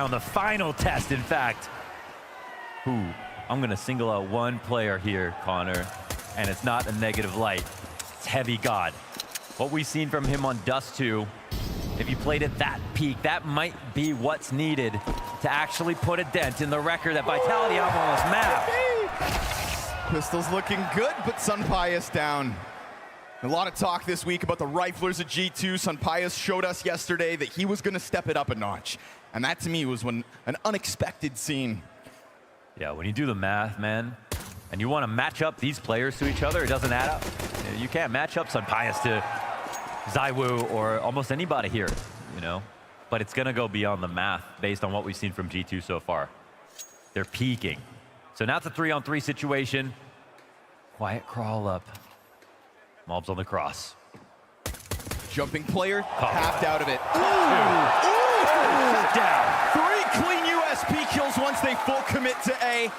round, the final test, in fact. Ooh, I'm gonna single out one player here, Connor, and it's not a negative light. It's Heavy God. What we've seen from him on Dust 2, if you played at that peak, that might be what's needed to actually put a dent in the record that Vitality have on this map. Pistol's looking good, but Sunpius down. A lot of talk this week about the riflers at G2. Sunpius showed us yesterday that he was going to step it up a notch. And that, to me, was an unexpected scene. Yeah, when you do the math, man, and you want to match up these players to each other, it doesn't add up. You can't match up Sunpius to Zywoo or almost anybody here, you know? But it's going to go beyond the math based on what we've seen from G2 so far. They're peaking. So now it's a 3-on-3 situation. Quiet crawl up. Mobs on the cross. Jumping player, tapped out of it. Down. 3 clean USP kills once they full commit to A.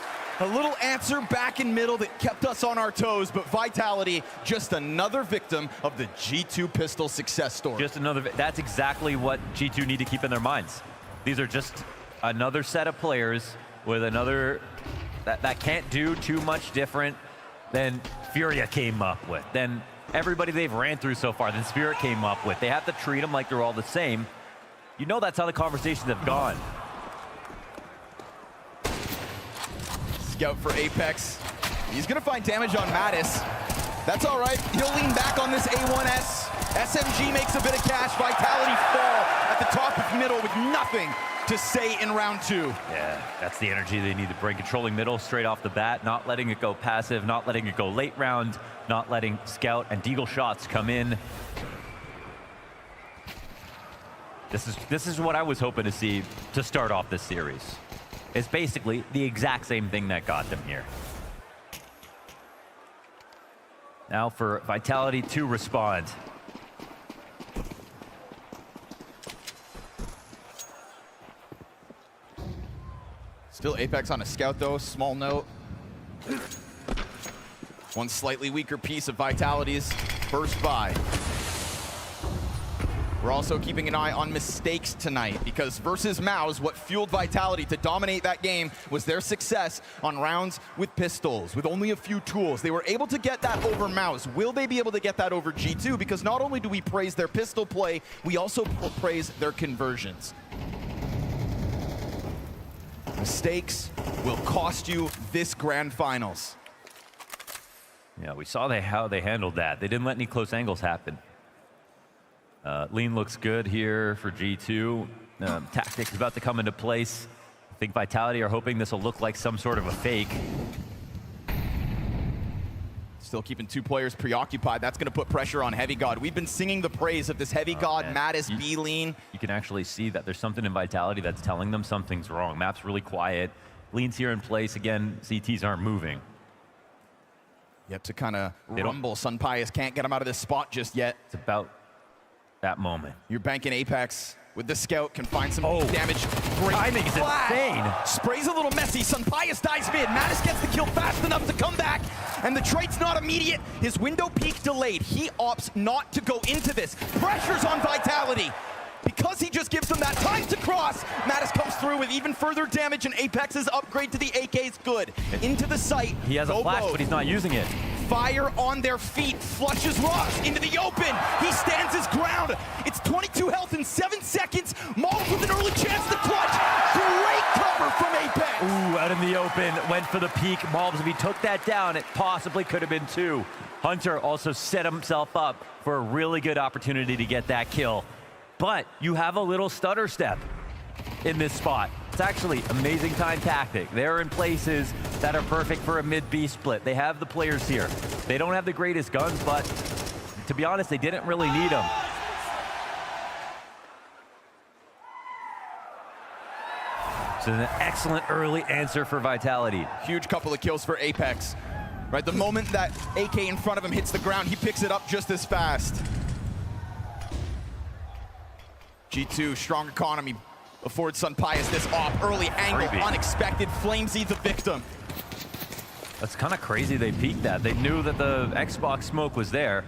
A little answer back in middle that kept us on our toes, but Vitality, just another victim of the G2 Pistol success story. Just another, that's exactly what G2 need to keep in their minds. These are just another set of players with another, that can't do too much different than Furia came up with, than everybody they've ran through so far, than Spirit came up with. They have to treat them like they're all the same. You know that's how the conversations have gone. Scout for Apex. He's gonna find damage on Mattis. That's all right, he'll lean back on this A1S. SMG makes a bit of cash. Vitality fall at the top of middle with nothing to say in round 2. Yeah, that's the energy they need to bring. Controlling middle straight off the bat, not letting it go passive, not letting it go late round, not letting Scout and Deagle shots come in. This is what I was hoping to see to start off this series. It's basically the exact same thing that got them here. Now for Vitality to respond. Still Apex on a scout though, small note. One slightly weaker piece of Vitality's first buy. We're also keeping an eye on mistakes tonight because versus Mouse, what fueled Vitality to dominate that game was their success on rounds with pistols, with only a few tools. They were able to get that over Mouse. Will they be able to get that over G2? Because not only do we praise their pistol play, we also praise their conversions. Mistakes will cost you this grand finals. Yeah, we saw how they handled that. They didn't let any close angles happen. Lean looks good here for G2. Tactics about to come into place. I think Vitality are hoping this will look like some sort of a fake. Still keeping 2 players preoccupied. That's going to put pressure on Heavy God. We've been singing the praise of this Heavy God, Mattis, B-Lean. You can actually see that there's something in Vitality that's telling them something's wrong. Map's really quiet. Lean's here in place. Again, CTs aren't moving. Yep, to kind of rumble. Sunpius can't get him out of this spot just yet. It's about that moment. You're banking Apex with the scout, can find some damage. Great timing is insane. Sprays a little messy. Sunpius dies mid. Mattis gets the kill fast enough to come back, and the trade's not immediate. His window peak delayed. He opts not to go into this. Pressure's on Vitality. Because he just gives them that time to cross, Mattis comes through with even further damage, and Apex's upgrade to the AK is good. Into the site. He has a flash, but he's not using it. Fire on their feet, flushes Ross into the open. He stands his ground. It's 22 health in 7 seconds. Mauled with an early chance to clutch. Great cover from Apex. Ooh, out in the open, went for the peak. Malbs, if he took that down, it possibly could have been 2. Hunter also set himself up for a really good opportunity to get that kill. But you have a little stutter step in this spot. It's actually amazing time tactic. They're in places that are perfect for a mid-B split. They have the players here. They don't have the greatest guns, but to be honest, they didn't really need them. So an excellent early answer for Vitality. Huge couple of kills for Apex. Right, the moment that AK in front of him hits the ground, he picks it up just as fast. G2, strong economy, affords Sunpius this off. Early angle, unexpected. Flamesy the victim. That's kind of crazy they peeked that. They knew that the Xbox smoke was there.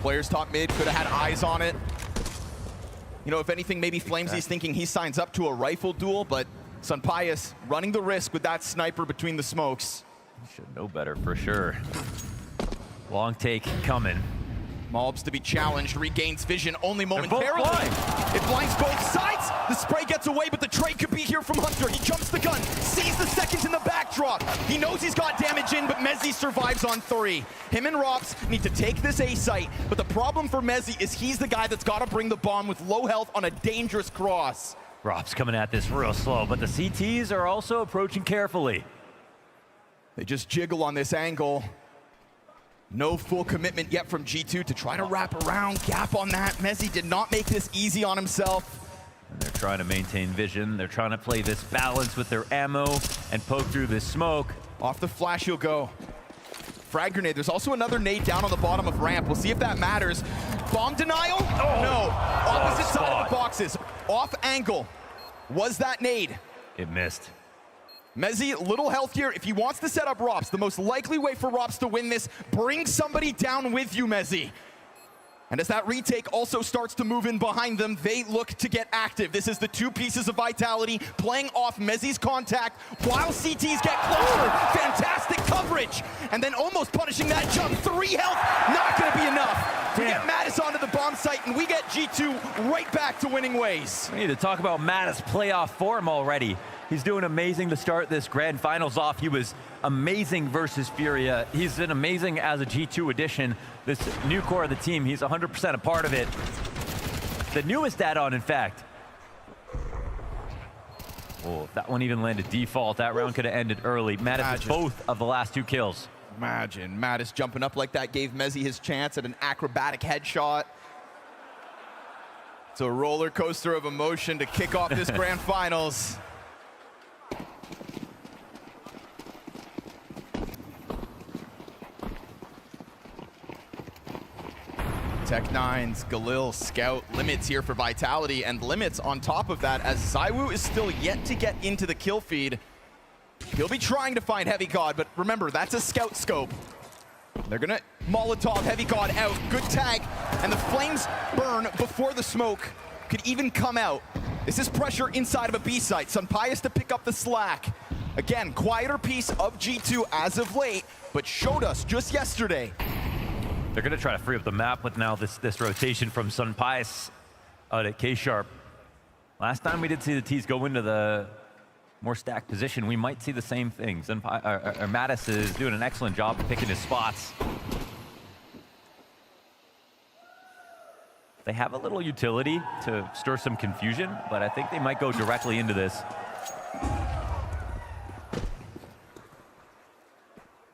Players top mid, could have had eyes on it. You know, if anything, maybe Flamesy's thinking he signs up to a rifle duel, but Sunpius running the risk with that sniper between the smokes. He should know better for sure. Long take coming. Mobs to be challenged, regains vision only momentarily. Both It blinds both sides. The spray gets away, but the trade could be here from Hunter. He jumps the gun, sees the seconds in the backdrop. He knows he's got damage in, but Mezzi survives on 3. Him and Rops need to take this A site, but the problem for Mezzi is he's the guy that's got to bring the bomb with low health on a dangerous cross. Rops coming at this real slow, but the CTs are also approaching carefully. They just jiggle on this angle. No full commitment yet from G2 to try to wrap around. Gap on that. Mezzi did not make this easy on himself. And they're trying to maintain vision. They're trying to play this balance with their ammo and poke through this smoke. Off the flash he'll go. Frag grenade. There's also another nade down on the bottom of ramp. We'll see if that matters. Bomb denial? Oh. No. Opposite side of the boxes. Off angle. Was that nade? It missed. Mezzi, little healthier. If he wants to set up Rops, the most likely way for Rops to win this, bring somebody down with you, Mezzi. And as that retake also starts to move in behind them, they look to get active. This is the 2 pieces of Vitality playing off Mezzi's contact while CTs get closer. Fantastic coverage. And then almost punishing that jump. 3 health, not going to be enough. We get Mattis onto the bomb site, and we get G2 right back to winning ways. We need to talk about Mattis' playoff form already. He's doing amazing to start this grand finals off. He was amazing versus Furia. He's been amazing as a G2 addition. This new core of the team, he's 100% a part of it. The newest add-on, in fact. Oh, if that one even landed default, that round could have ended early. Mattis with both of the last 2 kills. Imagine Mattis jumping up like that gave Mezzi his chance at an acrobatic headshot. It's a roller coaster of emotion to kick off this grand finals. Tech9's Galil Scout limits here for Vitality, and limits on top of that as Zywoo is still yet to get into the kill feed. He'll be trying to find Heavy God, but remember, that's a scout scope. They're gonna Molotov Heavy God out. Good tag, and the flames burn before the smoke could even come out. This is pressure inside of a B site. Sunpius to pick up the slack. Again, quieter piece of G2 as of late, but showed us just yesterday. They're going to try to free up the map with now this rotation from Sunpius out at K-Sharp. Last time we did see the T's go into the more stacked position, we might see the same thing. Mattis is doing an excellent job of picking his spots. They have a little utility to stir some confusion, but I think they might go directly into this.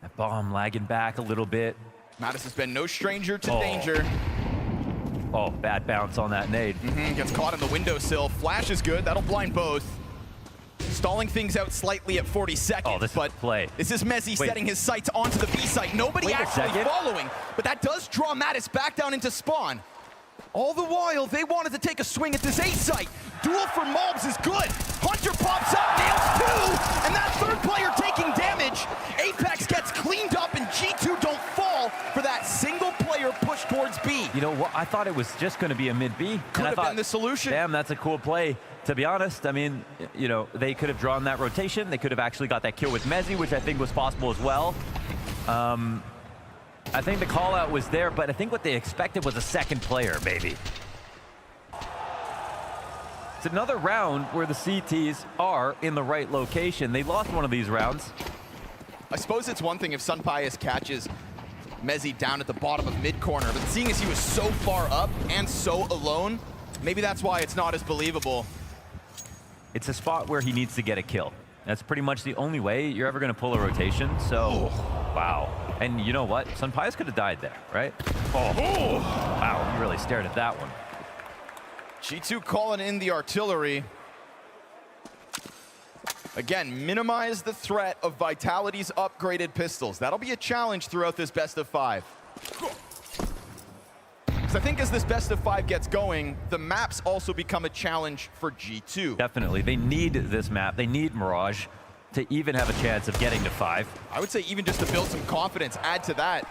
That bomb lagging back a little bit. Mattis has been no stranger to danger. Oh, bad bounce on that nade. Gets caught in the windowsill. Flash is good. That'll blind both. Stalling things out slightly at 40 seconds. Oh, this is play. This is Mezzi setting his sights onto the B site. Nobody actually following, but that does draw Mattis back down into spawn. All the while, they wanted to take a swing at this A site. Duel for mobs is good. Hunter pops up, nails 2, and that 3rd player taking damage. Apex gets cleaned up, and G2 don't fall for that single player push towards B. You know what? I thought it was just going to be a mid-B. Could have been the solution. Damn, that's a cool play. To be honest, I mean, you know, they could have drawn that rotation. They could have actually got that kill with Mezzi, which I think was possible as well. I think the call-out was there, but I think what they expected was a 2nd player, maybe. It's another round where the CTs are in the right location. They lost one of these rounds. I suppose it's one thing if Sunpius catches Mezzi down at the bottom of mid-corner, but seeing as he was so far up and so alone, maybe that's why it's not as believable. It's a spot where he needs to get a kill. That's pretty much the only way you're ever going to pull a rotation, so wow. And you know what? Sunpius could have died there, right? Oh, wow, you really stared at that one. G2 calling in the artillery. Again, minimize the threat of Vitality's upgraded pistols. That'll be a challenge throughout this best of 5. Because I think as this best of 5 gets going, the maps also become a challenge for G2. Definitely. They need this map. They need Mirage to even have a chance of getting to 5. I would say even just to build some confidence, add to that.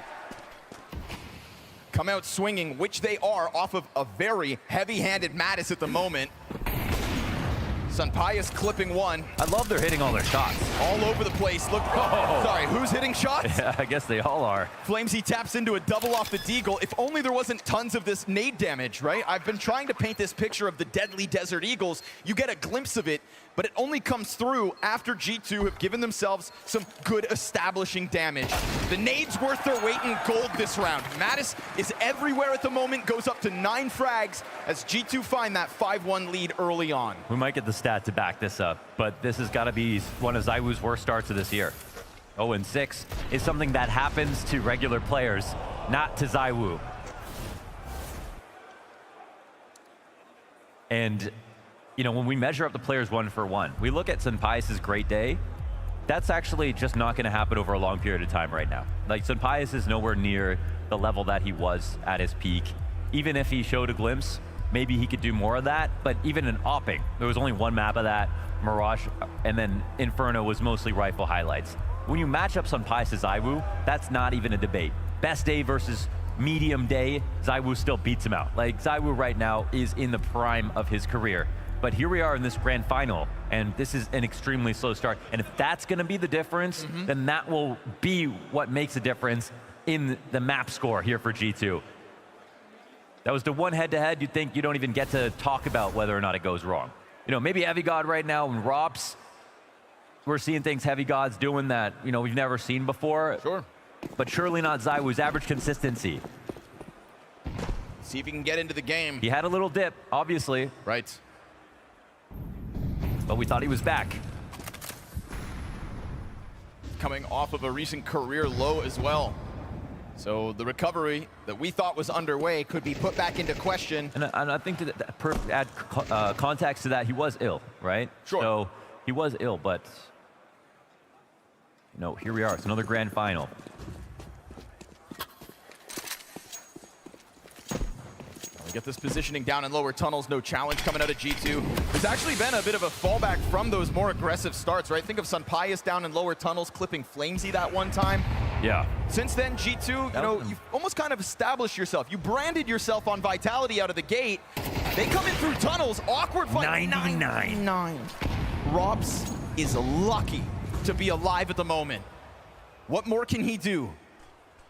come out swinging, which they are, off of a very heavy-handed Mattis at the moment. Sunpius clipping one. I love they're hitting all their shots. All over the place. Look, sorry, who's hitting shots? Yeah, I guess they all are. Flamesy taps into a double off the Deagle. If only there wasn't tons of this nade damage, right? I've been trying to paint this picture of the deadly Desert Eagles. You get a glimpse of it, but it only comes through after G2 have given themselves some good establishing damage. The nade's worth their weight in gold this round. Mattis is everywhere at the moment, goes up to 9 frags as G2 find that 5-1 lead early on. We might get the stat to back this up, but this has got to be one of ZywOo's worst starts of this year. 0-6 is something that happens to regular players, not to ZywOo. And you know, when we measure up the players one for one, we look at Sunpius' great day. That's actually just not going to happen over a long period of time right now. Like, Sunpius is nowhere near the level that he was at his peak. Even if he showed a glimpse, maybe he could do more of that. But even in opping, there was only one map of that, Mirage, and then Inferno was mostly rifle highlights. When you match up Sunpius to ZywOo, that's not even a debate. Best day versus medium day, ZywOo still beats him out. Like, ZywOo right now is in the prime of his career. But here we are in this grand final, and this is an extremely slow start. And if that's going to be the difference, then that will be what makes a difference in the map score here for G2. That was the one head-to-head you'd think you don't even get to talk about whether or not it goes wrong. You know, maybe Heavy God right now and Rops, we're seeing things Heavy God's doing that, you know, we've never seen before. Sure. But surely not ZywOo's average consistency. See if he can get into the game. He had a little dip, obviously. Right. But we thought he was back. Coming off of a recent career low as well. So the recovery that we thought was underway could be put back into question. And I think to add context to that, he was ill, right? Sure. So he was ill, but you know, here we are. It's another grand final. We get this positioning down in lower tunnels, no challenge coming out of G2. There's actually been a bit of a fallback from those more aggressive starts, right? Think of Sunpius down in lower tunnels, clipping Flamesy that one time. Yeah. Since then, G2, you know, you've almost kind of established yourself. You branded yourself on Vitality out of the gate. They come in through tunnels, awkward fight. 99. Robs is lucky to be alive at the moment. What more can he do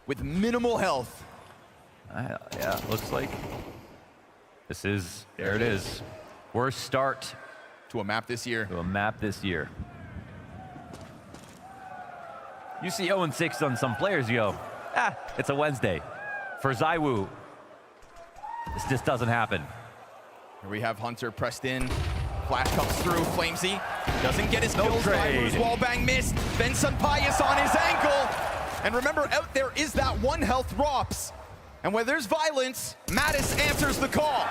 with minimal health? Yeah, looks like this is, there it is. Worst start to a map this year. To a map this year. You see 0-6 on some players, you go, it's a Wednesday. For ZywOo, this just doesn't happen. Here we have Hunter pressed in. Flash comes through. Flamesy doesn't get his kills. ZywOo's wallbang missed. Then Sunpius on his ankle. And remember, out there is that 1 health Rops. And where there's violence, Mattis answers the call.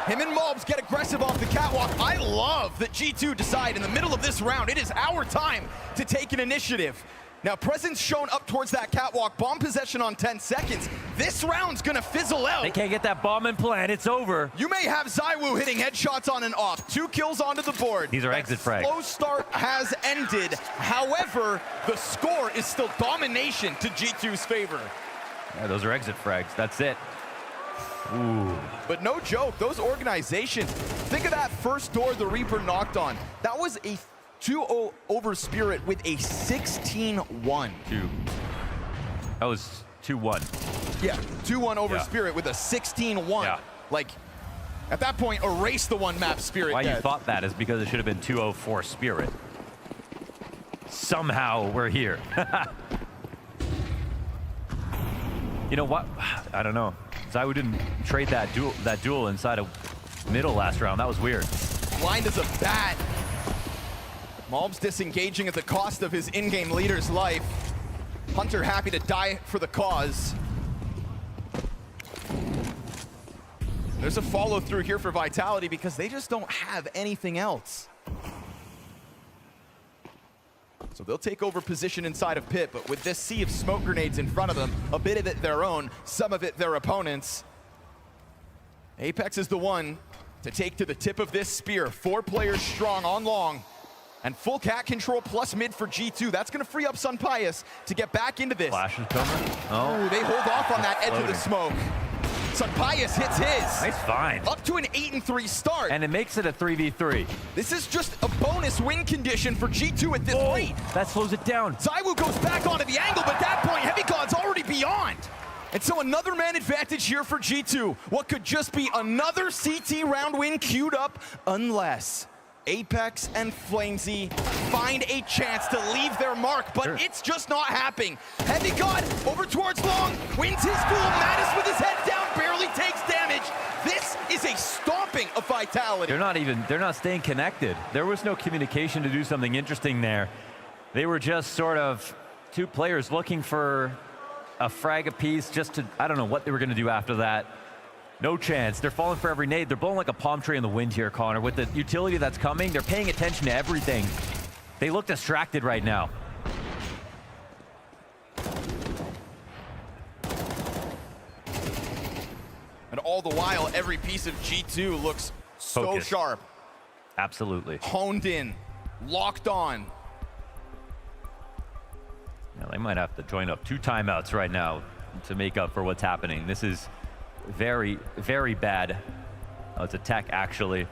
Him and Mobs get aggressive off the catwalk. I love that G2 decide in the middle of this round, it is our time to take an initiative. Now, presence shown up towards that catwalk, bomb possession on 10 seconds. This round's gonna fizzle out. They can't get that bomb in plan, it's over. You may have ZywOo hitting headshots on and off. 2 kills onto the board. These are exit frags. Slow start has ended. However, the score is still domination to G2's favor. Yeah, those are exit frags, that's it. Ooh. But no joke, those organizations, think of that first door the Reaper knocked on. That was a 2-0 over Spirit with a 16-1. That was 2-1. Yeah, 2-1 over Spirit with a 16-1. Yeah. Like, at that point, erase the one map Spirit. Why you thought that is because it should have been 2-0 for Spirit. Somehow we're here. You know what? I don't know. ZywOo didn't trade that duel inside of middle last round. That was weird. Blind as a bat. Malm's disengaging at the cost of his in-game leader's life. Hunter happy to die for the cause. There's a follow through here for Vitality because they just don't have anything else. So they'll take over position inside of Pit, but with this sea of smoke grenades in front of them, a bit of it their own, some of it their opponents. Apex is the one to take to the tip of this spear. 4 players strong on long. And full cat control plus mid for G2. That's going to free up Sunpius to get back into this. Flash is coming. Oh, they hold off on that edge of the smoke. Sunpius hits his. Nice find. Up to an 8-3 start. And it makes it a 3v3. This is just a bonus win condition for G2 at this rate. That slows it down. ZywOo goes back onto the angle, but at that point, Heavy God's already beyond. And so another man advantage here for G2. What could just be another CT round win queued up, unless Apex and Flamesy find a chance to leave their mark, but it's just not happening. Heavy God over towards Long, wins his duel. Mattis with his head down, barely takes damage. This is a stomping of Vitality. They're not staying connected. There was no communication to do something interesting there. They were just sort of two players looking for a frag apiece just to, I don't know what they were gonna do after that. No chance. They're falling for every nade. They're blowing like a palm tree in the wind here, Connor. With the utility that's coming, they're paying attention to everything. They look distracted right now. And all the while, every piece of G2 looks so Focused. sharp. Absolutely. Honed in, locked on. Now, they might have to join up 2 timeouts right now to make up for what's happening. This is very, very bad. Oh, it's a tech, actually.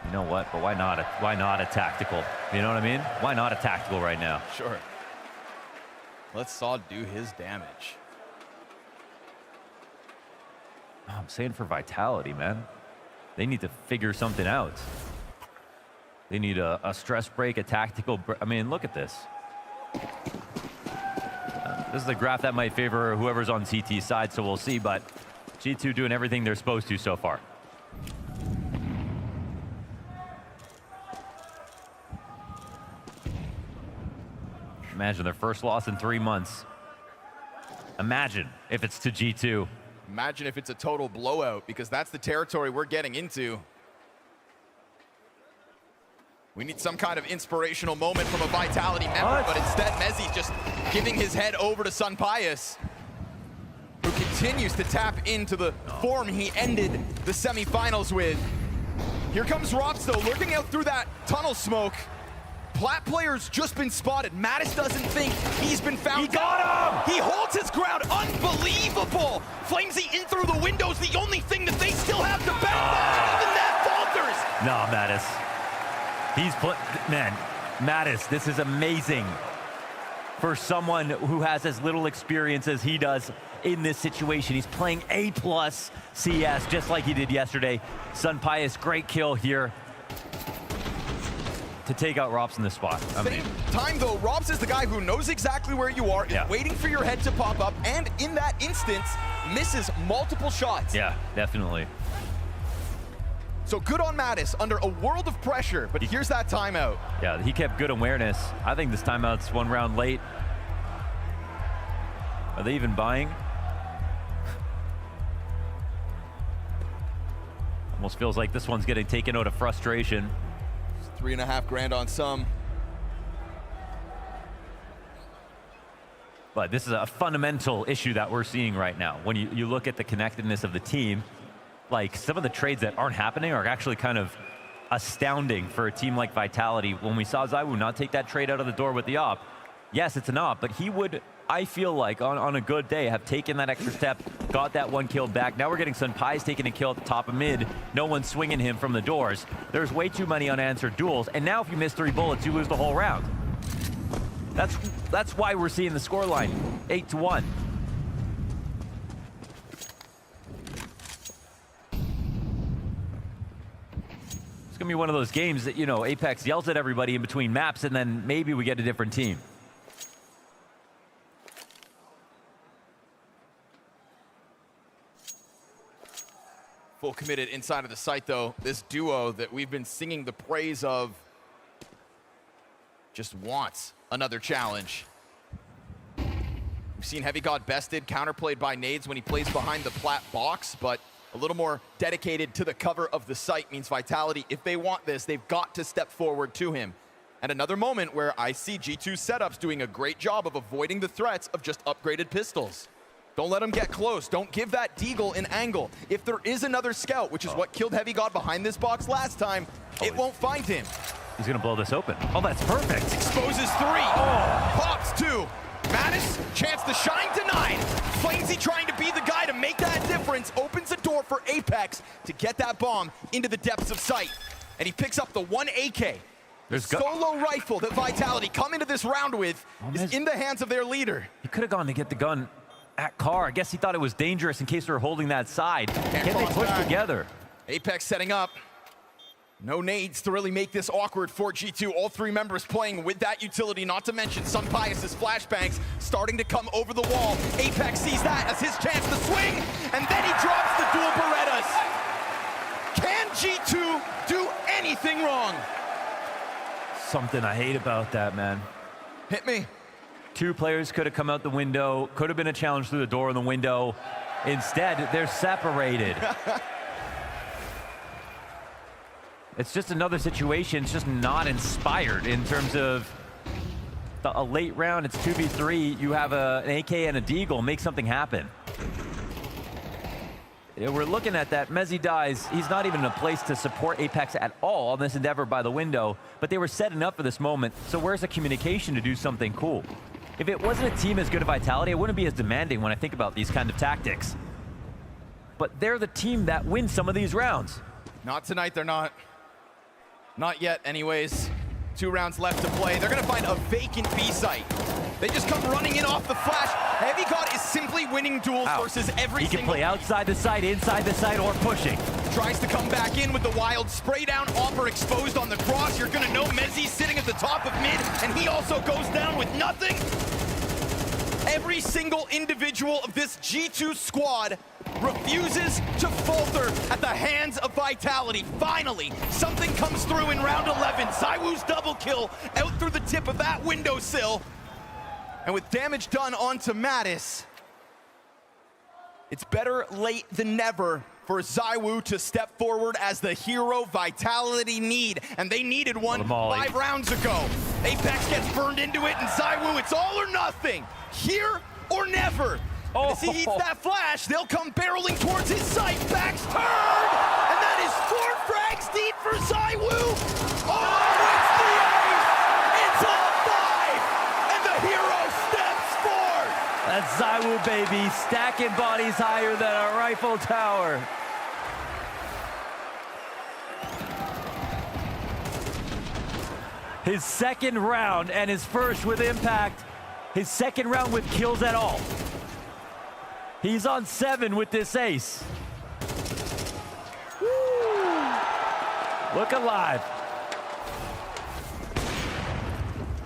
You know what? But why not a tactical? You know what I mean? Why not a tactical right now? Sure. Let Saw do his damage. Oh, I'm saying for Vitality, man. They need to figure something out. They need a stress break, a tactical I mean, look at this. This is a graph that might favor whoever's on CT's side, so we'll see, but G2 doing everything they're supposed to so far. Imagine their first loss in 3 months. Imagine if it's to G2. Imagine if it's a total blowout, because that's the territory we're getting into. We need some kind of inspirational moment from a Vitality member, but instead Mezzi's just giving his head over to Sunpius, who continues to tap into the form he ended the semifinals with. Here comes Rops, though, lurking out through that tunnel smoke. Plat player's just been spotted. Mattis doesn't think he's been found. He got him! He holds his ground. Unbelievable! Flamesy in through the windows, the only thing that they still have to back. Even that falters! No, Mattis. Man, Mattis, this is amazing for someone who has as little experience as he does in this situation. He's playing A+ CS just like he did yesterday. Sunpius, great kill here to take out Rops in this spot. Same time, though, Rops is the guy who knows exactly where you are, is waiting for your head to pop up, and in that instance, misses multiple shots. Yeah, definitely. So good on Mattis under a world of pressure, but here's that timeout. Yeah, he kept good awareness. I think this timeout's 1 round late. Are they even buying? Almost feels like this one's getting taken out of frustration. 3.5 grand on some. But this is a fundamental issue that we're seeing right now. When you look at the connectedness of the team, like some of the trades that aren't happening are actually kind of astounding for a team like Vitality. When we saw ZywOo not take that trade out of the door with the op, yes, it's an op, but he would, I feel like, on a good day, have taken that extra step, got that 1 kill back. Now we're getting Sunpius taking a kill at the top of mid. No one's swinging him from the doors. There's way too many unanswered duels, and now if you miss 3 bullets, you lose the whole round. That's why we're seeing the scoreline 8-1. It's gonna be one of those games that, you know, Apex yells at everybody in between maps, and then maybe we get a different team. Full committed inside of the site, though. This duo that we've been singing the praise of just wants another challenge. We've seen Heavy God bested, counterplayed by nades when he plays behind the plat box, but a little more dedicated to the cover of the site means Vitality, if they want this, they've got to step forward to him. And another moment where I see G2 setups doing a great job of avoiding the threats of just upgraded pistols. Don't let him get close. Don't give that Deagle an angle. If there is another scout, which is what killed Heavy God behind this box last time, it won't find him. He's gonna blow this open. Oh, that's perfect. Exposes 3. Oh. Pops 2. Mattis, chance to shine denied. Flamesy trying to be the guy to make that difference. Opens the door for Apex to get that bomb into the depths of sight. And he picks up the 1 AK. The solo rifle that Vitality come into this round with is in the hands of their leader. He could have gone to get the gun at Carr. I guess he thought it was dangerous in case they were holding that side. Can they push together? Apex setting up. No nades to really make this awkward for G2. All 3 members playing with that utility, not to mention Sunpius's flashbangs starting to come over the wall. Apex sees that as his chance to swing, and then he drops the dual Berettas. Can G2 do anything wrong? Something I hate about that, man. Hit me. 2 players could have come out the window, could have been a challenge through the door in the window. Instead, they're separated. It's just another situation. It's just not inspired in terms of a late round. It's 2v3. You have an AK and a deagle. Make something happen. We're looking at that. Mezzi dies. He's not even in a place to support Apex at all on this endeavor by the window, but they were setting up for this moment. So where's the communication to do something cool? If it wasn't a team as good as Vitality, I wouldn't be as demanding when I think about these kind of tactics. But they're the team that wins some of these rounds. Not tonight, they're not. Not yet, anyways. 2 rounds left to play. They're gonna find a vacant B site. They just come running in off the flash. Heavy God is simply winning duels versus every single. He can play outside the site, inside the site, or pushing. Tries to come back in with the wild spray down. Offer exposed on the cross. You're gonna know Mezzi's sitting at the top of mid, and he also goes down with nothing. Every single individual of this G2 squad refuses to falter at the hands of Vitality. Finally, something comes through in round 11. ZywOo's double kill out through the tip of that windowsill. And with damage done onto Mattis, it's better late than never for ZywOo to step forward as the hero Vitality need. And they needed one 5 rounds ago. Apex gets burned into it, and ZywOo, it's all or nothing. Here or never. And as he eats that flash, they'll come barreling towards his sight. Back's turned, and that is 4 frags deep for ZywOo. Oh, it's the ace! It's all 5, and the hero steps forward. That's ZywOo, baby, stacking bodies higher than a rifle tower. His second round and his first with impact. His second round with kills at all. He's on 7 with this ace. Woo. Look alive.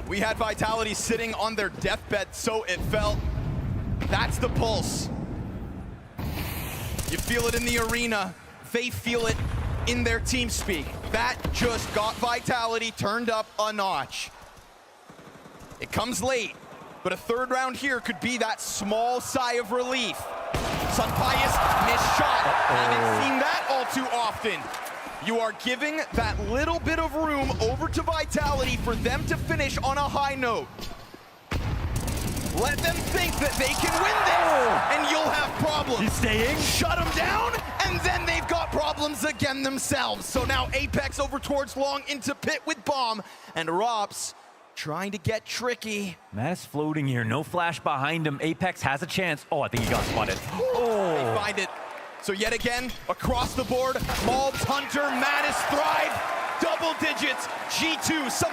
We had Vitality sitting on their deathbed, so it felt. That's the pulse. You feel it in the arena. They feel it in their team speak. That just got Vitality turned up a notch. It comes late, but a 3rd round here could be that small sigh of relief. Sunpius missed shot. Haven't seen that all too often. You are giving that little bit of room over to Vitality for them to finish on a high note. Let them think that they can win this, and you'll have problems. He's staying. Shut them down, and then they've got problems again themselves. So now Apex over towards long into pit with bomb, and Rops trying to get tricky. Mattis floating here, no flash behind him. Apex has a chance. Oh, I think he got spotted. Oh. They find it. So yet again, across the board, Malbs, Hunter, Mattis, Thrive, double digits, G2.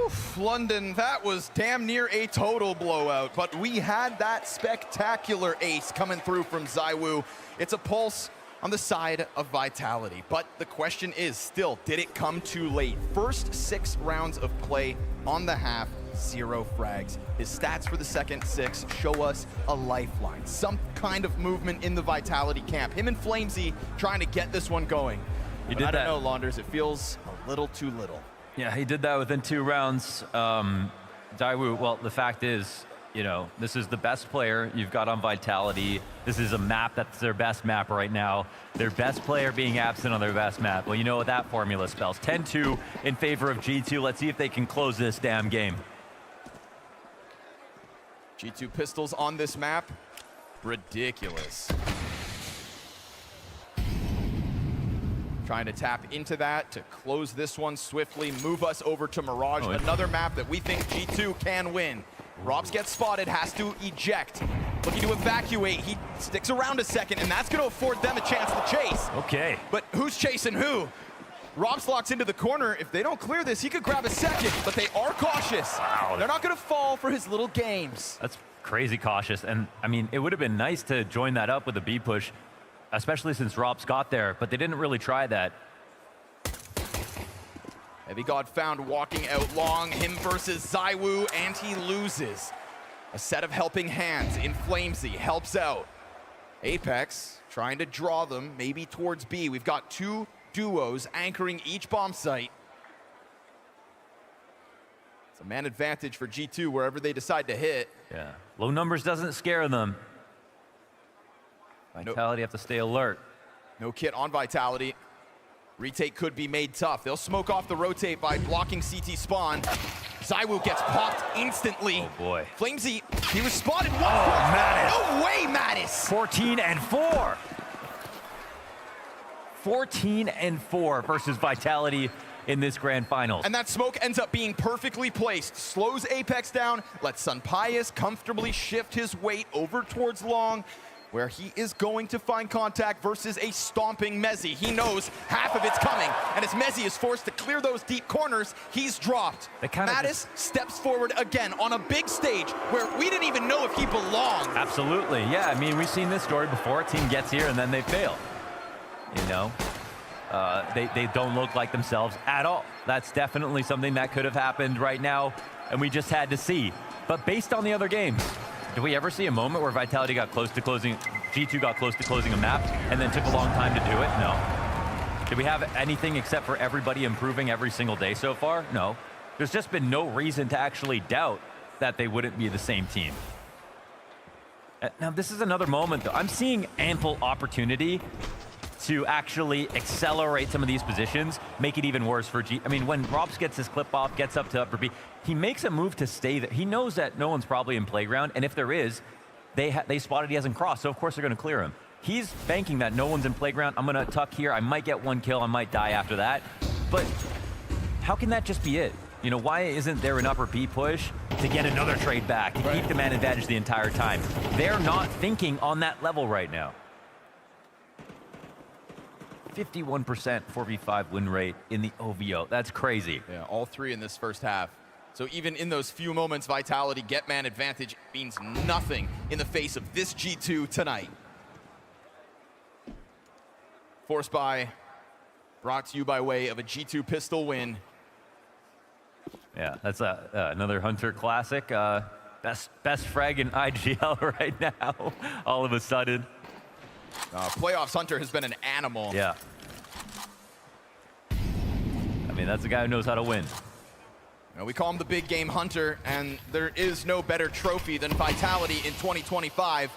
Oof, London, that was damn near a total blowout, but we had that spectacular ace coming through from ZywOo. It's a pulse on the side of Vitality, but the question is still, did it come too late? First 6 rounds of play on the half, 0 frags. His stats for the second 6 show us a lifeline, some kind of movement in the Vitality camp. Him and Flamesy trying to get this one going. He But did I that. don't know, Launders, it feels a little too little. Yeah, he did that within 2 rounds. ZywOo, well, the fact is, you know, this is the best player you've got on Vitality. This is a map that's their best map right now. Their best player being absent on their best map. Well, you know what that formula spells. 10-2 in favor of G2. Let's see if they can close this damn game. G2 pistols on this map, ridiculous. Trying to tap into that to close this one swiftly, move us over to Mirage, another map that we think G2 can win. Robs gets spotted, has to eject. Looking to evacuate, he sticks around a second, and that's gonna afford them a chance to chase. Okay. But who's chasing who? Robs locks into the corner. If they don't clear this, he could grab a second, but they are cautious. Wow. They're not gonna fall for his little games. That's crazy cautious. And I mean, it would have been nice to join that up with a B push, especially since Robs got there, but they didn't really try that. Heavy God found walking out long, him versus ZywOo, and he loses. A set of helping hands in Flamesy helps out. Apex trying to draw them, maybe towards B. We've got 2 duos anchoring each bomb site. It's a man advantage for G2 wherever they decide to hit. Yeah. Low numbers doesn't scare them. Vitality have to stay alert. No kit on Vitality. Retake could be made tough. They'll smoke off the rotate by blocking CT spawn. ZywOo gets popped instantly. Oh boy. Flamesy, he was spotted. Mattis. No way, Mattis. 14-4. 14-4 versus Vitality in this grand finals. And that smoke ends up being perfectly placed. Slows Apex down, lets Sunpius comfortably shift his weight over towards long, where he is going to find contact versus a stomping Mezzy. He knows half of it's coming, and as Mezzy is forced to clear those deep corners, he's dropped. Mattis steps forward again on a big stage where we didn't even know if he belonged. Absolutely, yeah. I mean, we've seen this story before. A team gets here and then they fail. You know, they don't look like themselves at all. That's definitely something that could have happened right now, and we just had to see. But based on the other games, did we ever see a moment where Vitality got close to closing, G2 got close to closing a map and then took a long time to do it? No. Did we have anything except for everybody improving every single day so far? No. There's just been no reason to actually doubt that they wouldn't be the same team. Now, this is another moment, though. I'm seeing ample opportunity to actually accelerate some of these positions, make it even worse for G. I mean, when Robs gets his clip off, gets up to upper B, he makes a move to stay there. He knows that no one's probably in playground, and if there is, they spotted he hasn't crossed, so of course they're going to clear him. He's banking that no one's in playground. I'm going to tuck here. I might get 1 kill. I might die after that. But how can that just be it? You know, why isn't there an upper B push to get another trade back and keep the man advantage the entire time? They're not thinking on that level right now. 51% 4v5 win rate in the OVO. That's crazy. Yeah, all 3 in this first half. So even in those few moments, Vitality get man advantage means nothing in the face of this G2 tonight. Force buy brought to you by way of a G2 pistol win. Yeah, that's another Hunter classic. Best frag in IGL right now, all of a sudden. Playoffs Hunter has been an animal. Yeah. I mean, that's a guy who knows how to win. You know, we call him the big game Hunter, and there is no better trophy than Vitality in 2025.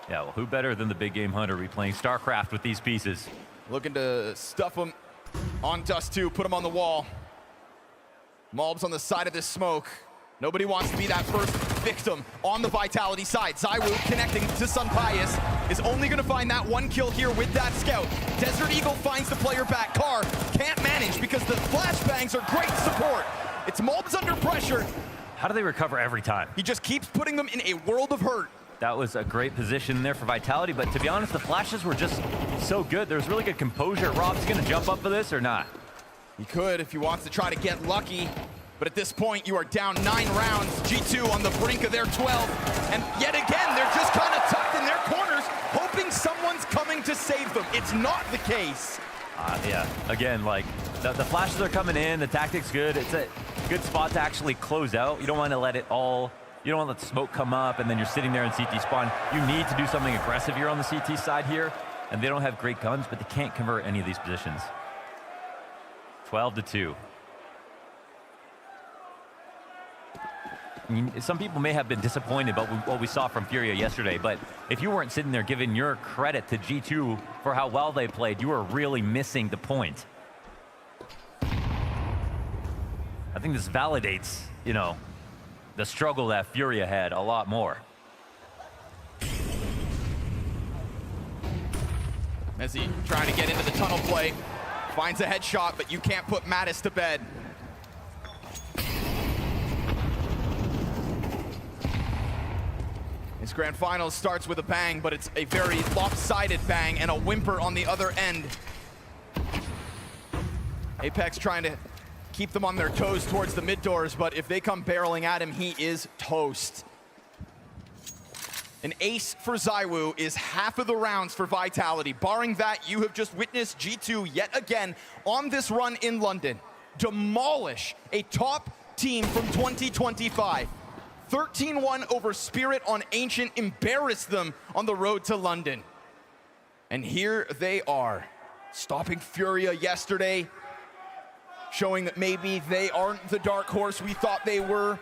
Yeah, well, who better than the big game Hunter replaying StarCraft with these pieces? Looking to stuff him on Dust 2, put him on the wall. Malbs on the side of this smoke. Nobody wants to be that first victim on the Vitality side. ZywOo connecting to Sunpius is only gonna find that 1 kill here with that scout. Desert Eagle finds the player back. Carr can't manage because the flashbangs are great support. It's Malbs under pressure. How do they recover every time? He just keeps putting them in a world of hurt. That was a great position there for Vitality, but to be honest, the flashes were just so good. There was really good composure. Rob's gonna jump up for this or not? He could if he wants to try to get lucky. But at this point, you are down 9 rounds. G2 on the brink of their 12. And yet again, they're just kind of tucked in their corners, hoping someone's coming to save them. It's not the case. Yeah, again, like, the flashes are coming in, the tactic's good. It's a good spot to actually close out. You don't want to let it all, you don't want to let the smoke come up and then you're sitting there in CT spawn. You need to do something aggressive here on the CT side here. And they don't have great guns, but they can't convert any of these positions. 12-2. I mean, some people may have been disappointed about what we saw from Furia yesterday, but if you weren't sitting there giving your credit to G2 for how well they played, you were really missing the point. I think this validates, you know, the struggle that Furia had a lot more. Messi trying to get into the tunnel play. Finds a headshot, but you can't put Mattis to bed. This grand final starts with a bang, but it's a very lopsided bang and a whimper on the other end. Apex trying to keep them on their toes towards the mid doors, but if they come barreling at him, he is toast. An ace for ZywOo is half of the rounds for Vitality. Barring that, you have just witnessed G2 yet again on this run in London demolish a top team from 2025. 13-1 over Spirit on Ancient, embarrassed them on the road to London. And here they are, stopping Furia yesterday, showing that maybe they aren't the dark horse we thought they were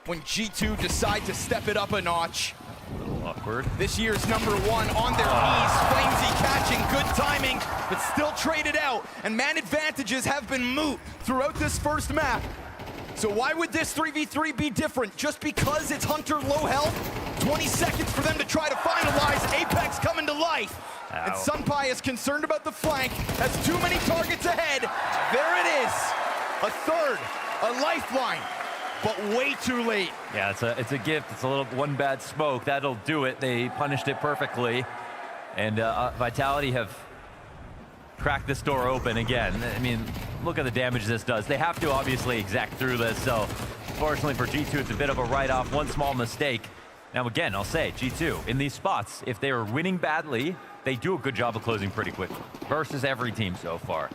when G2 decide to step it up a notch. A little awkward. This year's #1 on their knees, Flamesy catching, good timing, but still traded out, and man advantages have been moot throughout this first map. So why would this 3v3 be different? Just because it's Hunter low health? 20 seconds for them to try to finalize. Apex coming to life. Ow. And Sunpai is concerned about the flank. Has too many targets ahead. There it is. A third, a lifeline, but way too late. Yeah, it's a gift. It's a little one bad smoke. That'll do it. They punished it perfectly. And Vitality have cracked this door open again. I mean, look at the damage this does. They have to obviously exact through this, so fortunately for G2, it's a bit of a write-off, one small mistake. Now again, I'll say, G2, in these spots, if they are winning badly, they do a good job of closing pretty quickly, versus every team so far.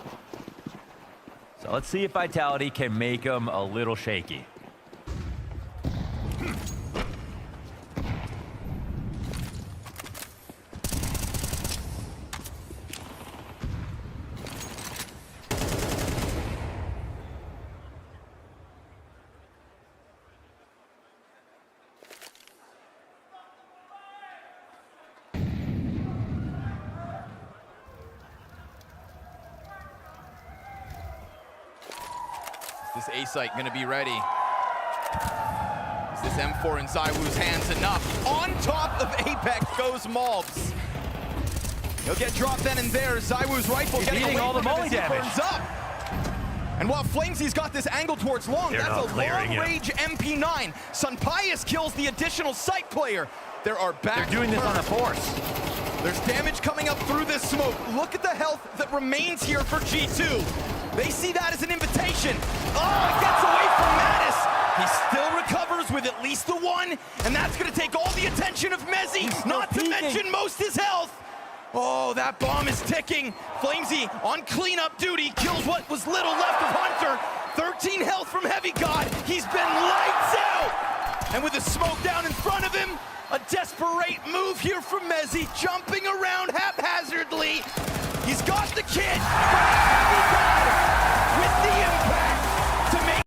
So let's see if Vitality can make them a little shaky. Is this A-Site gonna be ready? Is this M4 in ZywOo's hands enough? On top of Apex goes Malbs. He'll get dropped then and there. ZywOo's rifle getting away all the from him molly as he damage. burns up. And while Flamesy's got this angle towards long, They're that's not a clearing long-range MP9. Sunpius kills the additional site player. There are back. They're doing this on a force. There's damage coming up through this smoke. Look at the health that remains here for G2. They see that as an invitation. Oh, it gets away from Mattis. He still recovers with at least the one, and that's gonna take all the attention of Mezzi, not to mention most his health. Oh, that bomb is ticking. Flamesy on cleanup duty, kills what was little left of Hunter. 13 health from Heavy God. He's been lights out. And with the smoke down in front of him, a desperate move here from Mezzi, jumping around haphazardly. He's got the kit, but Heavy God with the impact to make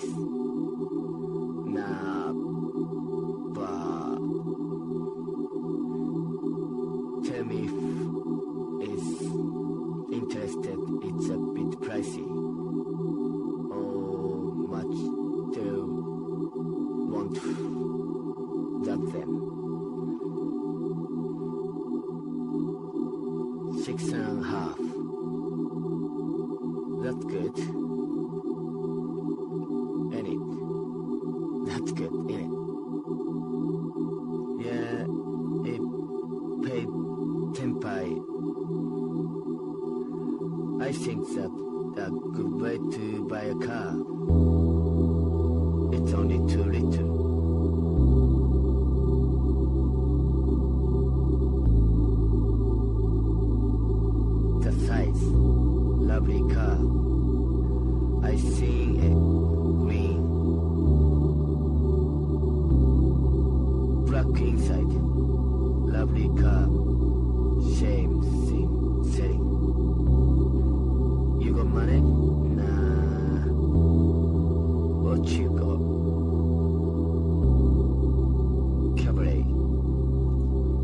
price. Nah, but tell me if is interested. It's a bit pricey. How much do you want that then? 6.5. That's good. Ain't it? That's good, ain't it? Yeah, it paid Tenpai. I think that a good way to buy a car. It's only 2 liters. The size, lovely car. I seen it green, black inside. Lovely car. Shame selling. You got money? Nah. What you got?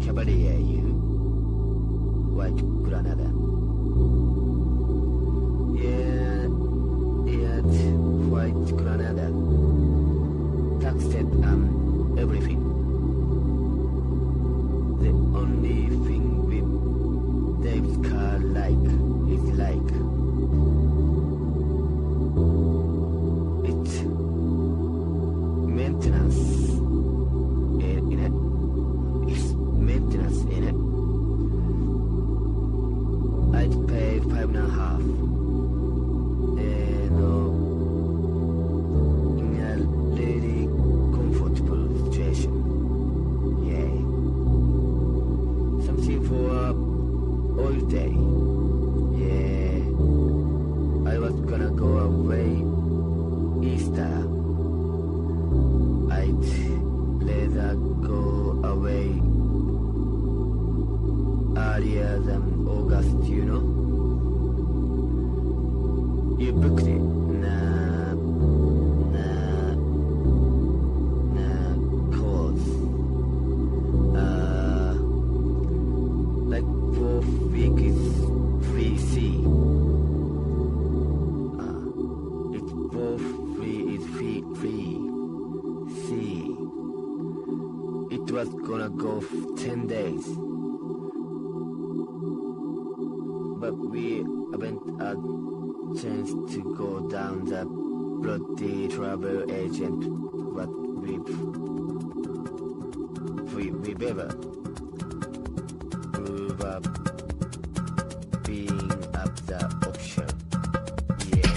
Cavalier, you? White Granada. Yeah, white Granada. Taxed everything. The only thing with Dave's car is it's maintenance in it. It's maintenance in it. I'd pay 5.5. And in a really comfortable situation. Yay. Something for all day. Yeah. I was gonna go away Easter. I'd rather go away earlier than August, you know? You booked it? Nah, cause like 4th week is free C. It's 4th free is free C. It was gonna go 10 days. But we haven't had chance to go down the bloody travel agent what we've ever prove up being up the option. Yeah.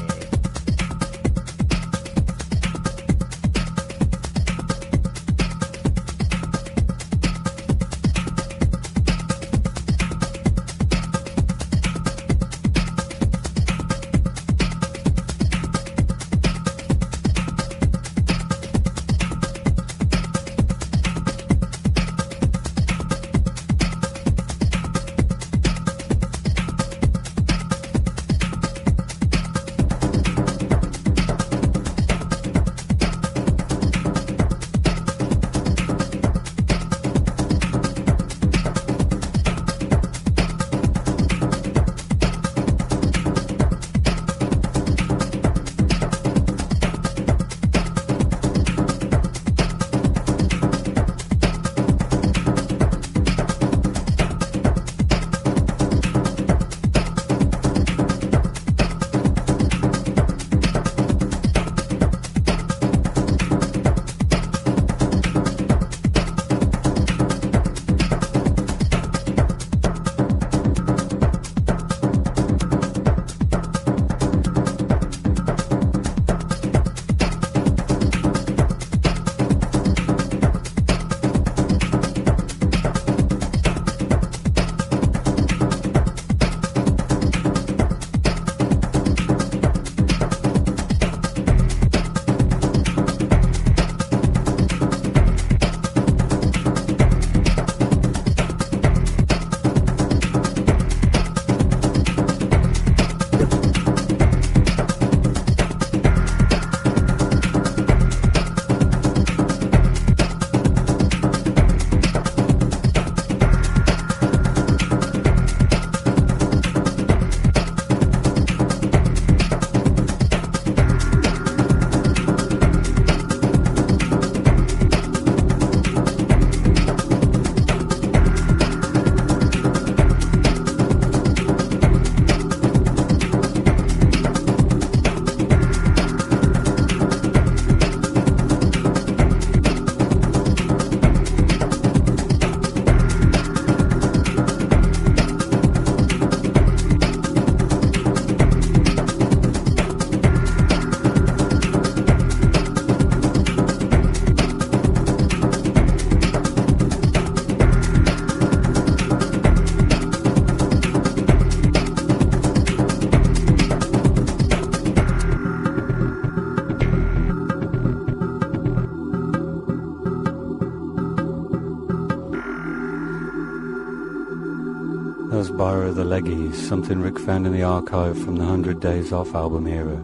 Spire of the Leggies, something Rick found in the archive from the 100 Days Off album era.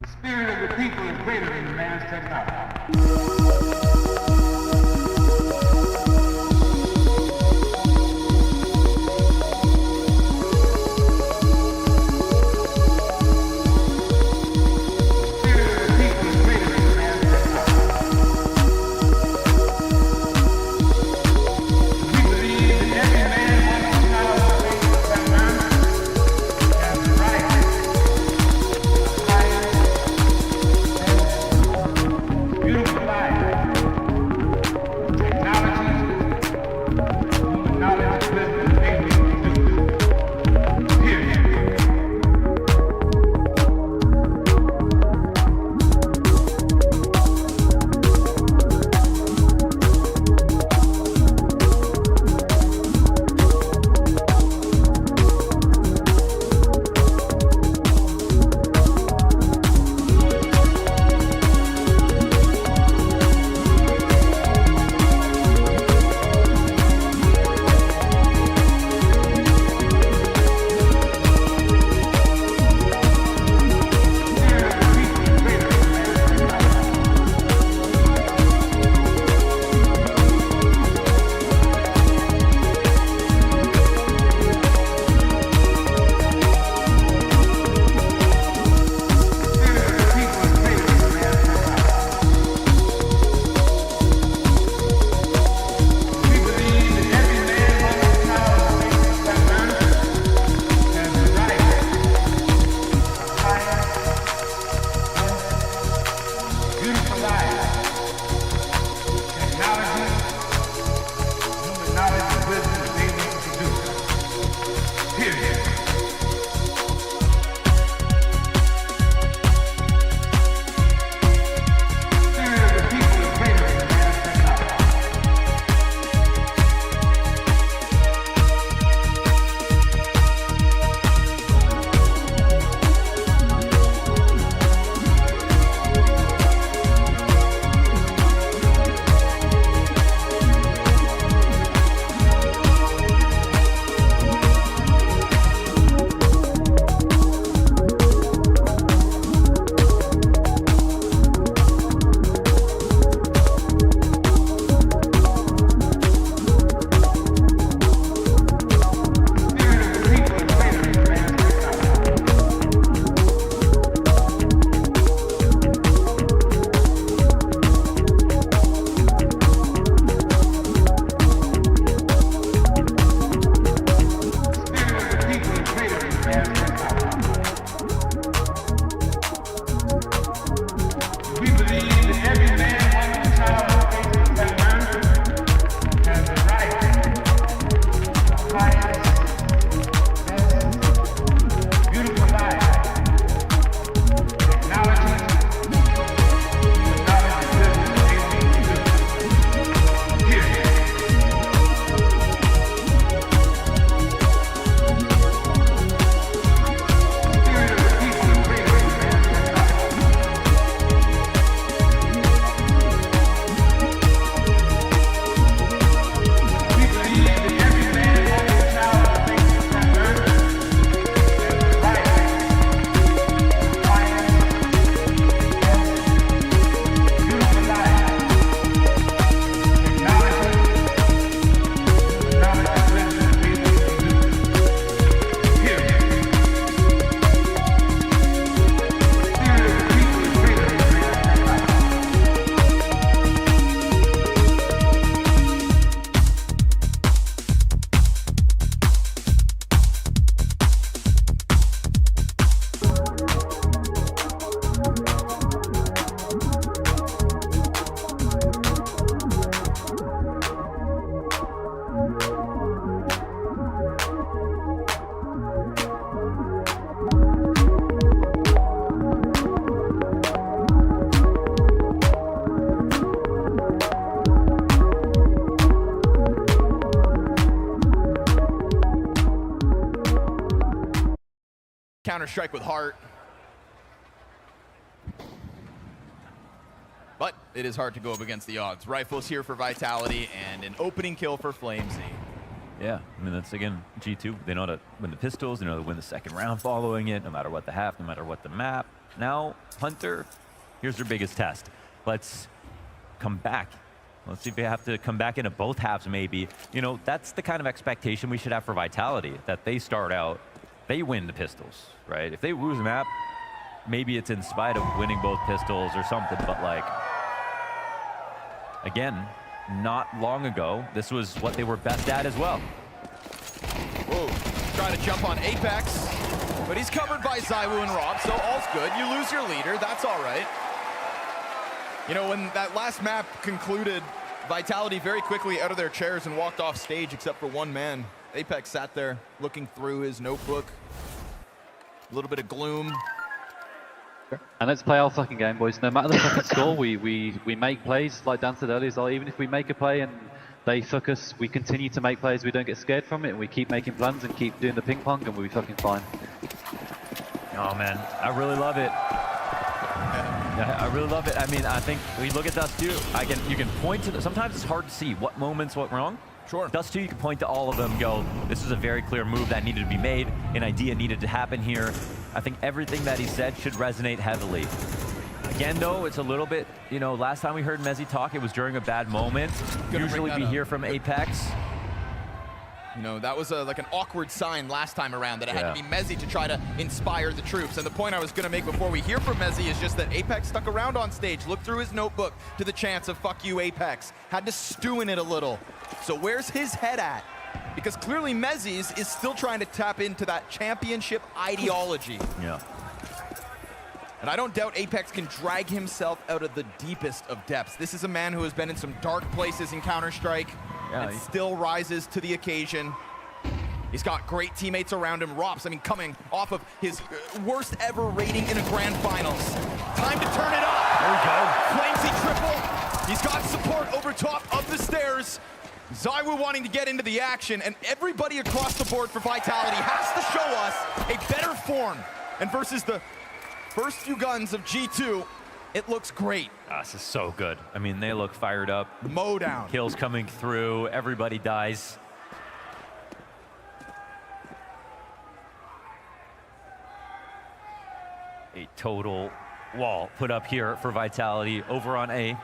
The spirit of the people is greater than man's technology. Beautiful life. Counter-Strike with heart. But it is hard to go up against the odds. Rifles here for Vitality and an opening kill for Flamesy. Yeah, I mean, that's, again, G2. They know how to win the pistols. They know how to win the second round following it, no matter what the half, no matter what the map. Now, Hunter, here's their biggest test. Let's come back. Let's see if they have to come back into both halves, maybe. You know, that's the kind of expectation we should have for Vitality, that they start out, they win the pistols, right? If they lose the map, maybe it's in spite of winning both pistols or something, but, like, again, not long ago, this was what they were best at as well. Whoa, trying to jump on Apex, but he's covered by Zywoo and Rob, so all's good. You lose your leader, that's all right. You know, when that last map concluded, Vitality very quickly out of their chairs and walked off stage except for one man. Apex sat there looking through his notebook. A little bit of gloom. And let's play our fucking game, boys. No matter the fucking score, we make plays, like Dan said earlier. So even if we make a play and they fuck us, we continue to make plays. We don't get scared from it, and we keep making plans and keep doing the ping pong, and we'll be fucking fine. Oh, man, I really love it. Yeah, I really love it. I mean, I think we look at Dust 2. You can point to sometimes it's hard to see what moments went wrong. Sure. Dust 2, you can point to all of them, go, this is a very clear move that needed to be made. An idea needed to happen here. I think everything that he said should resonate heavily. Again, though, it's a little bit, you know, last time we heard Mezzy talk, it was during a bad moment. Usually we hear from Apex. You know, that was like an awkward sign last time around, that it had to be Mezzy to try to inspire the troops. And the point I was going to make before we hear from Mezzy is just that Apex stuck around on stage, looked through his notebook to the chants of fuck you, Apex. Had to stew in it a little. So where's his head at? Because clearly Mezzy's is still trying to tap into that championship ideology. Yeah. And I don't doubt Apex can drag himself out of the deepest of depths. This is a man who has been in some dark places in Counter-Strike and still rises to the occasion. He's got great teammates around him. Rops, I mean, coming off of his worst ever rating in a grand finals. Time to turn it up. There we go. Flamesy triple. He's got support over top of the stairs. Zywoo wanting to get into the action, and everybody across the board for Vitality has to show us a better form. And versus the first few guns of G2, it looks great. This is so good. I mean, they look fired up. Mow down. Kills coming through. Everybody dies. A total wall put up here for Vitality over on A.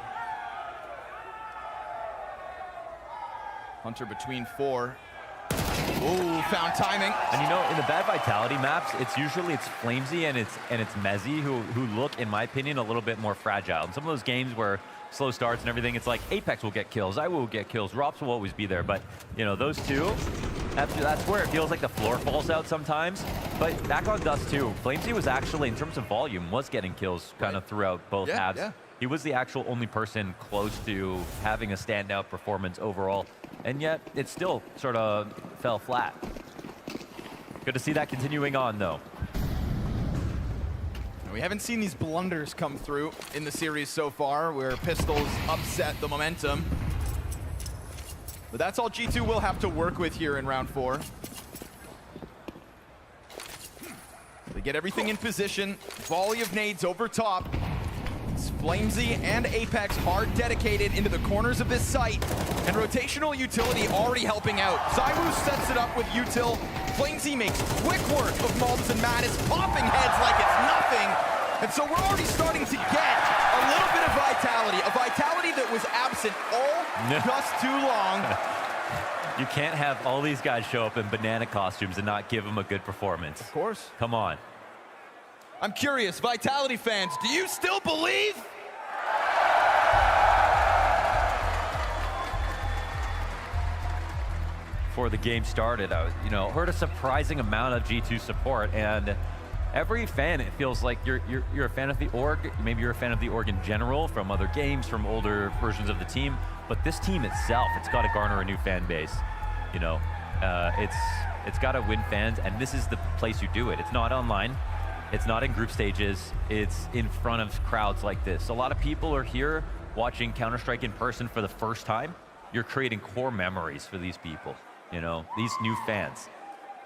Hunter between four. Ooh, found timing. And you know, in the bad Vitality maps, it's Flamesy and it's Mezzy who look, in my opinion, a little bit more fragile. In some of those games where slow starts and everything, it's like Apex will get kills, I will get kills, Rops will always be there. But you know, those two, that's where it feels like the floor falls out sometimes. But back on Dust 2, Flamesy was actually, in terms of volume, was getting kills kind of throughout both halves. Yeah. He was the actual only person close to having a standout performance overall, and yet it still sort of fell flat. Good to see that continuing on, though. We haven't seen these blunders come through in the series so far, where pistols upset the momentum. But that's all G2 will have to work with here in round 4. They get everything in position, volley of nades over top. It's Flamesy and Apex hard dedicated into the corners of this site, and rotational utility already helping out. Zywoo sets it up with util. Flamesy makes quick work of Malbs and Mattis, popping heads like it's nothing. And so we're already starting to get a little bit of vitality, a vitality that was absent all just too long. You can't have all these guys show up in banana costumes and not give them a good performance. Of course. Come on. I'm curious, Vitality fans, do you still believe? Before the game started, I heard a surprising amount of G2 support, and every fan, it feels like you're a fan of the org. Maybe you're a fan of the org in general, from other games, from older versions of the team. But this team itself, it's got to garner a new fan base. You know, it's got to win fans, and this is the place you do it. It's not online. It's not in group stages. It's in front of crowds like this. A lot of people are here watching Counter-Strike in person for the first time. You're creating core memories for these people, you know, these new fans.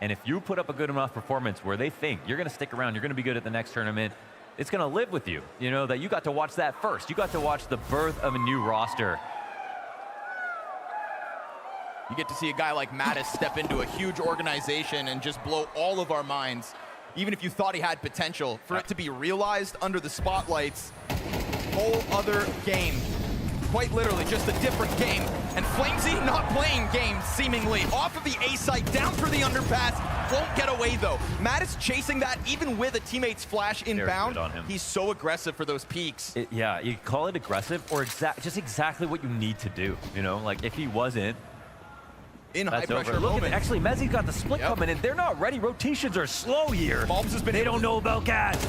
And if you put up a good enough performance where they think you're going to stick around, you're going to be good at the next tournament, it's going to live with you. You know, that you got to watch that first. You got to watch the birth of a new roster. You get to see a guy like Mattis step into a huge organization and just blow all of our minds. Even if you thought he had potential, for it to be realized under the spotlights, whole other game. Quite literally just a different game. And Flamesy not playing games, seemingly. Off of the A site, down through the underpass, won't get away though. Mattis chasing that even with a teammate's flash inbound. on him. He's so aggressive for those peaks. Yeah, you call it aggressive or just exactly what you need to do. You know, like if he wasn't, In high that's pressure over. Look at moment. it. Actually, Mezzi's got the split coming in. They're not ready. Rotations are slow here. Malbs has been They able don't to- know about gas.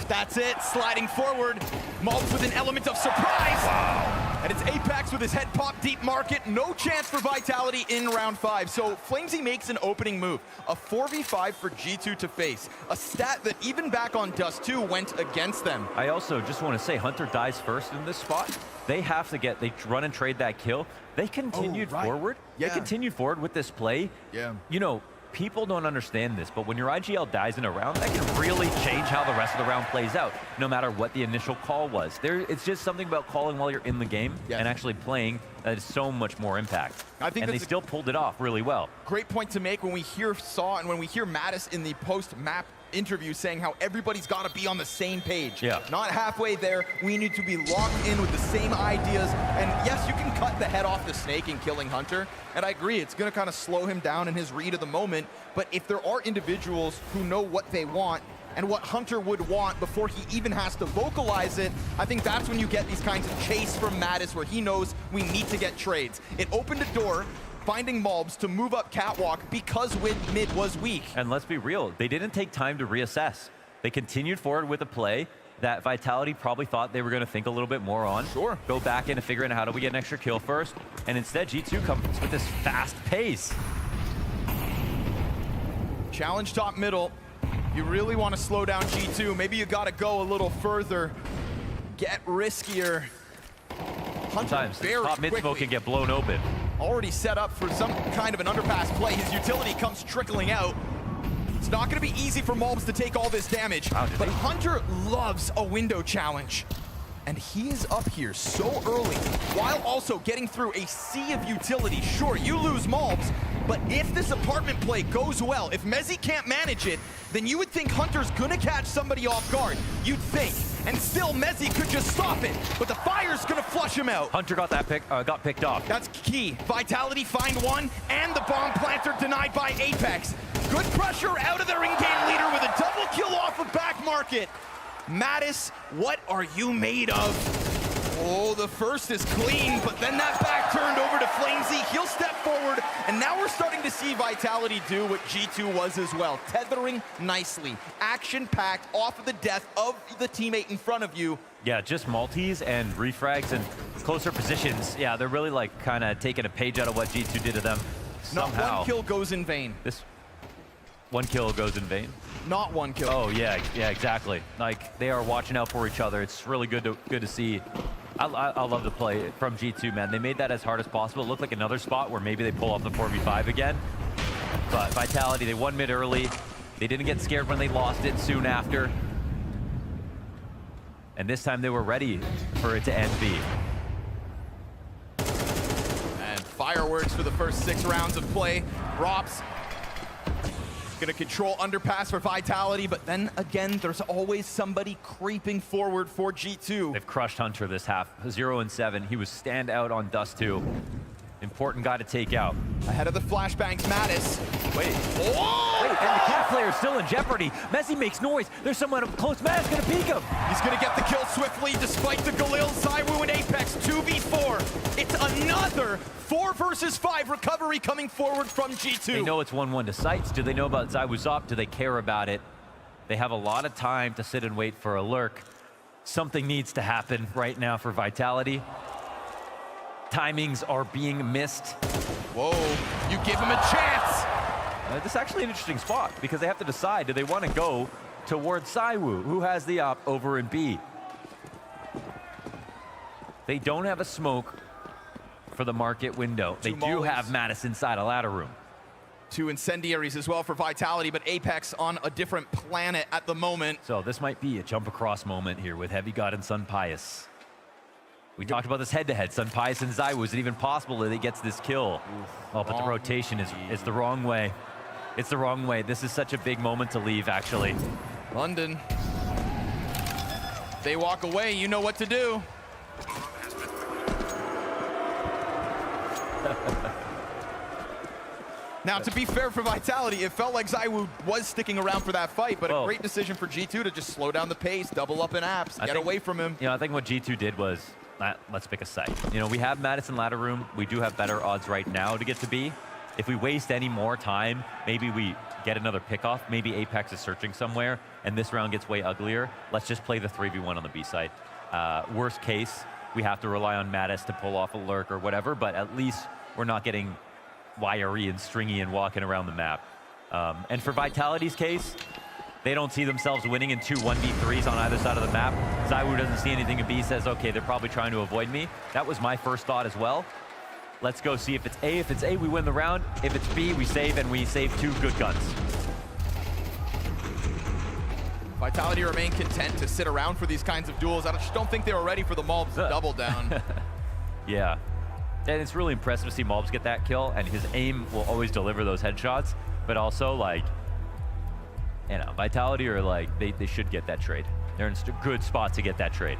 That's it, sliding forward. Malbs with an element of surprise. Wow. And it's Apex with his head popped deep market. No chance for Vitality in round 5. So Flamesy makes an opening move. A 4v5 for G2 to face. A stat that even back on Dust 2 went against them. I also just want to say Hunter dies first in this spot. They have to they run and trade that kill. They continued forward. Yeah. They continued forward with this play. Yeah. You know, people don't understand this, but when your IGL dies in a round, that can really change how the rest of the round plays out, no matter what the initial call was. It's just something about calling while you're in the game and actually playing that is so much more impact. I think and they still pulled it off really well. Great point to make when we hear Saw and when we hear Mattis in the post-map interview saying how everybody's got to be on the same page. Yeah. Not halfway there. We need to be locked in with the same ideas. And yes, you can cut the head off the snake in killing Hunter. And I agree, it's going to kind of slow him down in his read of the moment. But if there are individuals who know what they want and what Hunter would want before he even has to vocalize it, I think that's when you get these kinds of chase from Mattis where he knows we need to get trades. It opened a door, finding Malbs to move up catwalk because mid was weak. And let's be real, they didn't take time to reassess. They continued forward with a play that Vitality probably thought they were going to think a little bit more on. Sure. Go back into figuring out how do we get an extra kill first. And instead, G2 comes with this fast pace. Challenge top middle. You really want to slow down G2. Maybe you got to go a little further. Get riskier. Hunter Sometimes the very top mid smoke quickly can get blown open. already set up for some kind of an underpass play. His utility comes trickling out. It's not going to be easy for Malbs to take all this damage, but Hunter loves a window challenge. And he is up here so early, while also getting through a sea of utility. Sure, you lose Malbs, but if this apartment play goes well, if Mezzi can't manage it, then you would think Hunter's gonna catch somebody off guard. You'd think. And still, Mezzi could just stop it, but the fire's gonna flush him out. Hunter got that got picked off. That's key. Vitality find one, and the bomb planter denied by Apex. Good pressure out of their in-game leader with a double kill off of back market. Mattis, what are you made of? Oh, the first is clean, but then that back turned over to Flamesy. He'll step forward, and now we're starting to see Vitality do what G2 was as well. Tethering nicely, action-packed off of the death of the teammate in front of you. Yeah, just multis and refrags and closer positions. Yeah, they're really like kind of taking a page out of what G2 did to them. Somehow. Not one kill goes in vain. This one kill goes in vain. Not one kill. Oh yeah, exactly. Like they are watching out for each other. It's really good to see. I love the play from G2, man. They made that as hard as possible. It looked like another spot where maybe they pull off the 4v5 again. But Vitality, they won mid early. They didn't get scared when they lost it soon after. And this time they were ready for it to end B. And fireworks for the first 6 rounds of play. Rops gonna control underpass for Vitality, but then again, there's always somebody creeping forward for G2. They've crushed Hunter this half, 0-7. He was standout on Dust 2. Important guy to take out. Ahead of the flashbangs, Mattis. Wait, Oh! and the cat player is still in jeopardy. Messi makes noise. There's someone up close. Matt's gonna peek him. He's gonna get the kill swiftly despite the Galil, Zywoo, and Apex 2v4. It's another 4 versus 5 recovery coming forward from G2. They know it's 1-1 to sights. Do they know about Zywoo's op? Do they care about it? They have a lot of time to sit and wait for a lurk. Something needs to happen right now for Vitality. Timings are being missed. Whoa, you give him a chance. This is actually an interesting spot because they have to decide, do they want to go towards Zywoo, who has the op over in B? They don't have a smoke for the market window. They do have Mattis inside a ladder room. Two incendiaries as well for Vitality, but Apex on a different planet at the moment. So this might be a jump across moment here with Heavy God and Sun Pius. We talked about this head-to-head. Sun Pius and ZywOo. Is it even possible that he gets this kill? Oh, but the rotation is the wrong way. It's the wrong way. This is such a big moment to leave, actually. London. They walk away, you know what to do. Now, to be fair for Vitality, it felt like ZywOo was sticking around for that fight, but a great decision for G2 to just slow down the pace, double up in apps, get away from him. You know, I think what G2 did was, let's pick a site. You know, we have Madison Ladder Room. We do have better odds right now to get to B. If we waste any more time, maybe we get another pickoff. Maybe Apex is searching somewhere, and this round gets way uglier. Let's just play the 3v1 on the B side. Worst case, we have to rely on Mattis to pull off a lurk or whatever, but at least we're not getting wiry and stringy and walking around the map. And for Vitality's case, they don't see themselves winning in 2 1v3s on either side of the map. ZywOo doesn't see anything in B, says, okay, they're probably trying to avoid me. That was my first thought as well. Let's go see if it's A. If it's A, we win the round. If it's B, we save, and we save 2 good guns. Vitality remain content to sit around for these kinds of duels. I just don't think they were ready for the Malbs double down. Yeah. And it's really impressive to see Malbs get that kill, and his aim will always deliver those headshots, but also, like, you know, Vitality are like, they should get that trade. They're in a good spot to get that trade.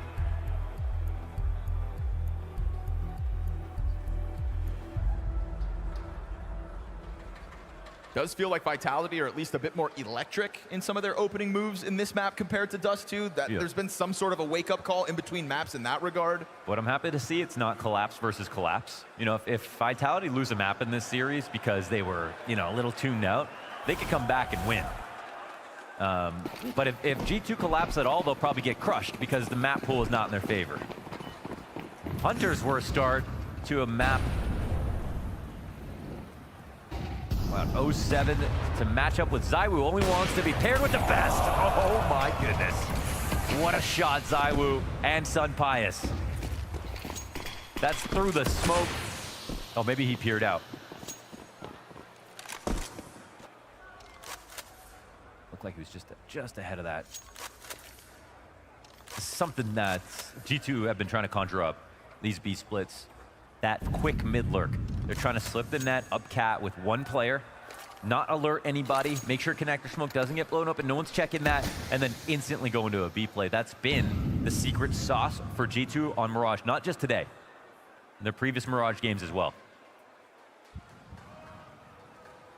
Does feel like Vitality are at least a bit more electric in some of their opening moves in this map compared to Dust 2. There's been some sort of a wake-up call in between maps in that regard. What I'm happy to see, it's not collapse versus collapse. You know, if Vitality lose a map in this series because they were, you know, a little tuned out, they could come back and win. But if G2 collapse at all, they'll probably get crushed because the map pool is not in their favor. Hunter's worst start to a map. Wow, 07 to match up with ZywOo. Only wants to be paired with the best. Oh my goodness. What a shot, ZywOo and Sun Pius. That's through the smoke. Oh, maybe he peered out. Looked like he was just ahead of that. Something that G2 have been trying to conjure up, these B splits. That quick mid lurk. They're trying to slip the net up cat with one player, not alert anybody, make sure connector smoke doesn't get blown up and no one's checking that, and then instantly go into a B play. That's been the secret sauce for G2 on Mirage, not just today, in their previous Mirage games as well.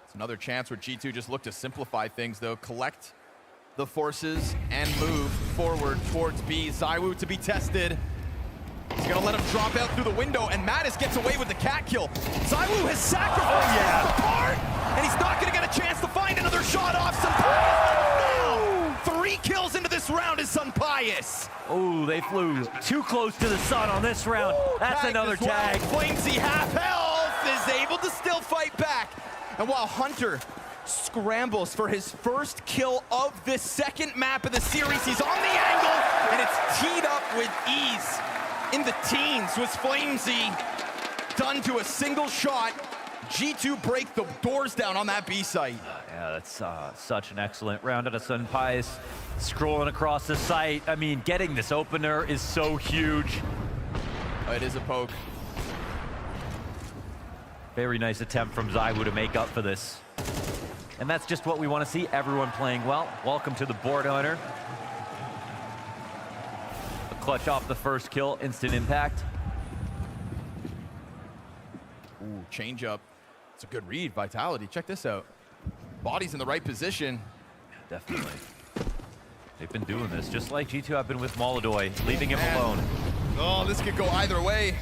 It's another chance where G2 just look to simplify things though, collect the forces and move forward towards B. ZywOo to be tested. He's gonna let him drop out through the window, and Mattis gets away with the cat kill. ZywOo has sacrificed the part, and he's not gonna get a chance to find another shot off. Sun Pius now. 3 kills into this round is Sun Pius. Oh, they flew too close to the sun on this round. That's another tag. Flamesy half health is able to still fight back. And while Hunter scrambles for his first kill of this second map of the series, he's on the angle, and it's teed up with ease. In the teens was Flamesy, done to a single shot. G2 break the doors down on that B site. Yeah, that's such an excellent round out of Sun Pius. Scrolling across the site. I mean, getting this opener is so huge. It is a poke. Very nice attempt from ZywOo to make up for this. And that's just what we want to see, everyone playing well. Welcome to the board, Hunter. Clutch off the first kill, instant impact. Ooh, change up. It's a good read, Vitality. Check this out. Body's in the right position. Definitely. They've been doing this, just like G2 have been with Molodoy, leaving him alone. Oh, this could go either way.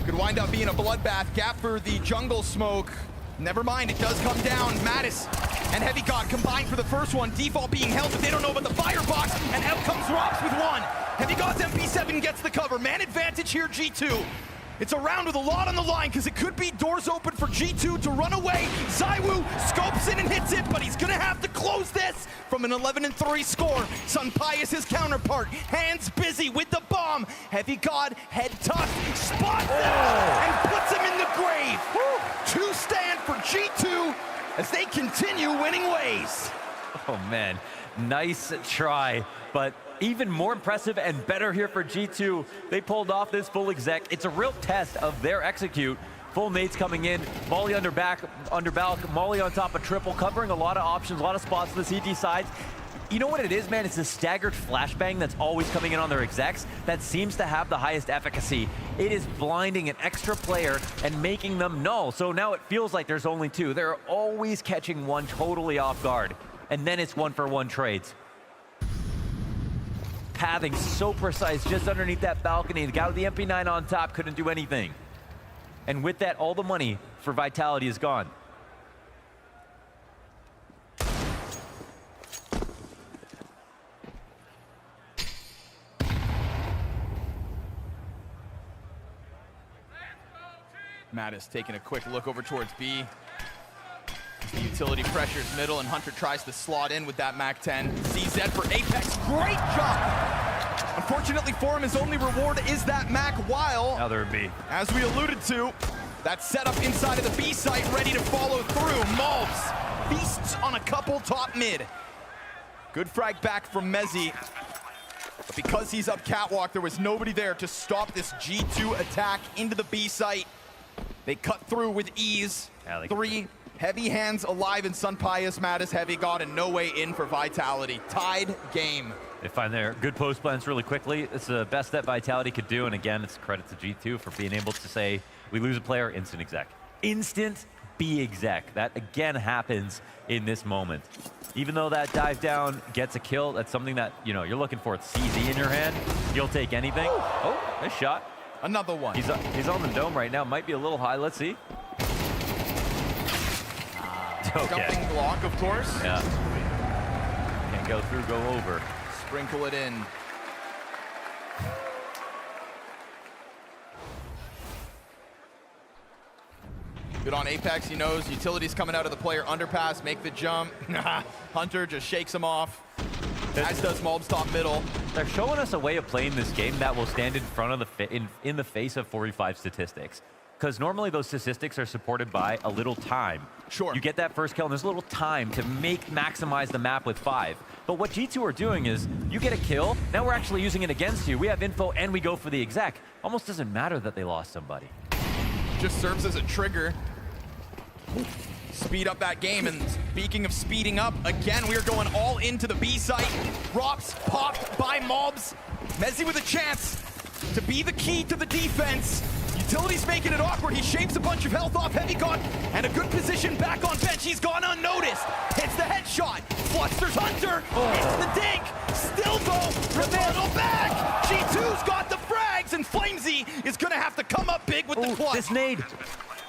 Could wind up being a bloodbath. Gap for the jungle smoke. Never mind, it does come down. Mattis and Heavy God combined for the first one. Default being held, but they don't know about the firebox. And out comes Rops with one. Heavy God's MP7 gets the cover. Man advantage here, G2. It's a round with a lot on the line because it could be doors open for G2 to run away. ZywOo scopes in and hits it, but he's gonna have to close this from an 11-3 score. Sun Pius, his counterpart, hands busy with the bomb. Heavy God, head tuck, spots him and puts him in the grave. 2 stand for G2 as they continue winning ways. Oh man, nice try, but even more impressive and better here for G2. They pulled off this full exec. It's a real test of their execute. Full nades coming in, Molly under back, under balk, Molly on top of triple, covering a lot of options, a lot of spots to the CT sides. You know what it is, man? It's the staggered flashbang that's always coming in on their execs that seems to have the highest efficacy. It is blinding an extra player and making them null. So now it feels like there's only two. They're always catching one totally off guard. And then it's 1-for-1 trades. Pathing so precise just underneath that balcony. The guy with the MP9 on top couldn't do anything. And with that, all the money for Vitality is gone. Mattis taking a quick look over towards B. The utility pressures middle, and Hunter tries to slot in with that MAC-10. CZ for Apex, great jump! Unfortunately for him, his only reward is that MAC, while, Now they're B. as we alluded to, that setup inside of the B site ready to follow through. Malbs feasts on a couple top mid. Good frag back from Mezzi. But because he's up catwalk, there was nobody there to stop this G2 attack into the B site. They cut through with ease. Yeah, Three heavy hands alive in Sunpius. Mattis heavy got and no way in for Vitality. Tied game. They find their good post plans really quickly. It's the best that Vitality could do, and again, it's credit to G2 for being able to say, we lose a player, instant exec. Instant B exec. That again happens in this moment. Even though that dive down gets a kill, that's something that, you know, you're looking for. It's CZ in your hand. You'll take anything. Oh, nice shot. Another one. He's on the dome right now. Might be a little high. Let's see. Jumping block, of course. Yeah. Can't go through, go over. Sprinkle it in. Good on Apex, he knows utility's coming out of the player underpass, make the jump. Hunter just shakes him off, as does Malbs top middle. They're showing us a way of playing this game that will stand in front of in the face of 45 statistics. Because normally those statistics are supported by a little time. Sure. You get that first kill and there's a little time to maximize the map with 5. But what G2 are doing is, you get a kill, now we're actually using it against you. We have info and we go for the exec. Almost doesn't matter that they lost somebody. Just serves as a trigger. Speed up that game, and speaking of speeding up, again, we are going all into the B site. Drops popped by Malbs. Mezzi with a chance to be the key to the defense. Utility's making it awkward. He shaves a bunch of health off Heavy Gun, and a good position back on bench. He's gone unnoticed. Hits the headshot. Flusters Hunter. Hits the dink. Still though, Rebuttal back. G2's got the frags, and Flamesy is gonna have to come up big with the clutch. This nade.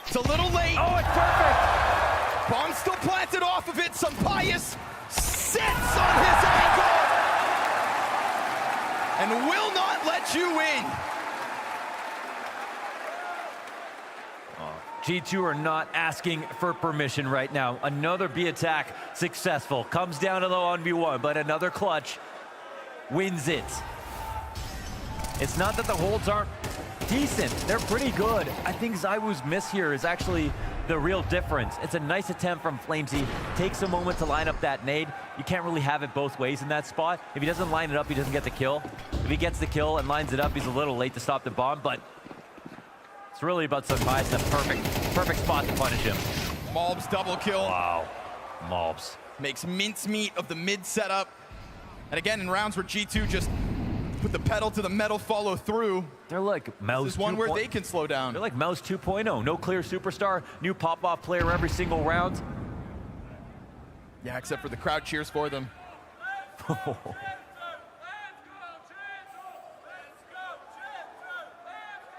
It's a little late. Oh, it's perfect. Bomb still planted off of it. Sunpius sits on his ankle and will not let you in. G2 are not asking for permission right now. Another B attack successful. Comes down to the 1v1, but another clutch wins it. It's not that the holds aren't decent. They're pretty good. I think Zywoo's miss here is actually the real difference. It's a nice attempt from Flamesy. Takes a moment to line up that nade. You can't really have it both ways in that spot. If he doesn't line it up, he doesn't get the kill. If he gets the kill and lines it up, he's a little late to stop the bomb, but it's really about Sunpius. The perfect spot to punish him. Malbs double kill. Wow, Malbs. Makes mincemeat of the mid setup. And again, in rounds where G2 just put the pedal to the metal, follow through. They're like Mouse. This is one where they can slow down. They're like Mouse 2.0. No clear superstar. New pop-off player every single round. Yeah, except for the crowd cheers for them.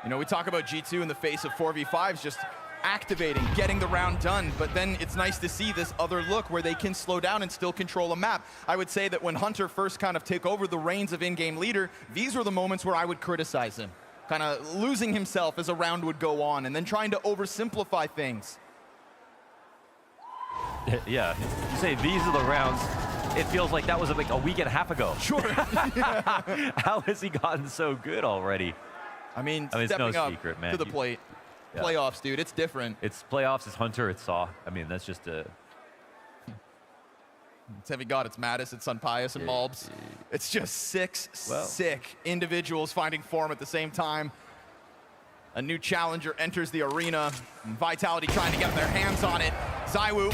You know, we talk about G2 in the face of 4v5s just activating, getting the round done, but then it's nice to see this other look where they can slow down and still control a map. I would say that when Hunter first kind of took over the reins of in-game leader, these were the moments where I would criticize him, kind of losing himself as a round would go on and then trying to oversimplify things. Yeah, you say these are the rounds. It feels like that was like a week and a half ago. Sure. How has he gotten so good already? I mean it's stepping no up secret, man. to the plate. Yeah. Playoffs, dude, it's different. It's playoffs, it's Hunter, it's Saw. I mean, that's just Have you got? It's Mattis, it's Sunpius, and Malbs. It's just six sick individuals finding form at the same time. A new challenger enters the arena. And Vitality trying to get their hands on it. ZywOo,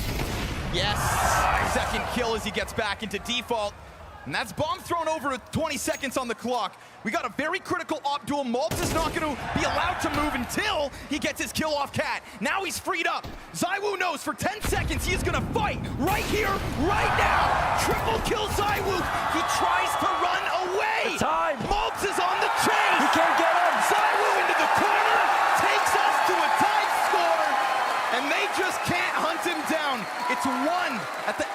yes, second kill as he gets back into default. And that's bomb thrown over with 20 seconds on the clock. We got a very critical op duel. Malbs is not going to be allowed to move until he gets his kill off Cat. Now he's freed up. ZywOo knows for 10 seconds he is going to fight right here, right now. Triple kill ZywOo. He tries to run away. The time. Malbs is on the chase. He can't get him. ZywOo into the corner, takes us to a tied score, and they just can't hunt him down. It's one at the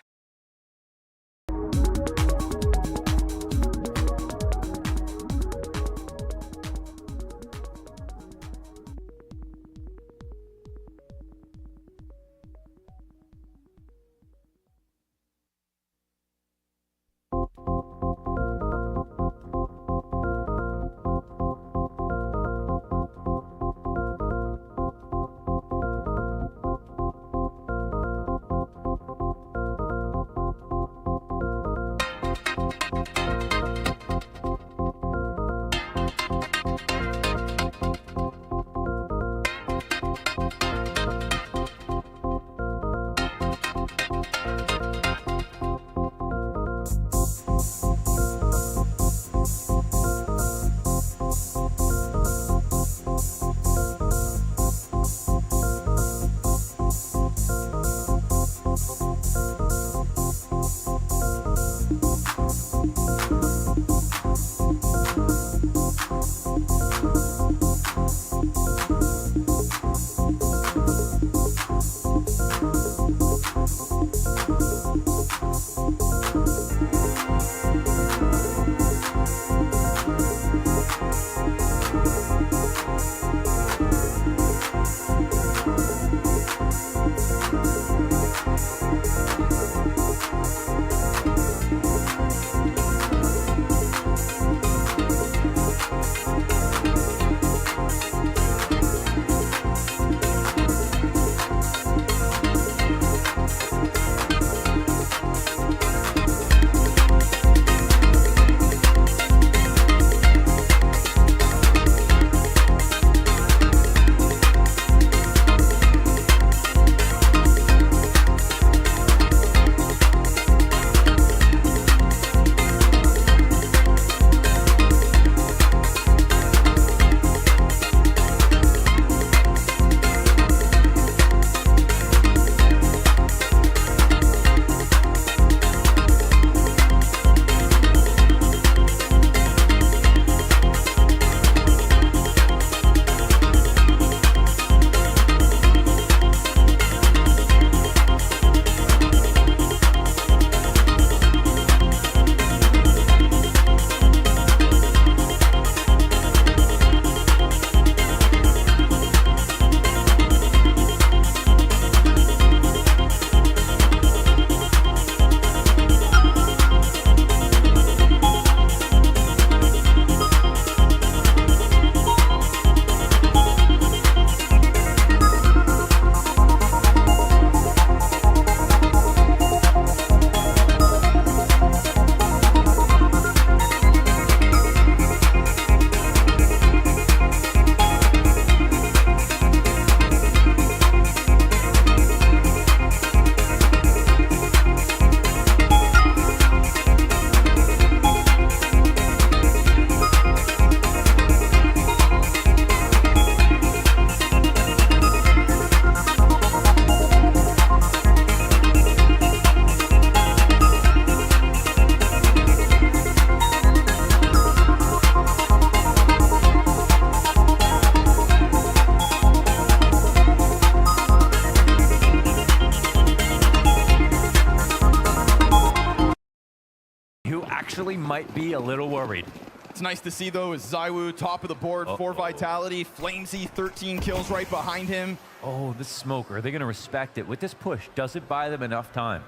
actually might be a little worried. It's nice to see, though, is ZywOo top of the board for Vitality. Flamesy, 13 kills right behind him. Oh, this smoke. Are they going to respect it? With this push, does it buy them enough time?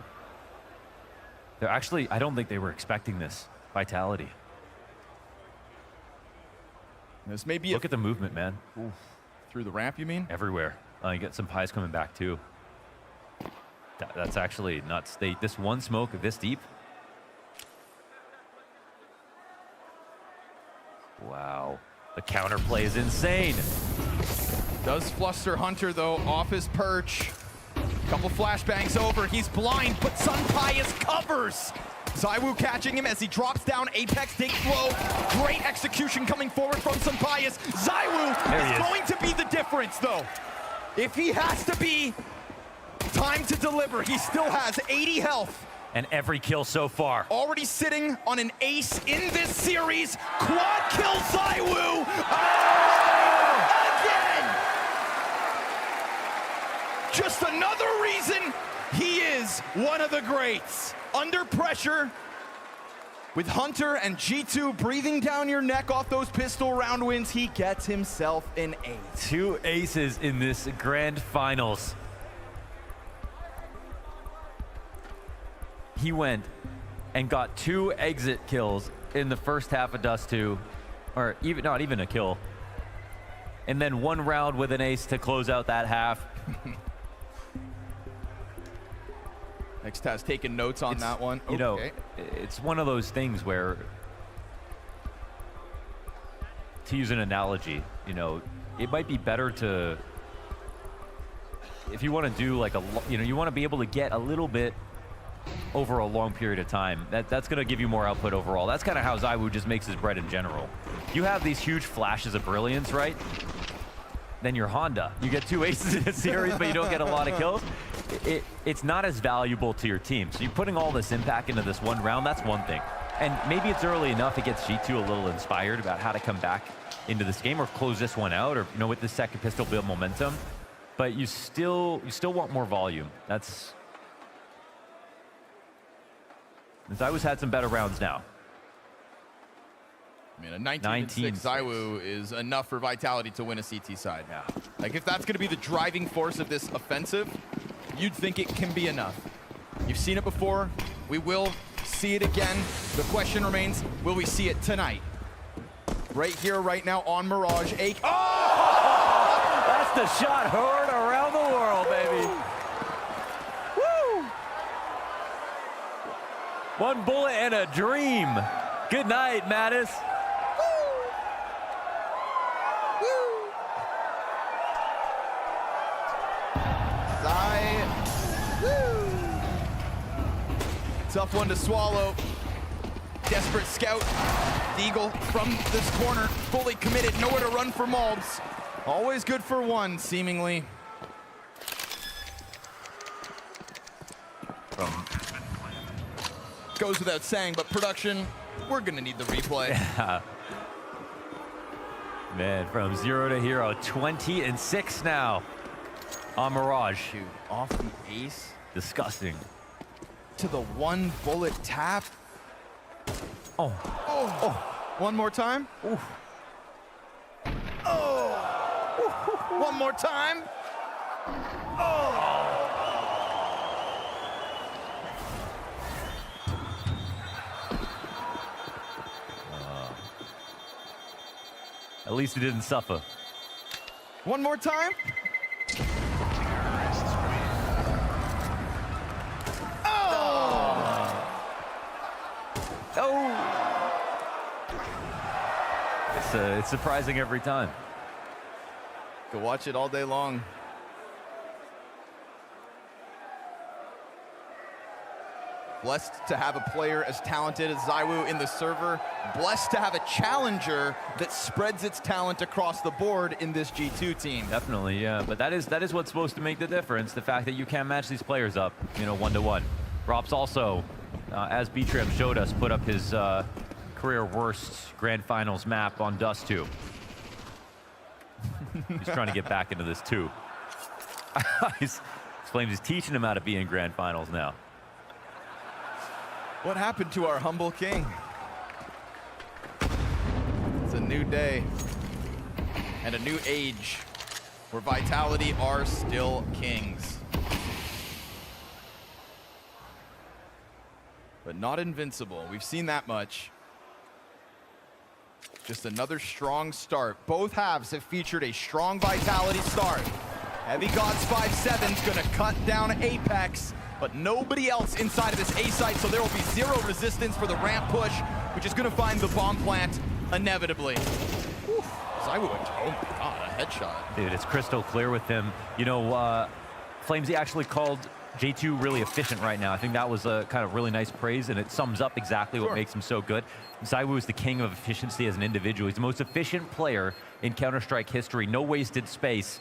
They're actually, I don't think they were expecting this. Vitality. This may be Look at the movement, man. through the ramp, you mean? Everywhere. You get some pies coming back, too. That's actually nuts. This one smoke this deep. Wow. The counterplay is insane. Does fluster Hunter, though, off his perch. Couple flashbangs over. He's blind, but Sunpius covers. ZywOo catching him as he drops down. Apex takes low. Great execution coming forward from Sunpius. ZywOo is going to be the difference, though. If he has to be, time to deliver. He still has 80 health. And every kill so far. Already sitting on an ace in this series. Quad kill ZywOo. Oh! Again! Just another reason he is one of the greats. Under pressure, with Hunter and G2 breathing down your neck off those pistol round wins, he gets himself an ace. 2 aces in this grand finals. He went and got 2 exit kills in the first half of Dust 2, or even not even a kill. And then 1 round with an ace to close out that half. Next has taken notes on that one. You know, it's one of those things where, to use an analogy, you know, it might be better to, if you want to do like you want to be able to get a little bit over a long period of time. That's going to give you more output overall. That's kind of how ZywOo just makes his bread in general. You have these huge flashes of brilliance, right? Then you're Honda. You get 2 aces in a series, but you don't get a lot of kills. It's not as valuable to your team. So you're putting all this impact into this one round, that's one thing. And maybe it's early enough, it gets G2 a little inspired about how to come back into this game or close this one out, or with the second pistol build momentum. But you still want more volume. That's... ZywOo's had some better rounds now. I mean, a 19-6 ZywOo is enough for Vitality to win a CT side. Yeah. Like, if that's going to be the driving force of this offensive, you'd think it can be enough. You've seen it before. We will see it again. The question remains, will we see it tonight? Right here, right now on Mirage. Oh! That's the shot heard around the world, baby. Woo! 1 bullet and a dream. Good night, Mattis. Tough one to swallow. Desperate scout. Deagle from this corner, fully committed, nowhere to run for Malbs. Always good for 1, seemingly. Goes without saying, but production, we're gonna need the replay. Yeah. Man, from 0 to hero, 20-6 now on Mirage. Shoot, off the ace. Disgusting. To the 1 bullet tap. Oh. One more time. Oof. Oh. One more time. At least he didn't suffer. One more time. It's surprising every time. Go watch it all day long. Blessed to have a player as talented as ZywOo in the server. Blessed to have a challenger that spreads its talent across the board in this G2 team. Definitely, yeah. But that is what's supposed to make the difference. The fact that you can't match these players up, 1-to-1. Rops also, as B-Trim showed us, put up his career worst Grand Finals map on Dust 2. He's trying to get back into this too. He's claims he's teaching him how to be in Grand Finals now. What happened to our humble king? It's a new day and a new age where Vitality are still kings. But not invincible. We've seen that much. Just another strong start. Both halves have featured a strong Vitality start. Heavy Gods 5-7's gonna cut down Apex. but nobody else inside of this A site, so there will be zero resistance for the ramp push, which is gonna find the bomb plant inevitably. Whew. ZywOo, oh my god, a headshot. Dude, it's crystal clear with him. You know, Flamesy actually called J2 really efficient right now. I think that was a kind of really nice praise, and it sums up exactly what makes him so good. ZywOo is the king of efficiency as an individual. He's the most efficient player in Counter-Strike history. No wasted space.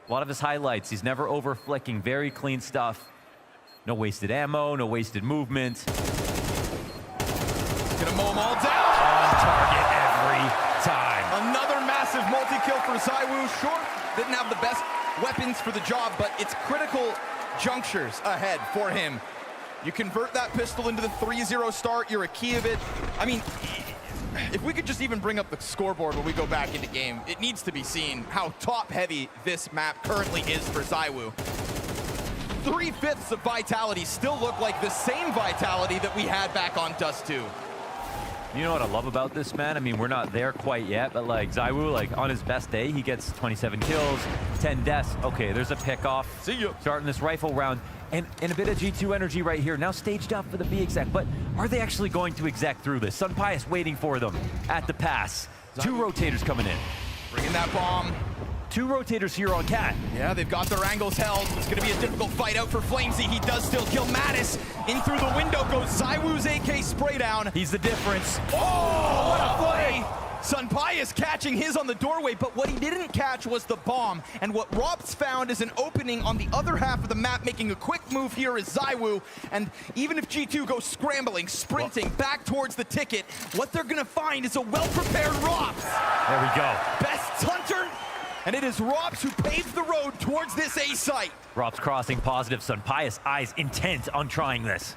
A lot of his highlights, he's never over-flicking, very clean stuff. No wasted ammo, no wasted movement. Gonna mow them all down. On target every time. Another massive multi-kill for ZywOo. Sure, didn't have the best weapons for the job, but it's critical junctures ahead for him. You convert that pistol into the 3-0 start, you're a key of it. I mean, if we could just even bring up the scoreboard when we go back into game, it needs to be seen how top-heavy this map currently is for ZywOo. 3/5 of Vitality still look like the same Vitality that we had back on Dust 2. You know what I love about this, man? I mean, we're not there quite yet, but like ZywOo, like on his best day, he gets 27 kills, 10 deaths. Okay, there's a pickoff. See ya. Starting this rifle round. And a bit of G2 energy right here. Now staged up for the B exec, but are they actually going to exec through this? Sunpius waiting for them at the pass. Two rotators coming in. Bringing that bomb. Two rotators here on Cat. Yeah, they've got their angles held. It's going to be a difficult fight out for Flamesy. He does still kill Mattis. In through the window goes ZywOo's AK spray down. He's the difference. Oh, what a play! Sunpius catching his on the doorway, but what he didn't catch was the bomb. And what Rops found is an opening on the other half of the map, making a quick move here is ZywOo. And even if G2 goes scrambling, sprinting back towards the ticket, what they're going to find is a well-prepared Rops. There we go. Best hunter. And it is Rops who paved the road towards this A site. Rops crossing positive. Sunpius eyes intent on trying this.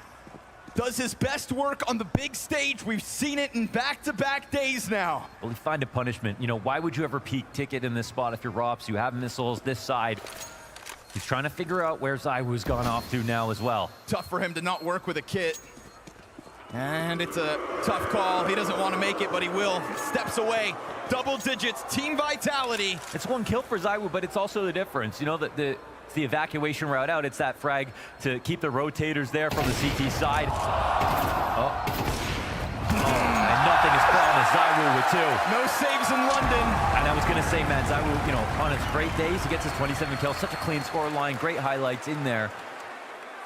Does his best work on the big stage. We've seen it in back-to-back days now. Will he find a punishment? You know, why would you ever peek ticket in this spot if you're Rops? You have missiles this side. He's trying to figure out where ZywOo's gone off to now as well. Tough for him to not work with a kit. And it's a tough call. He doesn't want to make it, but he will. Steps away. Double digits. Team Vitality. It's one kill for ZywOo, but it's also the difference. You know, it's the evacuation route out. It's that frag to keep the rotators there from the CT side. And nothing is promised. ZywOo with two. No saves in London. And I was going to say, man, ZywOo, you know, on his great days, he gets his 27 kills. Such a clean score line. Great highlights in there.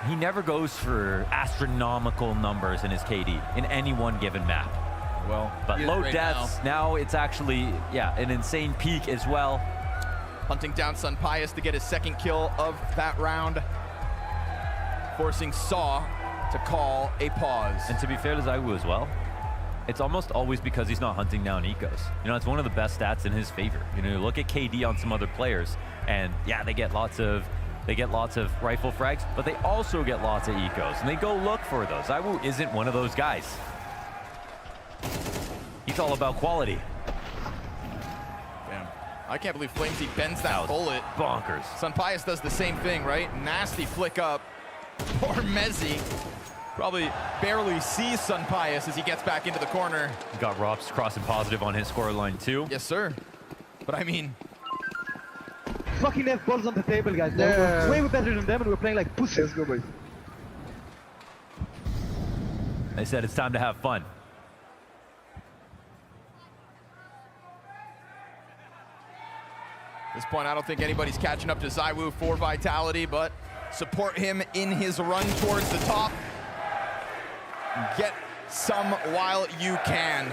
He never goes for astronomical numbers in his KD in any one given map. Well, but low deaths, now it's actually, yeah, an insane peak as well. Hunting down Sunpius to get his second kill of that round. Forcing Saw to call a pause. And to be fair to ZywOo as well, it's almost always because he's not hunting down ecos. You know, it's one of the best stats in his favor. You know, look at KD on some other players, and yeah, they get lots of rifle frags, but they also get lots of ecos, and they go look for those. ZywOo isn't one of those guys. He's all about quality. Damn. I can't believe Flamesy bends that bullet. Bonkers. Sunpius does the same thing, right? Nasty flick up. Poor Mezzi. Probably barely sees Sunpius as he gets back into the corner. Got Rops crossing positive on his score line too. Yes, sir. But I mean, fucking left balls on the table, guys. We're way better than them, and we're playing like pussies. Let's go, boys. They said it's time to have fun. At this point, I don't think anybody's catching up to ZywOo for Vitality, but support him in his run towards the top. Get some while you can.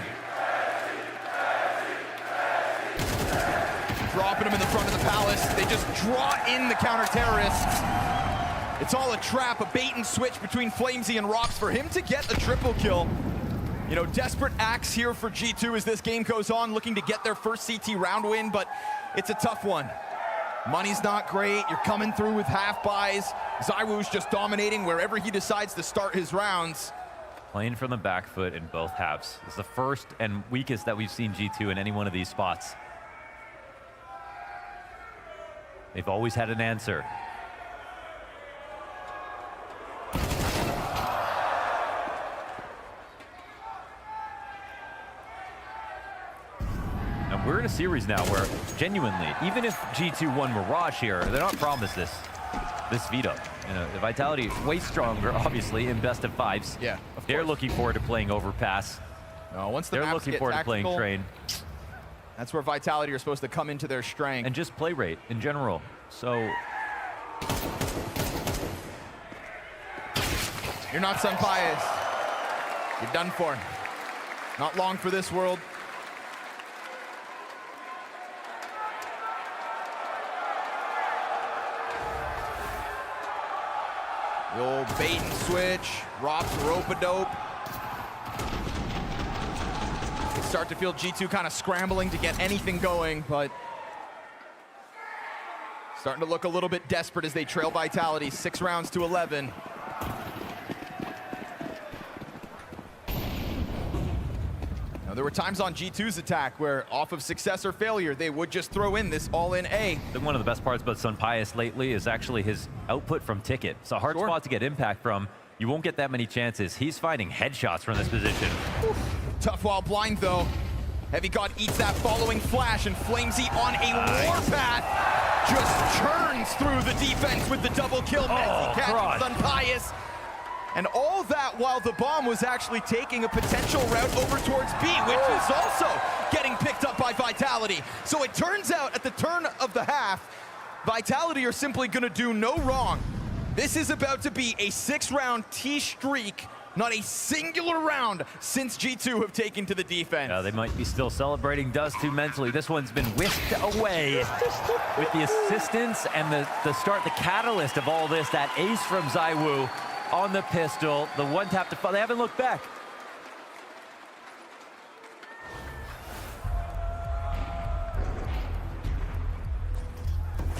Dropping him in the front of the palace. They just draw in the counter-terrorists. It's all a trap, a bait and switch between Flamesy and Rops for him to get a triple kill. You know, desperate acts here for G2 as this game goes on, looking to get their first CT round win, but it's a tough one. Money's not great. You're coming through with half buys. ZywOo's just dominating wherever he decides to start his rounds. Playing from the back foot in both halves. It's the first and weakest that we've seen G2 in any one of these spots. They've always had an answer. And we're in a series now where, genuinely, even if G2 won Mirage here, they're not promised this. this Vito. You know, the Vitality way stronger, obviously, in best of fives. Yeah, of They're course. looking forward to playing Overpass. Once the They're maps looking get forward to tactical, playing Train. that's where Vitality are supposed to come into their strength. And just play rate in general. So You're not Sun Pius. You're done for. Not long for this world. The old bait and switch. Rops rope-a-dope. You start to feel G2 kind of scrambling to get anything going, but starting to look a little bit desperate as they trail Vitality 6 rounds to 11. Now, there were times on G2's attack where off of success or failure, they would just throw in this all-in A. I think one of the best parts about Sun Pius lately is actually his output from Ticket. It's a hard spot to get impact from. You won't get that many chances. He's finding headshots from this position. Tough while blind, though. Heavy God eats that following flash, and Flamesy on a warpath just churns through the defense with the double kill. Messi catches Sun Pius. And all that while the bomb was actually taking a potential route over towards B, which is also getting picked up by Vitality. So it turns out at the turn of the half, Vitality are simply gonna do no wrong. This is about to be a 6-round T streak, not a singular round since G2 have taken to the defense. They might be still celebrating Dust 2 mentally. This one's been whisked away with the assistance and the start, the catalyst of all this, that ace from ZywOo on the pistol, the one tap to fall. They haven't looked back.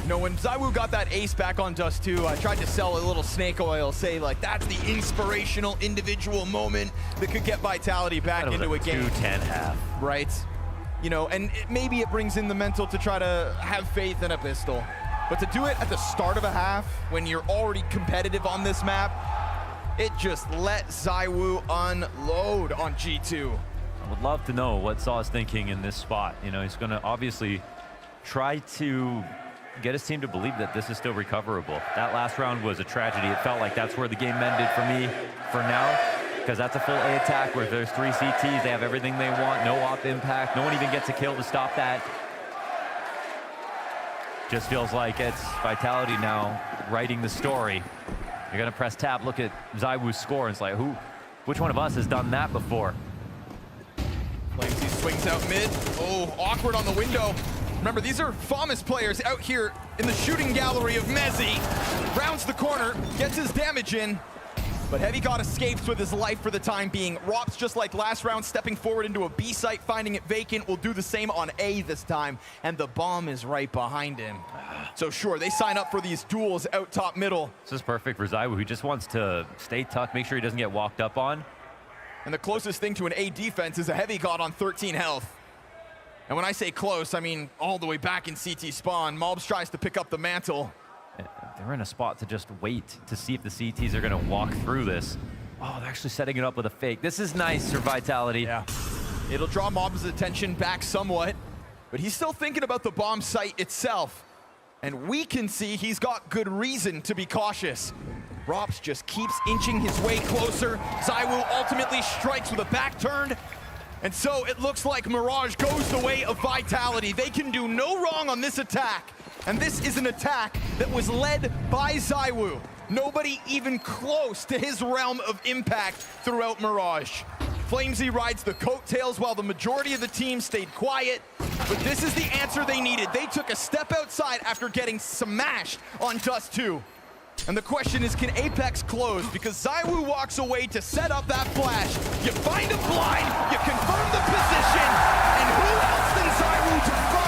You know, when ZywOo got that ace back on Dust 2, I tried to sell a little snake oil, say like that's the inspirational individual moment that could get Vitality back into a game. 2-10 half. Right. You know, and maybe it brings in the mental to try to have faith in a pistol. But to do it at the start of a half, when you're already competitive on this map, it just let ZywOo unload on G2. I would love to know what Saw's thinking in this spot. You know, he's going to obviously try to get his team to believe that this is still recoverable. That last round was a tragedy. It felt like that's where the game ended for me for now, because that's a full A attack where if there's 3 CTs, they have everything they want, no op impact, no one even gets a kill to stop that. Just feels like it's Vitality now writing the story. You're gonna press tab, look at ZywOo's score, and it's like, which one of us has done that before? Flamesy swings out mid. Oh, awkward on the window. Remember, these are FAMAS players out here in the shooting gallery of Mezzi. Rounds the corner, gets his damage in, but Heavy God escapes with his life for the time being. Rops, just like last round, stepping forward into a B site, finding it vacant, will do the same on A this time, and the bomb is right behind him. So sure, they sign up for these duels out top middle. This is perfect for ZywOo, who just wants to stay tucked, make sure he doesn't get walked up on. And the closest thing to an A defense is a Heavy God on 13 health. And when I say close, I mean all the way back in CT spawn. Mobs tries to pick up the mantle. They're in a spot to just wait to see if the CTs are gonna walk through this. Oh, they're actually setting it up with a fake. This is nice for Vitality. Yeah. It'll draw Mobs' attention back somewhat, but he's still thinking about the bomb site itself. And we can see he's got good reason to be cautious. Rops just keeps inching his way closer. ZywOo ultimately strikes with a back turn. And so it looks like Mirage goes the way of Vitality. They can do no wrong on this attack. And this is an attack that was led by ZywOo. Nobody even close to his realm of impact throughout Mirage. Flamesy rides the coattails while the majority of the team stayed quiet. But this is the answer they needed. They took a step outside after getting smashed on Dust 2. And the question is, can Apex close? Because ZywOo walks away to set up that flash. You find him blind, you confirm the position, and who else than ZywOo to find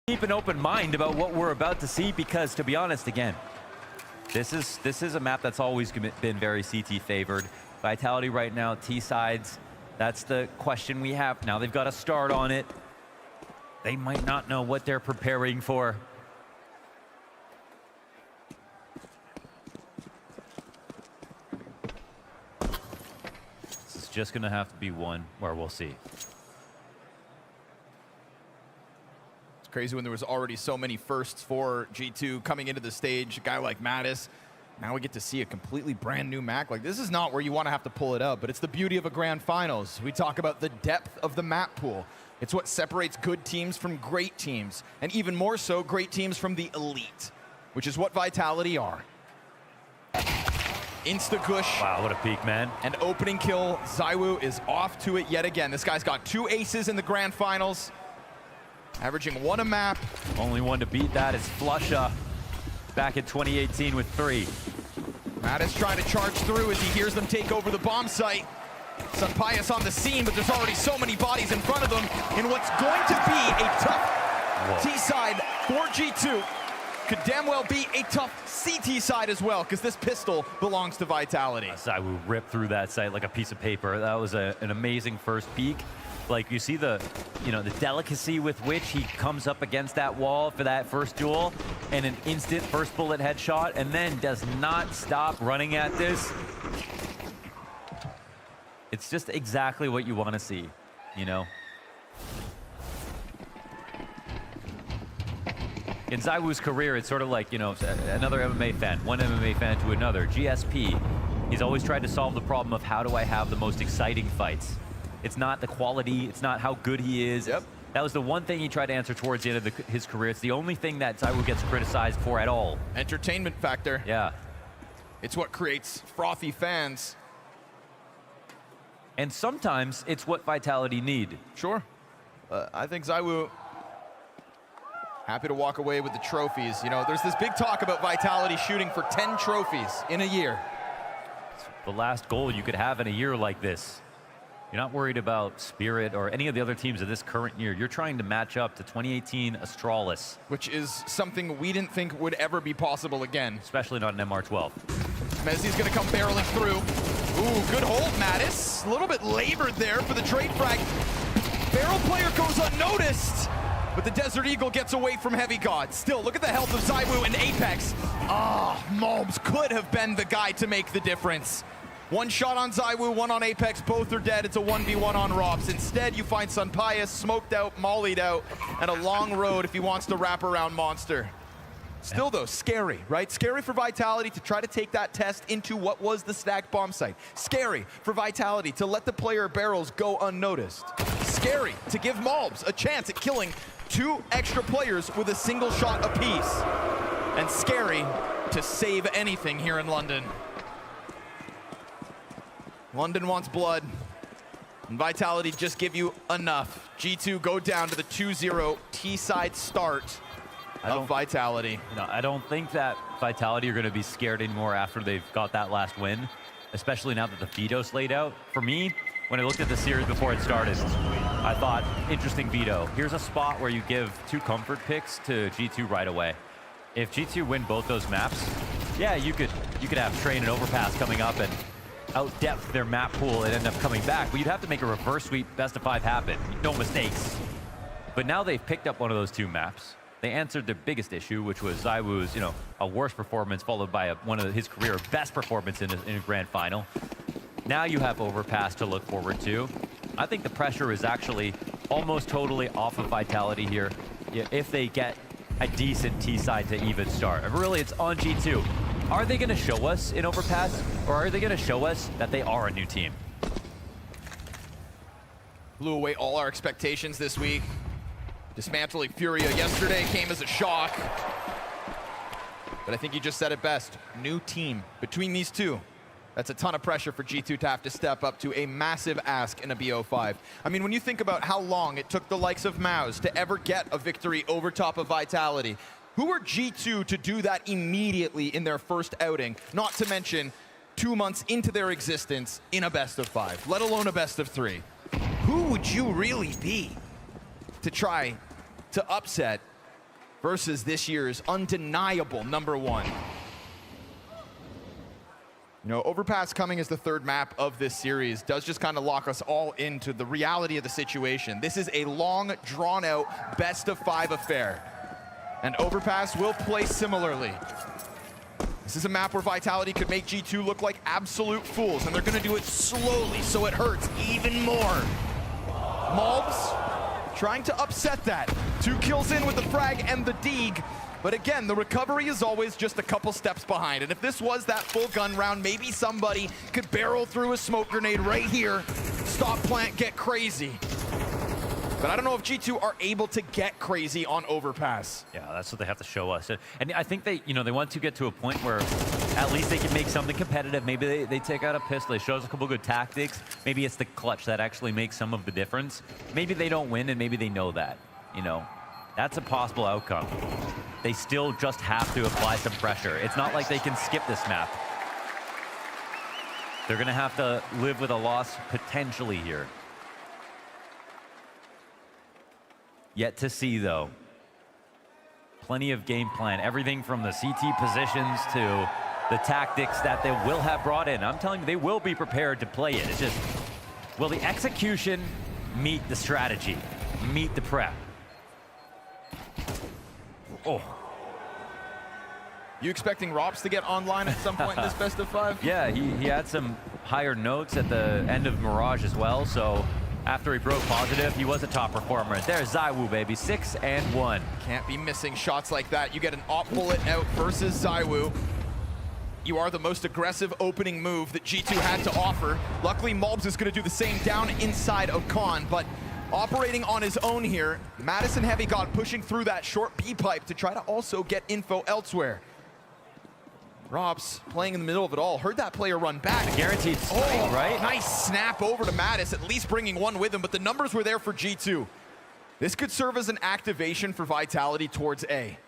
Keep an open mind about what we're about to see, because to be honest, again, this is a map that's always been very CT favored. Vitality right now, T sides, that's the question we have. Now they've got a start on it. They might not know what they're preparing for. This is just gonna have to be one where we'll see. Crazy when there was already so many firsts for G2 coming into the stage. A guy like Mattis. Now we get to see a completely brand new map. Like, this is not where you want to have to pull it up, but it's the beauty of a grand finals. We talk about the depth of the map pool. It's what separates good teams from great teams, and even more so, great teams from the elite, which is what Vitality are. Insta-gush. Wow, what a peak, man. An opening kill. ZywOo is off to it yet again. This guy's got 2 aces in the grand finals. Averaging 1 a map. Only one to beat that is Flusha back in 2018 with 3. Mattis trying to charge through as he hears them take over the bomb site. Sunpius on the scene, but there's already so many bodies in front of them in what's going to be a tough T-side for G2. Could damn well be a tough CT side as well, because this pistol belongs to Vitality. ZywOo ripped through that site like a piece of paper. That was an amazing first peek. Like, you see the delicacy with which he comes up against that wall for that first duel, and an instant first bullet headshot, and then does not stop running at this. It's just exactly what you want to see, you know? In ZywOo's career, it's sort of like, another MMA fan, one MMA fan to another. GSP, he's always tried to solve the problem of how do I have the most exciting fights? It's not the quality, it's not how good he is. Yep. That was the one thing he tried to answer towards the end of his career. It's the only thing that ZywOo gets criticized for at all. Entertainment factor. Yeah. It's what creates frothy fans. And sometimes it's what Vitality need. Sure. I think ZywOo happy to walk away with the trophies. There's this big talk about Vitality shooting for 10 trophies in a year. It's the last goal you could have in a year like this. You're not worried about Spirit or any of the other teams of this current year. You're trying to match up to 2018 Astralis. Which is something we didn't think would ever be possible again. Especially not in MR12. Mezzi's gonna come barreling through. Ooh, good hold, Mattis. A little bit labored there for the trade frag. Barrel player goes unnoticed, but the Desert Eagle gets away from Heavy God. Still, look at the health of ZywOo and Apex. Mulbs could have been the guy to make the difference. 1 shot on ZywOo, 1 on Apex, both are dead. It's a 1v1 on Robs. Instead, you find Sunpius smoked out, mollied out, and a long road if he wants to wrap around Monster. Still though, scary, right? Scary for Vitality to try to take that test into what was the stacked bomb site. Scary for Vitality to let the player barrels go unnoticed. Scary to give Mulbs a chance at killing 2 extra players with a single shot apiece. And scary to save anything here in London. London wants blood, and Vitality just give you enough. G2 go down to the 2-0 T-side start of Vitality. I don't think that Vitality are going to be scared anymore after they've got that last win, especially now that the veto's laid out. For me, when I looked at the series before it started, I thought, interesting veto. Here's a spot where you give 2 comfort picks to G2 right away. If G2 win both those maps, yeah, you could have Train and Overpass coming up and out-depth their map pool and end up coming back, but you'd have to make a reverse sweep best of 5 happen. No mistakes. But now they've picked up one of those 2 maps. They answered their biggest issue, which was ZywOo's, a worse performance followed by one of his career best performance in a grand final. Now you have Overpass to look forward to. I think the pressure is actually almost totally off of Vitality here if they get a decent T-side to even start. Really, it's on G2. Are they going to show us in Overpass, or are they going to show us that they are a new team? Blew away all our expectations this week. Dismantling Furia yesterday came as a shock. But I think you just said it best. New team. Between these 2, that's a ton of pressure for G2 to have to step up to a massive ask in a BO5. I mean, when you think about how long it took the likes of Maus to ever get a victory over top of Vitality, who are G2 to do that immediately in their first outing? Not to mention 2 months into their existence in a best of 5, let alone a best of 3. Who would you really be to try to upset versus this year's undeniable #1. You know, Overpass coming as the third map of this series does just kind of lock us all into the reality of the situation. This is a long, drawn-out, best-of-5 affair. And Overpass will play similarly. This is a map where Vitality could make G2 look like absolute fools, and they're going to do it slowly so it hurts even more. Malbs trying to upset that. 2 kills in with the frag and the Deeg. But again, the recovery is always just a couple steps behind. And if this was that full gun round, maybe somebody could barrel through a smoke grenade right here, stop plant, get crazy. But I don't know if G2 are able to get crazy on Overpass. Yeah, that's what they have to show us. And I think they, you know, they want to get to a point where at least they can make something competitive. Maybe they take out a pistol, they show us a couple good tactics. Maybe it's the clutch that actually makes some of the difference. Maybe they don't win, and maybe they know that, you know. That's a possible outcome. They still just have to apply some pressure. It's not like they can skip this map. They're gonna have to live with a loss potentially here. Yet to see, though. Plenty of game plan. Everything from the CT positions to the tactics that they will have brought in. I'm telling you, they will be prepared to play it. It's just, will the execution meet the strategy, meet the prep? Oh. You expecting Rops to get online at some point in this best of 5? Yeah, he had some higher notes at the end of Mirage as well, so after he broke positive, he was a top performer. There's ZywOo, baby, 6 and 1. Can't be missing shots like that. You get an op bullet out versus ZywOo. You are the most aggressive opening move that G2 had to offer. Luckily, Malbs is going to do the same down inside of Khan, but operating on his own here, Madison Heavy God pushing through that short B-pipe to try to also get info elsewhere. Rops playing in the middle of it all. Heard that player run back. Guaranteed straight, right? Nice snap over to Mattis, at least bringing one with him, but the numbers were there for G2. This could serve as an activation for Vitality towards A.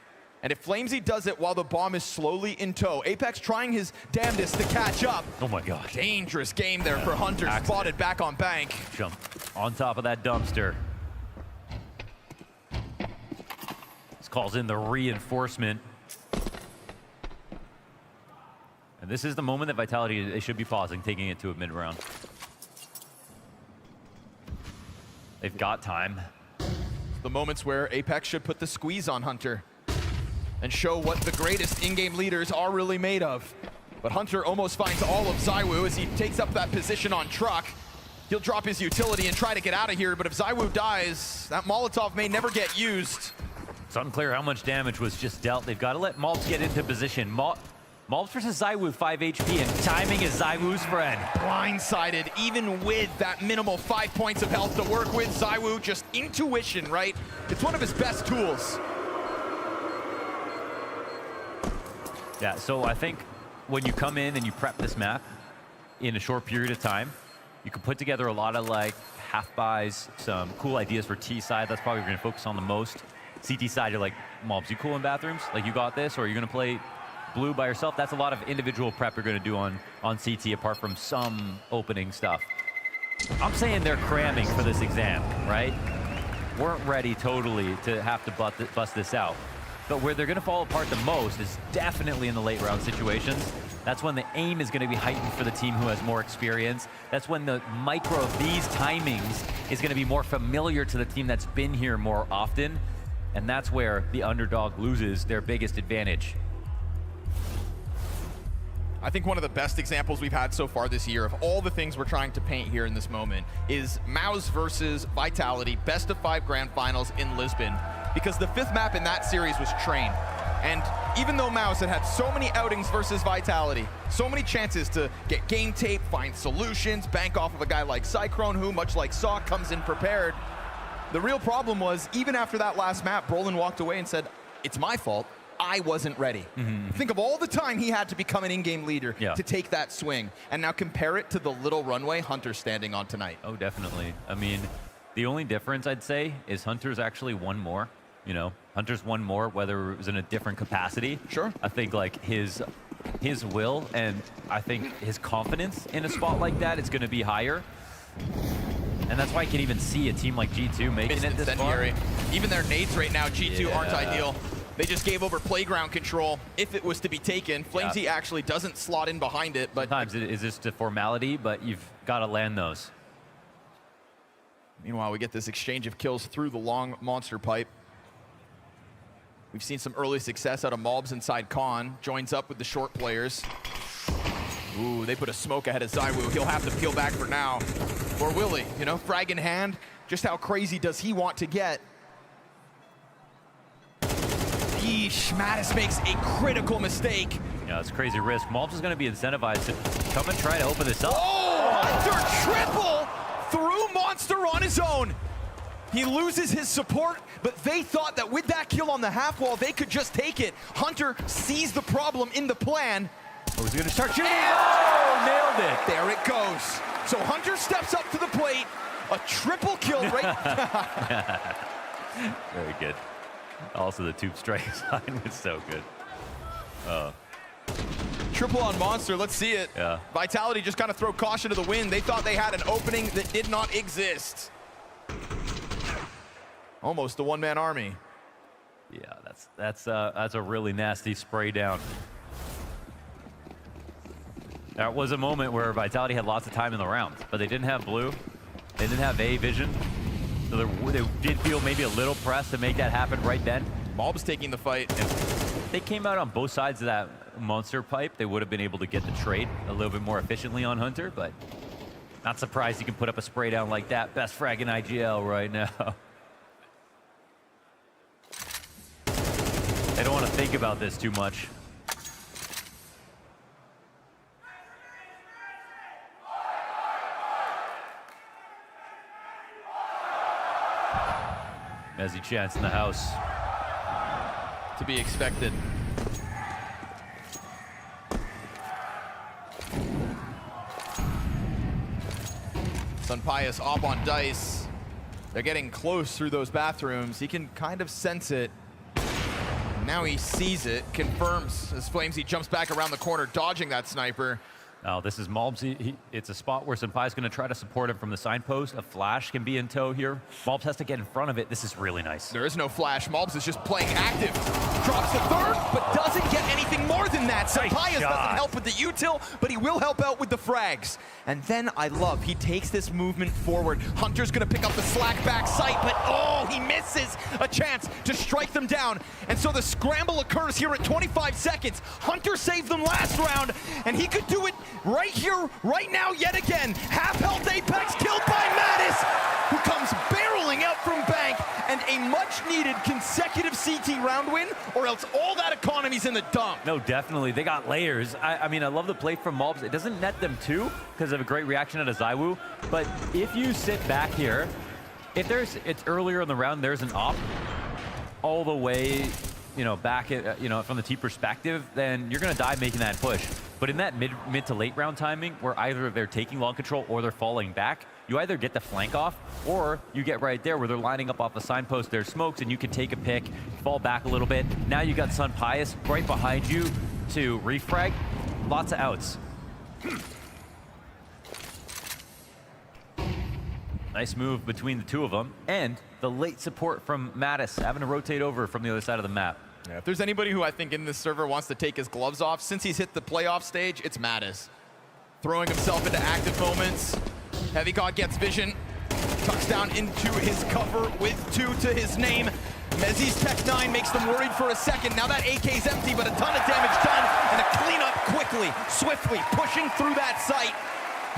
And if Flamesy does it while the bomb is slowly in tow, Apex trying his damnedest to catch up. Oh my gosh. Dangerous game there for Hunter, spotted back on bank. Jump on top of that dumpster. This calls in the reinforcement. And this is the moment that Vitality, they should be pausing, taking it to a mid-round. They've got time. The moments where Apex should put the squeeze on Hunter and show what the greatest in-game leaders are really made of. But Hunter almost finds all of ZywOo as he takes up that position on truck. He'll drop his utility and try to get out of here, but if ZywOo dies, that Molotov may never get used. It's unclear how much damage was just dealt. They've got to let Malbs get into position. Malbs versus ZywOo, 5 HP, and timing is ZywOo's friend. Blindsided, even with that minimal 5 points of health to work with. ZywOo, just intuition, right? It's one of his best tools. Yeah, so I think when you come in and you prep this map in a short period of time, you can put together a lot of like half buys, some cool ideas for T side. That's probably what you're gonna focus on the most. CT side, you're like, Malbs, you cool in bathrooms? Like you got this, or are you gonna play blue by yourself? That's a lot of individual prep you're gonna do on CT apart from some opening stuff. I'm saying they're cramming for this exam, right? Weren't ready totally to have to bust this out. But where they're going to fall apart the most is definitely in the late round situations. That's when the aim is going to be heightened for the team who has more experience. That's when the micro of these timings is going to be more familiar to the team that's been here more often. And that's where the underdog loses their biggest advantage. I think one of the best examples we've had so far this year of all the things we're trying to paint here in this moment is Mouse versus Vitality, best of 5 grand finals in Lisbon. Because the 5th map in that series was Train. And even though Mouse had so many outings versus Vitality, so many chances to get game tape, find solutions, bank off of a guy like Cyclone, who, much like Saw, comes in prepared. The real problem was, even after that last map, Brolin walked away and said, it's my fault. I wasn't ready. Think of all the time he had to become an in-game leader to take that swing. And now compare it to the little runway Hunter's standing on tonight. Oh, definitely. I mean, the only difference I'd say is Hunter's actually won more. You know, Hunter's won more, whether it was in a different capacity. Sure. I think like his will and I think his confidence in a spot like that is going to be higher. And that's why I can even see a team like G2 making it this far. Even their nades right now, G2 aren't ideal. They just gave over playground control if it was to be taken. Flamesy actually doesn't slot in behind it, but sometimes it is just a formality, but you've got to land those. meanwhile, we get this exchange of kills through the long monster pipe. We've seen some early success out of Mobs inside Khan. Joins up with the short players. Ooh, they put a smoke ahead of Zywoo. He'll have to peel back for now. Or will he? You know, frag in hand. Just how crazy does he want to get? Yeesh, Mattis makes a critical mistake. Yeah, it's crazy risk. Mobs is going to be incentivized to come and try to open this up. Oh, Hunter triple through Monster on his own. He loses his support, but they thought that with that kill on the half wall, they could just take it. Hunter sees the problem in the plan. Oh, he's going to start shooting. Oh, nailed it. There it goes. So Hunter steps up to the plate. A triple kill right. Very good. Also, the tube strike sign was so good. Triple on Monster. Let's see it. Yeah. Vitality just kind of throw caution to the wind. They thought they had an opening that did not exist. Almost a one-man army. Yeah, that's a really nasty spray down. That was a moment where Vitality had lots of time in the round, but they didn't have blue. They didn't have A vision. So they did feel maybe a little pressed to make that happen right then. Mob's taking the fight. If they came out on both sides of that monster pipe, they would have been able to get the trade a little bit more efficiently on Hunter, but not surprised you can put up a spray down like that. Best frag in IGL right now. They don't want to think about this too much. Mezzy chance in the house. To be expected. Sunpius up on Dice. They're getting close through those bathrooms. He can kind of sense it. Now he sees it, confirms as Flamesy jumps back around the corner, dodging that sniper. Now this is Mobs. It's a spot where Senpai's going to try to support him from the signpost. A flash can be in tow here. Mobs has to get in front of it. This is really nice. There is no flash. Mobs is just playing active. Drops the third, but doesn't get anything more than that. Senpai's doesn't help with the util, but he will help out with the frags. And then I love, he takes this movement forward. Hunter's going to pick up the slack back sight, but oh, he misses a chance to strike them down. And so the scramble occurs here at 25 seconds. Hunter saved them last round, and he could do it right here, right now, yet again. Half health Apex killed by Mattis, who comes barreling out from bank, and a much-needed consecutive CT round win, or else all that economy's in the dump. No, definitely. They got layers. I mean, I love the play from Mobs. It doesn't net them too, because of a great reaction out of Zywoo. But if you sit back here, if it's earlier in the round, there's an op all the way, back at, from the T perspective, then you're going to die making that push. But in that mid to late round timing, where either they're taking long control or they're falling back, you either get the flank off, or you get right there where they're lining up off the signpost, there's smokes, and you can take a pick, fall back a little bit. Now you got Sunpius right behind you to refrag. Lots of outs. Nice move between the two of them, and the late support from Mattis having to rotate over from the other side of the map. Yeah, if there's anybody who I think in this server wants to take his gloves off, since he's hit the playoff stage, it's Mattis. Throwing himself into active moments. Heavy God gets vision. Tucks down into his cover with 2 to his name. Mezzy's Tech 9 makes them worried for a second. Now that AK's empty, but a ton of damage done. And a cleanup quickly, swiftly, pushing through that site.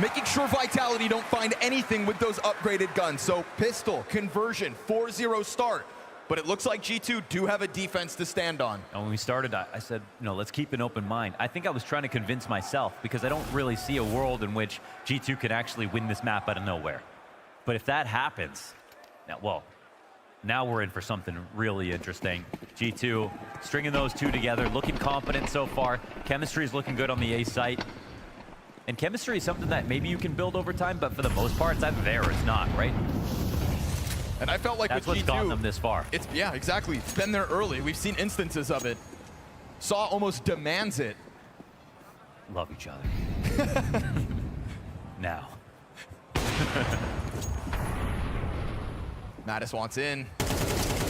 Making sure Vitality don't find anything with those upgraded guns. So pistol, conversion, 4-0 start. But it looks like G2 do have a defense to stand on. And when we started, I said, let's keep an open mind. I think I was trying to convince myself, because I don't really see a world in which G2 can actually win this map out of nowhere. But if that happens, now we're in for something really interesting. G2 stringing those two together, looking confident so far. Chemistry is looking good on the A site. And chemistry is something that maybe you can build over time, but for the most part, it's either there or it's not, right? And I felt like that's with what's G2, gotten them this far. Yeah, exactly. It's been there early. We've seen instances of it. Saw almost demands it. Love each other. Now. Mattis wants in.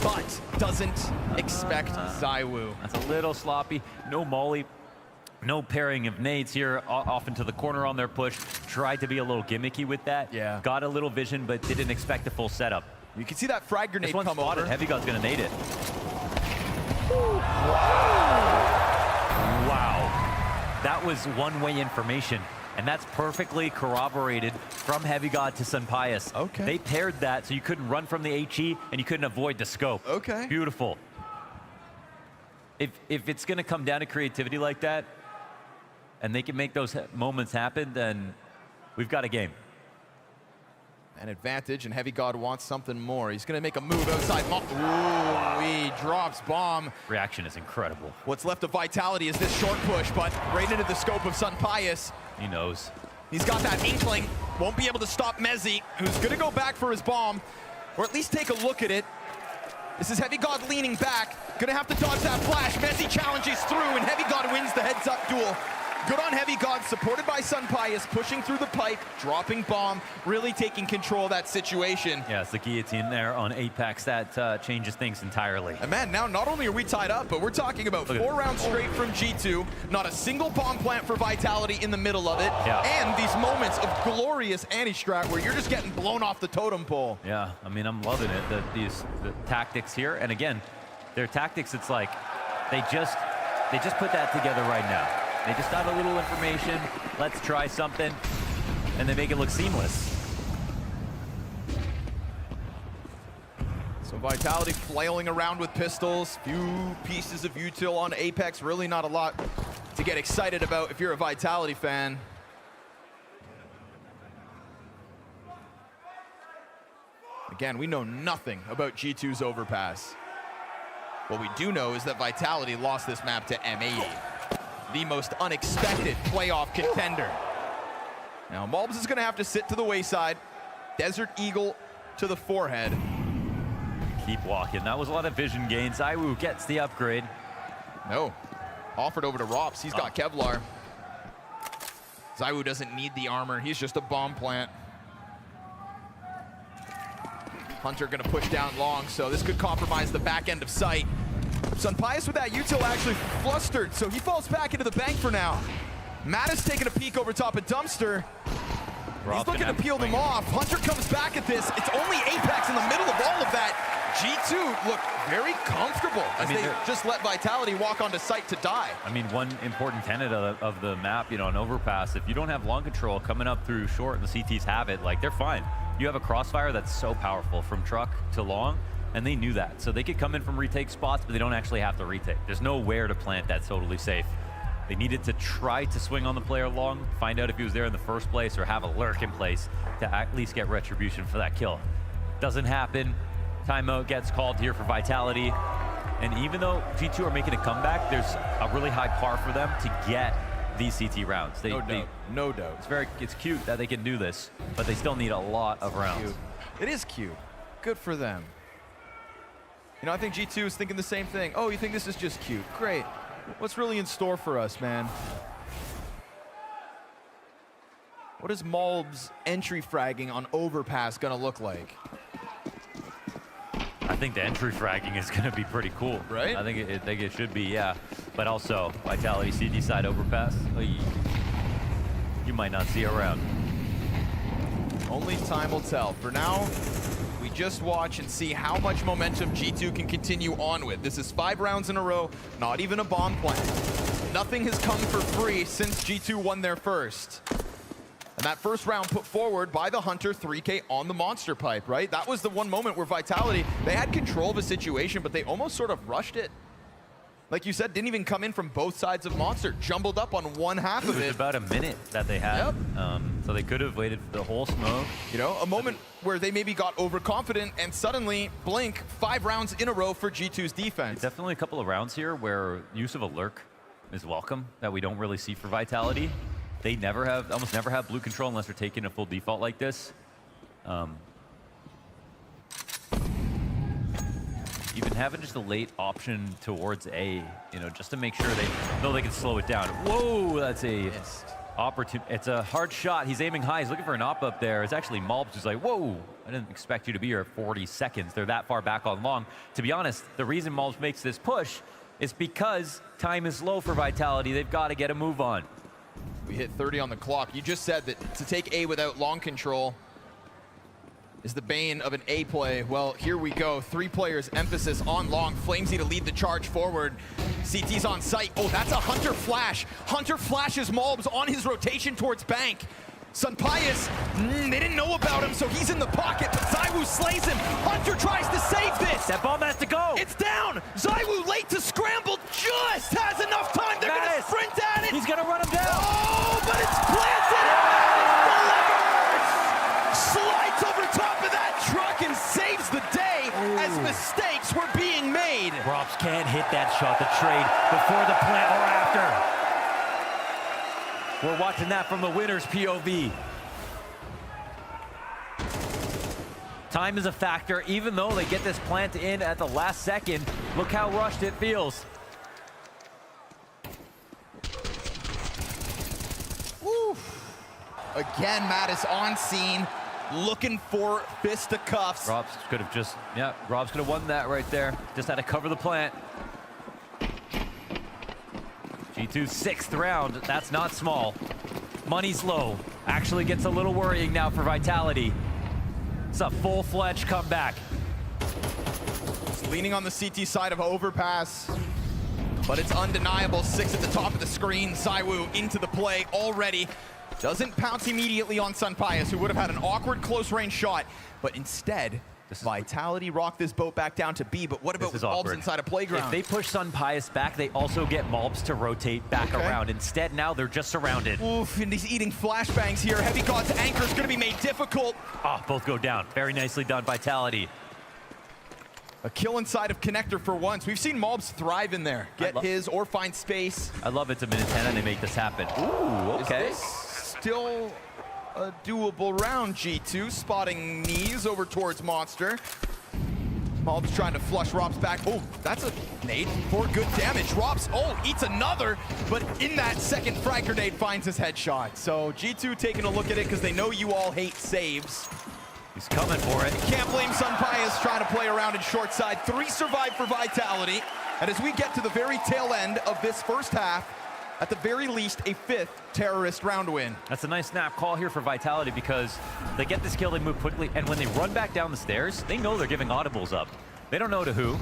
but doesn't expect Zywoo. That's a little sloppy. No molly. No pairing of nades here, off into the corner on their push. Tried to be a little gimmicky with that. Yeah. Got a little vision, but didn't expect a full setup. You can see that frag grenade This one's come spotted. over. Heavy God's gonna nade it. Wow. That was one-way information, and that's perfectly corroborated from Heavy God to Sunpius. Okay. They paired that so you couldn't run from the HE and you couldn't avoid the scope. Okay. Beautiful. If it's gonna come down to creativity like that, and they can make those moments happen, then we've got a game. An advantage, and Heavy God wants something more. He's gonna make a move outside. Ooh, he drops bomb. Reaction is incredible. What's left of Vitality is this short push, but right into the scope of Sunpius. He knows. He's got that inkling. Won't be able to stop Mezzi, who's gonna go back for his bomb, or at least take a look at it. This is Heavy God leaning back. Gonna have to dodge that flash. Mezzi challenges through, and Heavy God wins the heads-up duel. Good on Heavy God, supported by Sunpius, pushing through the pipe, dropping bomb, really taking control of that situation. Yeah, it's the guillotine there on Apex. That changes things entirely. And man, now not only are we tied up, but we're talking about 4 rounds straight from G2, not a single bomb plant for Vitality in the middle of it, Yeah. and these moments of glorious anti-strat where you're just getting blown off the totem pole. Yeah, I mean, I'm loving it. The tactics here, and again, their tactics, it's like they just put that together right now. They just got a little information. Let's try something, and they make it look seamless. So Vitality flailing around with pistols, few pieces of util on Apex, really not a lot to get excited about if you're a Vitality fan. Again, we know nothing about G2's overpass. What we do know is that Vitality lost this map to M80, the most unexpected playoff contender. Now, Mulbs is gonna have to sit to the wayside. Desert Eagle to the forehead. Keep walking. That was a lot of vision gain. Zywoo gets the upgrade. No, offered over to Rops. He's got Kevlar. Zywoo doesn't need the armor. He's just a bomb plant. Hunter gonna push down long, so this could compromise the back end of sight. Sunpius with that util actually flustered, so he falls back into the bank for now. Mattis taking a peek over top of Dumpster. He's looking to peel them off. Hunter comes back at this. It's only Apex in the middle of all of that. G2 look very comfortable as they just let Vitality walk onto site to die. I mean, one important tenet of the map, you know, an overpass, if you don't have long control coming up through short and the CTs have it, like, they're fine. You have a crossfire that's so powerful from truck to long, and they knew that. So they could come in from retake spots, but they don't actually have to retake. There's nowhere to plant that's totally safe. They needed to try to swing on the player long, find out if he was there in the first place, or have a lurk in place to at least get retribution for that kill. Doesn't happen. Timeout gets called here for Vitality. And even though G2 are making a comeback, there's a really high par for them to get these CT rounds. No doubt. It's cute that they can do this, but they still need a lot of rounds. Cute. It is cute. Good for them. You know, I think G2 is thinking the same thing. Oh, you think this is just cute? Great. What's really in store for us, man? What is Mulb's entry fragging on Overpass gonna look like? I think the entry fragging is going to be pretty cool. Right? I think it should be, yeah. But also, Vitality CD side overpass, you might not see around. Only time will tell. For now, we just watch and see how much momentum G2 can continue on with. This is 5 rounds in a row, not even a bomb plant. Nothing has come for free since G2 won their first. And that first round put forward by the Hunter 3K on the monster pipe, right? That was the one moment where Vitality, they had control of a situation, but they almost sort of rushed it. Like you said, didn't even come in from both sides of monster, jumbled up on one half of It it. was about a minute that they had. Yep. So they could have waited for the whole smoke. You know, a moment where they maybe got overconfident and suddenly, blink, 5 rounds in a row for G2's defense. Definitely a couple of rounds here where use of a lurk is welcome, that we don't really see for Vitality. They almost never have blue control unless they're taking a full default like this. Even having just a late option towards A, you know, just to make sure they know they can slow it down. Whoa, that's a It's a hard shot. He's aiming high. He's looking for an op up there. It's actually Malbs who's like, whoa, I didn't expect you to be here at 40 seconds. They're that far back on long. To be honest, the reason Malbs makes this push is because time is low for Vitality. They've got to get a move on. We hit 30 on the clock. You just said that to take A without long control is the bane of an A play. Well, here we go. 3 players, emphasis on long. Flamesy to lead the charge forward. CT's on site. Oh, that's a Hunter flash. Hunter flashes Malbs on his rotation towards Bank. Sunpius, they didn't know about him, so he's in the pocket, but Zywoo slays him. Hunter tries to save this. That bomb has to go. It's down. Zywoo late to scramble, just has enough time. They're going to sprint at it. He's going to run him down. Oh, but it's planted. Slides over top of that truck and saves the day as mistakes were being made. Robs can't hit that shot, the trade, before the plant or after. We're watching that from the winner's POV. Time is a factor, even though they get this plant in at the last second. Look how rushed it feels. Oof. Again, Mattis on scene, looking for fisticuffs. Robs could have just, Robs could have won that right there. Just had to cover the plant. G2's 6th round, that's not small. Money's low. Actually gets a little worrying now for Vitality. It's a full-fledged comeback. It's leaning on the CT side of overpass, but it's undeniable. 6 at the top of the screen. Zywoo into the play already. Doesn't pounce immediately on Sunpius, who would have had an awkward close-range shot, but instead, Vitality rocked this boat back down to B, but what about with Malbs inside a playground? If they push Sunpius back, they also get Malbs to rotate back around. Instead, now they're just surrounded. Oof, and he's eating flashbangs here. Heavy God's anchor's gonna be made difficult. Oh, both go down. Very nicely done, Vitality. A kill inside of Connector for once. We've seen Malbs thrive in there. Get his or find space. I love it's a minute 10 and they make this happen. Ooh, okay. Is this still a doable round, G2? Spotting knees over towards Monster. Malbs trying to flush Robs back. Oh, that's a nade for good damage. Robs, eats another, but in that second frag grenade finds his headshot. So G2 taking a look at it because they know you all hate saves. He's coming for it. Can't blame Sunpius trying to play around in short side. 3 survive for Vitality. And as we get to the very tail end of this first half, at the very least, a 5th terrorist round win. That's a nice snap call here for Vitality because they get this kill, they move quickly, and when they run back down the stairs, they know they're giving audibles up. They don't know to who,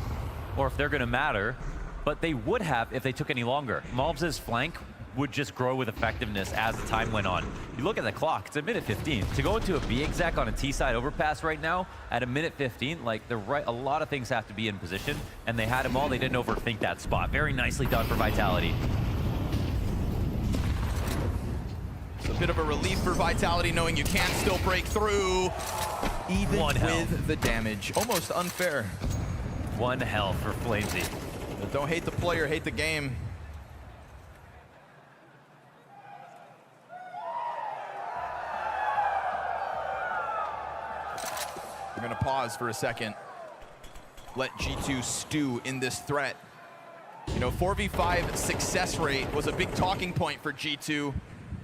or if they're gonna matter, but they would have if they took any longer. Malbs' flank would just grow with effectiveness as the time went on. You look at the clock, it's a minute 15. To go into a B exec on a T-side overpass right now, at a minute 15, like a lot of things have to be in position, and they had them all, they didn't overthink that spot. Very nicely done for Vitality. A bit of a relief for Vitality knowing you can still break through, even with the damage. Almost unfair. 1 hell for Flamesy. But don't hate the player, hate the game. We're gonna pause for a second. Let G2 stew in this threat. You know, 4v5 success rate was a big talking point for G2.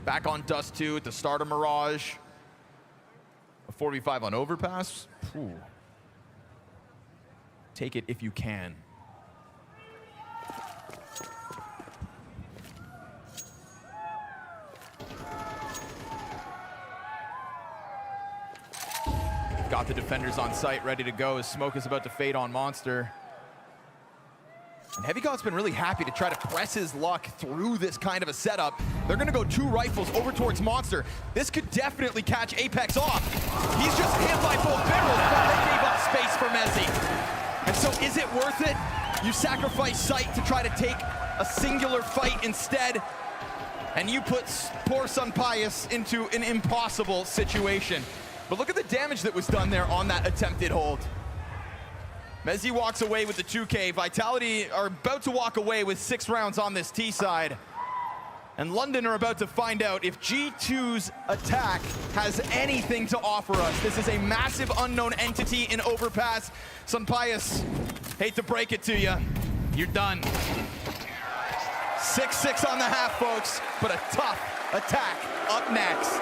Back on Dust 2 at the start of Mirage. A 4v5 on Overpass. Ooh. Take it if you can. Got the defenders on site ready to go as smoke is about to fade on Monster. And Heavy God's been really happy to try to press his luck through this kind of a setup. They're gonna go 2 rifles over towards Monster. This could definitely catch Apex off. He's just hit by both barrels, but they gave up space for Mezzy. And so is it worth it? You sacrifice sight to try to take a singular fight instead, and you put poor Sunpius into an impossible situation. But look at the damage that was done there on that attempted hold. Mezzy walks away with the 2K. Vitality are about to walk away with 6 rounds on this T side. And London are about to find out if G2's attack has anything to offer us. This is a massive unknown entity in Overpass. Sunpius, hate to break it to you, you're done. 6-6 on the half, folks, but a tough attack up next.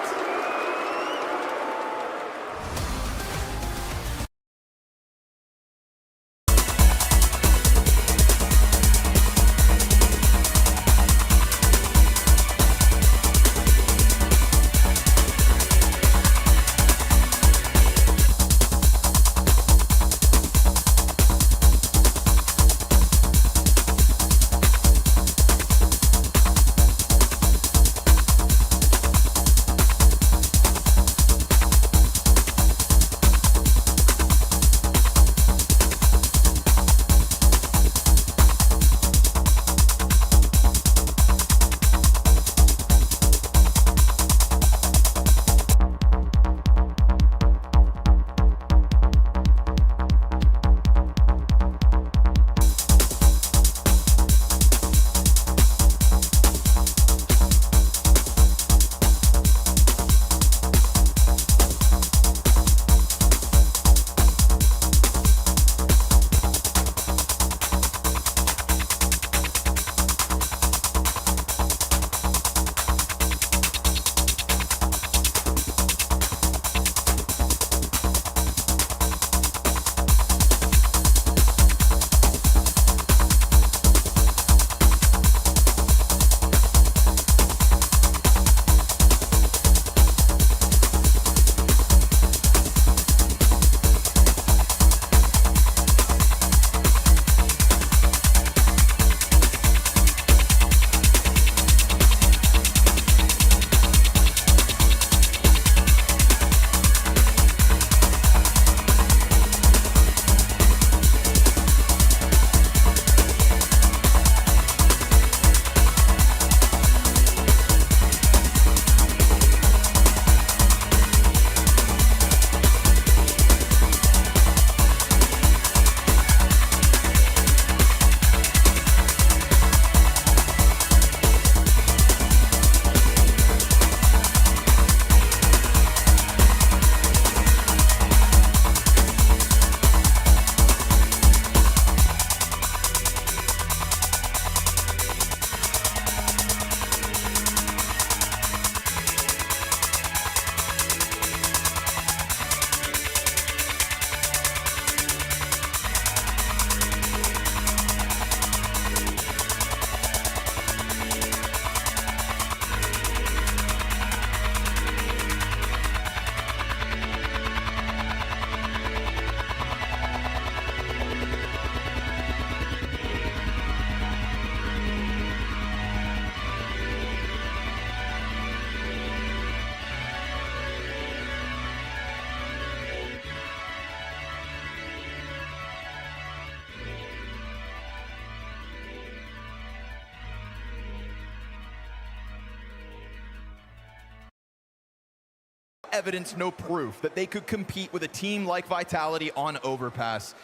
Evidence, no proof that they could compete with a team like Vitality on Overpass.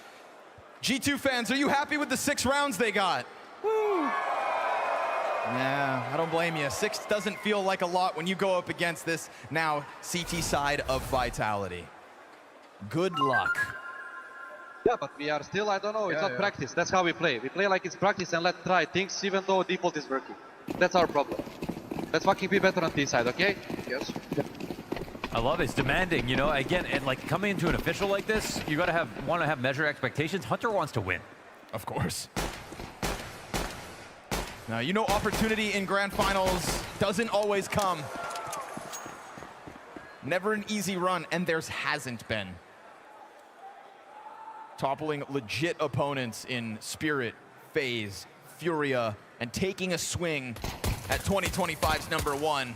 G2 fans, are you happy with the 6 rounds they got? Woo! Yeah, I don't blame you. 6 doesn't feel like a lot when you go up against this now CT side of Vitality. Good luck. Yeah, but we are still, I don't know, it's not practice. That's how we play. We play like it's practice and let's try things even though default is working. That's our problem. Let's fucking be better on this side, okay? Yes. I love it. It's demanding, you know. Again, and like coming into an official like this, you gotta want to have measured expectations. Hunter wants to win. Of course. Now, you know, opportunity in grand finals doesn't always come. Never an easy run, and theirs hasn't been. Toppling legit opponents in Spirit, FaZe, Furia, and taking a swing at 2025's #1.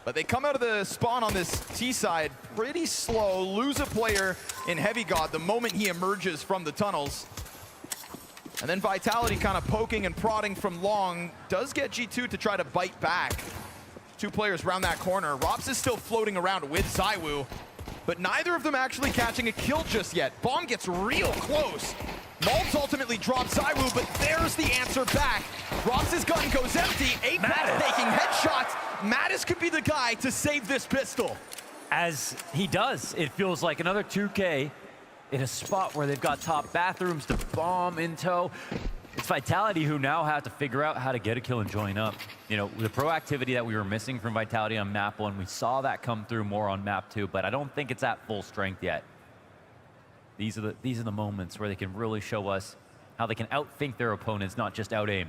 But they come out of the spawn on this T side pretty slow, lose a player in Heavy God the moment he emerges from the tunnels. And then Vitality kind of poking and prodding from long does get G2 to try to bite back. 2 players round that corner. Rops is still floating around with ZywOo, but neither of them actually catching a kill just yet. Bomb gets real close. Maltz ultimately drops ZywOo, but there's the answer back. Rops' gun goes empty. Apex taking headshots. Mattis could be the guy to save this pistol. As he does, it feels like another 2K in a spot where they've got top bathrooms to bomb in tow. It's Vitality who now have to figure out how to get a kill and join up. You know, the proactivity that we were missing from Vitality on map 1, we saw that come through more on map 2, but I don't think it's at full strength yet. These are the moments where they can really show us how they can outthink their opponents, not just out-aim.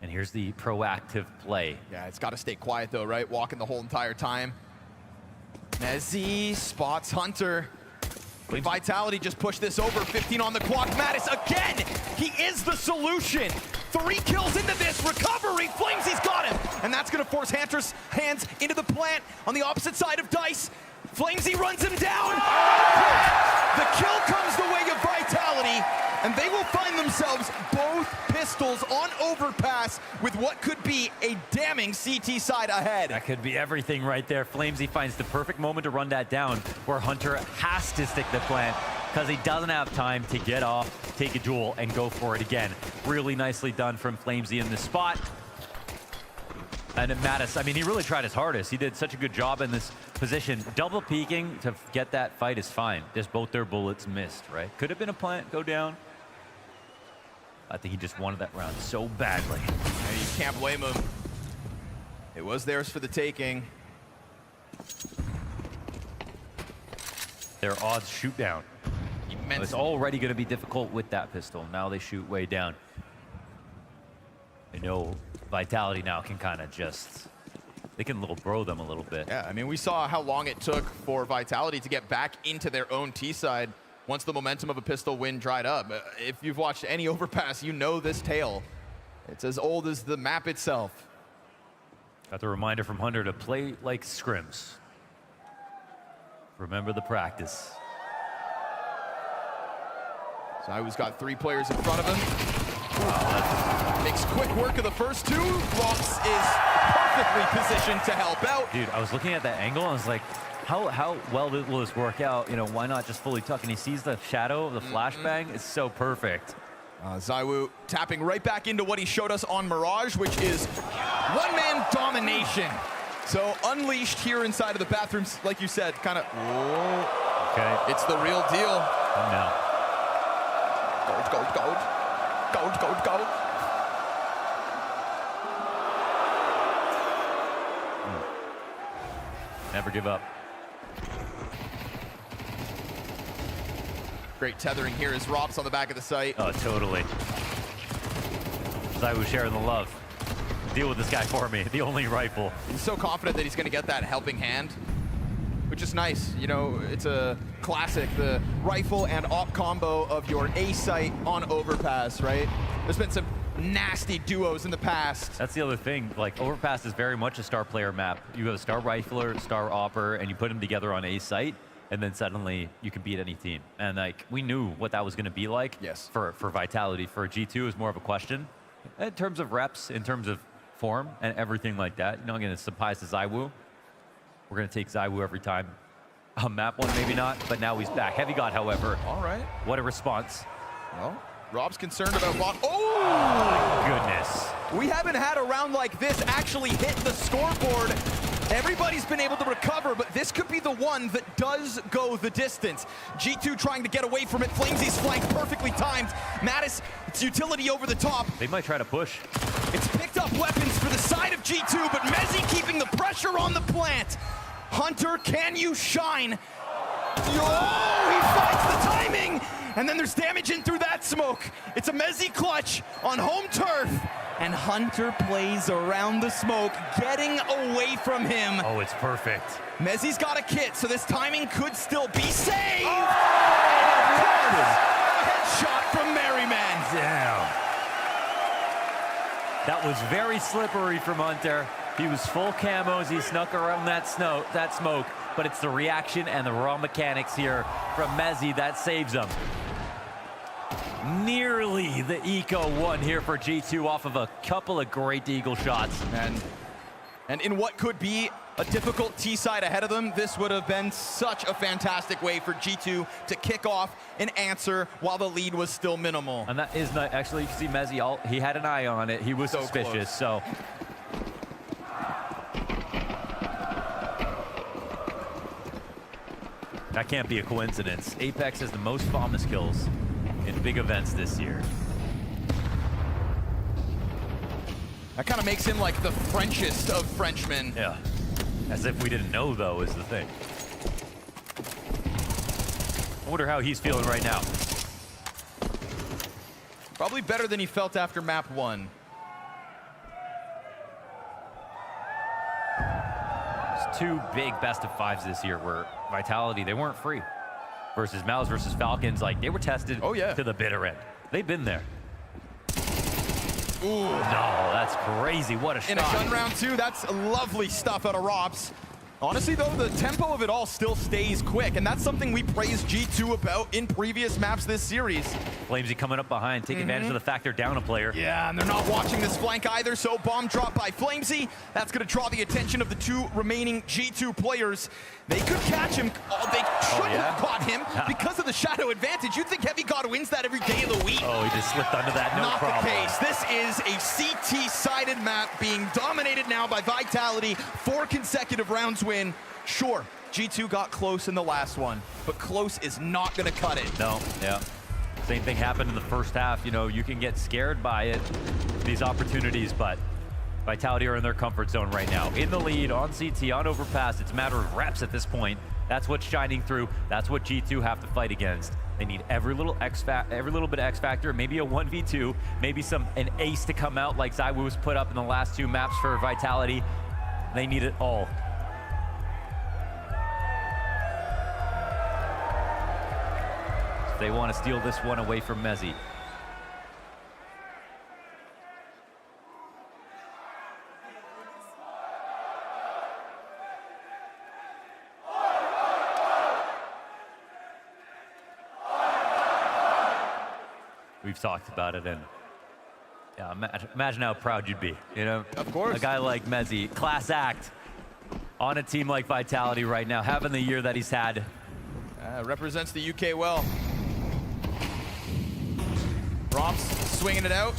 And here's the proactive play. Yeah, it's got to stay quiet though, right? Walking the whole entire time. Mezzi spots Hunter. Vitality just pushed this over. 15 on the clock. Mattis again. He is the solution. 3 kills into this. Recovery. Flamesy's got him. And that's going to force Hunter's hands into the plant on the opposite side of Dice. Flamesy runs him down. The kill comes the way of Vitality. And they will find themselves both pistols on overpass with what could be a damning CT side ahead. That could be everything right there. Flamesy finds the perfect moment to run that down, where Hunter has to stick the plant because he doesn't have time to get off, take a duel, and go for it again. Really nicely done from Flamesy in this spot. And Mattis, I mean, he really tried his hardest. He did such a good job in this position. Double peeking to get that fight is fine. Just both their bullets missed, right? Could have been a plant, go down. I think he just wanted that round so badly. And you can't blame him. It was theirs for the taking. Their odds shoot down. Immensely. It's already going to be difficult with that pistol. Now they shoot way down. I know Vitality now can kind of just, they can little bro them a little bit. Yeah, I mean, we saw how long it took for Vitality to get back into their own T side once the momentum of a pistol win dried up. If you've watched any overpass, you know this tale. It's as old as the map itself. Got the reminder from Hunter to play like scrims. Remember the practice. Zywoo's got 3 players in front of him. Wow, makes quick work of the first 2. Rox is perfectly positioned to help out. Dude, I was looking at that angle and I was like, how well will this work out? You know, why not just fully tuck? And he sees the shadow of the flashbang. It's so perfect. Zywoo tapping right back into what he showed us on Mirage, which is one-man domination. So unleashed here inside of the bathrooms, like you said, kind of. Okay. It's the real deal. No. Gold, gold, gold. Gold, gold, gold. Never give up. Great tethering here as Rob's on the back of the site. Oh, totally. Zywoo sharing the love. Deal with this guy for me. The only rifle. He's so confident that he's going to get that helping hand, which is nice. You know, it's a classic, the rifle and op combo of your A site on overpass, right? There's been some nasty duos in the past. That's the other thing. Like, overpass is very much a star player map. You have a star rifler, star opper, and you put them together on A site, and then suddenly you can beat any team. And like, we knew what that was going to be like. Yes. For Vitality. For G2 is more of a question. In terms of reps, in terms of form, and everything like that. You know, I'm going to surprise to Zywoo. We're going to take Zywoo every time. Map 1, maybe not, but now he's back. Heavy God, however. All right. What a response. Well, Rob's concerned about bot. Oh! Oh my goodness. We haven't had a round like this actually hit the scoreboard. Everybody's been able to recover, but this could be the one that does go the distance. G2 trying to get away from it. Flamesy's flank perfectly timed. Mattis, it's utility over the top. They might try to push. It's picked up weapons for the side of G2, but Mezzi keeping the pressure on the plant. Hunter, can you shine? Oh, he finds the timing! And then there's damage in through that smoke. It's a Mezzi clutch on home turf. And Hunter plays around the smoke, getting away from him. Oh, it's perfect. Mezzi's got a kit, so this timing could still be saved. Oh! Headshot from Merryman. Damn. That was very slippery from Hunter. He was full camos. He snuck around that smoke, but it's the reaction and the raw mechanics here from Mezzi that saves him. Nearly the eco one here for G2 off of a couple of great eagle shots. And in what could be a difficult T-side ahead of them, this would have been such a fantastic way for G2 to kick off and answer while the lead was still minimal. And that is not, actually, you can see Mezzi, he had an eye on it. He was So suspicious, close. so. That can't be a coincidence. Apex has the most Famas kills. in big events this year. That kind of makes him like the Frenchest of Frenchmen. Yeah. As if we didn't know, though, is the thing. I wonder how he's feeling right now. Probably better than he felt after map 1. There's 2 big best of 5s this year where Vitality, they weren't free. Versus Mouse versus Falcons, like, they were tested to the bitter end. They've been there. Ooh. No, that's crazy. What a shot. In a gun round 2, that's lovely stuff out of Rops. Honestly, though, the tempo of it all still stays quick, and that's something we praised G2 about in previous maps this series. Flamesy coming up behind, take advantage of the fact they're down a player. Yeah, and they're not watching this flank either, so bomb drop by Flamesy. That's going to draw the attention of the 2 remaining G2 players. They could catch him. Oh, they shouldn't have caught him because of the shadow advantage. You'd think Heavy God wins that every day of the week. Oh, he just slipped under that, no problem. Not the case. This is a CT-sided map being dominated now by Vitality. 4 consecutive rounds win. Sure, G2 got close in the last one, but close is not going to cut it. No, yeah. Same thing happened in the first half. You know, you can get scared by it, these opportunities, but Vitality are in their comfort zone right now. In the lead, on CT, on overpass. It's a matter of reps at this point. That's what's shining through. That's what G2 have to fight against. They need every little bit of X factor, maybe a 1v2, maybe an ace to come out like ZywOo's put up in the last 2 maps for Vitality. They need it all. They want to steal this one away from Mezzy. We've talked about it, and yeah, imagine how proud you'd be, you know? Of course. A guy like Mezzy, class act, on a team like Vitality right now, having the year that he's had. Represents the UK well. Romps swinging it out.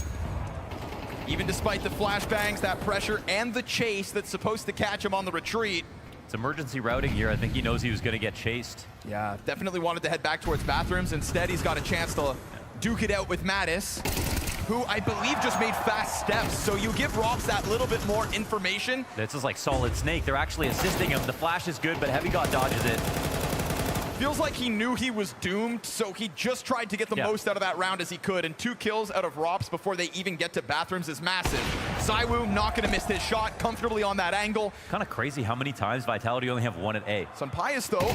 Even despite the flashbangs, that pressure, and the chase that's supposed to catch him on the retreat. It's emergency routing here. I think he knows he was going to get chased. Yeah, definitely wanted to head back towards bathrooms. Instead, he's got a chance to duke it out with Mattis, who I believe just made fast steps. So you give Rops that little bit more information. This is like Solid Snake. They're actually assisting him. The flash is good, but Heavy God dodges it. Feels like he knew he was doomed, so he just tried to get the most out of that round as he could, and 2 kills out of Rops before they even get to bathrooms is massive. ZywOo not going to miss his shot comfortably on that angle. Kind of crazy how many times Vitality only have 1 at A. Sunpius, though,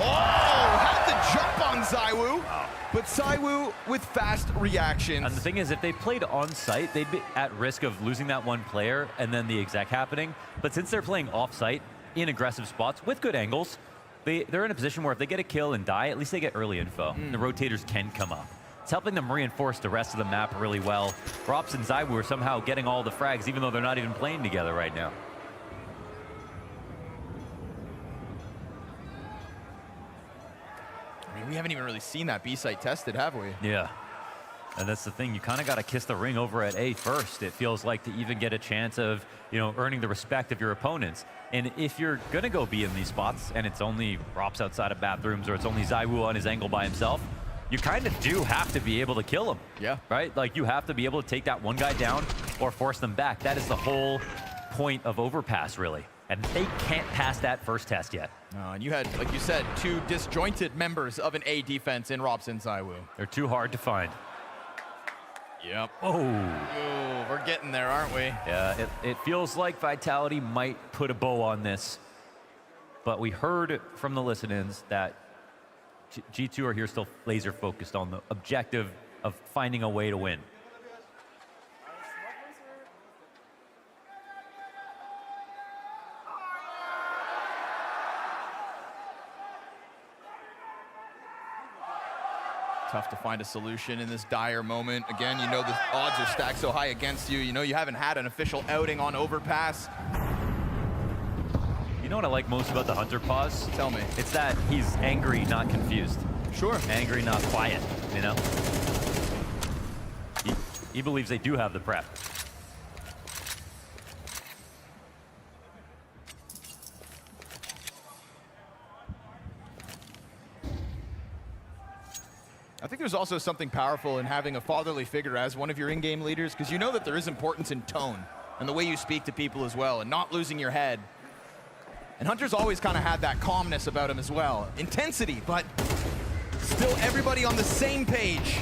had the jump on ZywOo, but ZywOo with fast reactions. And the thing is, if they played on site, they'd be at risk of losing that 1 player and then the exec happening. But since they're playing off site in aggressive spots with good angles, they're in a position where if they get a kill and die, at least they get early info. The rotators can come up. It's helping them reinforce the rest of the map really well. Rops and ZywOo are somehow getting all the frags, even though they're not even playing together right now. I mean, we haven't even really seen that B site tested, have we? Yeah. And that's the thing, you kind of got to kiss the ring over at A first. It feels like to even get a chance of, you know, earning the respect of your opponents. And if you're going to go be in these spots and it's only Rops outside of bathrooms or it's only ZywOo on his angle by himself, you kind of do have to be able to kill him. Yeah. Right? Like you have to be able to take that 1 guy down or force them back. That is the whole point of overpass, really. And they can't pass that first test yet. And you had, like you said, 2 disjointed members of an A defense in Rops and ZywOo. They're too hard to find. Yep. Oh. Ooh, we're getting there, aren't we? Yeah, it feels like Vitality might put a bow on this. But we heard from the listen-ins that G2 are here still laser focused on the objective of finding a way to win. Tough to find a solution in this dire moment. Again, you know the odds are stacked so high against you. You know you haven't had an official outing on overpass. You know what I like most about the Hunter pause? Tell me. It's that he's angry, not confused. Sure. Angry, not quiet, you know? He believes they do have the prep. I think there's also something powerful in having a fatherly figure as one of your in-game leaders, because you know that there is importance in tone and the way you speak to people as well, and not losing your head. And Hunter's always kind of had that calmness about him as well. Intensity, but still everybody on the same page.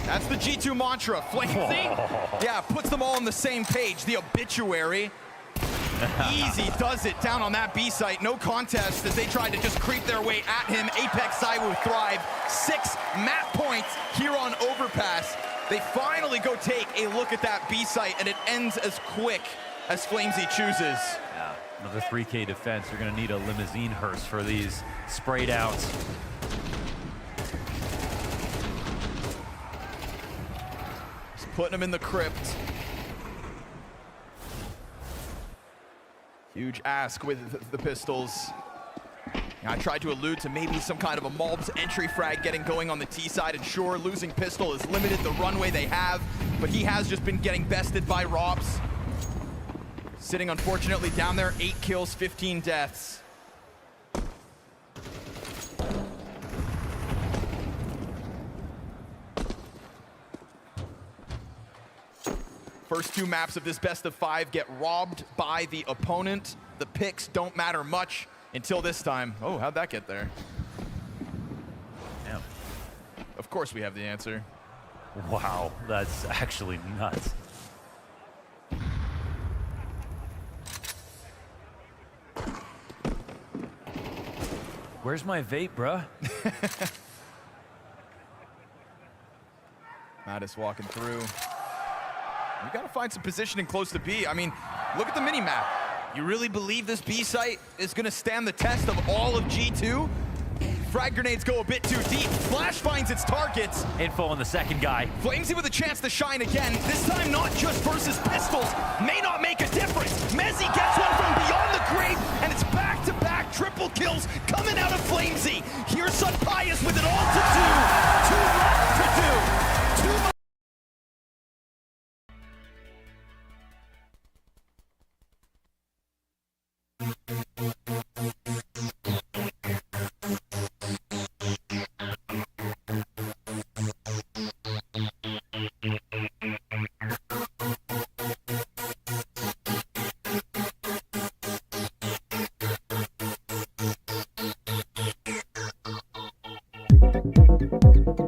That's the G2 mantra. Flamesy, yeah, puts them all on the same page. The obituary. Easy does it down on that B site. No contest as they tried to just creep their way at him. Apex Saiwu thrive. 6 map points here on Overpass. They finally go take a look at that B site, and it ends as quick as Flamesy chooses. Yeah, another 3K defense. You're going to need a limousine hearse for these sprayed outs. Just putting him in the crypt. Huge ask with the pistols. I tried to allude to maybe some kind of a Malbs entry frag getting going on the T side, and sure, losing pistol has limited the runway they have, but he has just been getting bested by Robs. Sitting, unfortunately, down there, 8 kills, 15 deaths. First 2 maps of this best of 5 get robbed by the opponent. The picks don't matter much until this time. Oh, how'd that get there? Damn. Of course we have the answer. Wow, that's actually nuts. Where's my vape, bruh? Mattis walking through. You gotta find some positioning close to B. I mean, look at the mini-map. You really believe this B site is gonna stand the test of all of G2? Frag grenades go a bit too deep. Flash finds its targets. Info on the second guy. Flamesy with a chance to shine again. This time not just versus pistols. May not make a difference. Mezzy gets one from beyond the grave, and it's back-to-back triple kills coming out of Flamesy. Here's Sun Pius with it all to do. 2 left to do. 2 Thank you.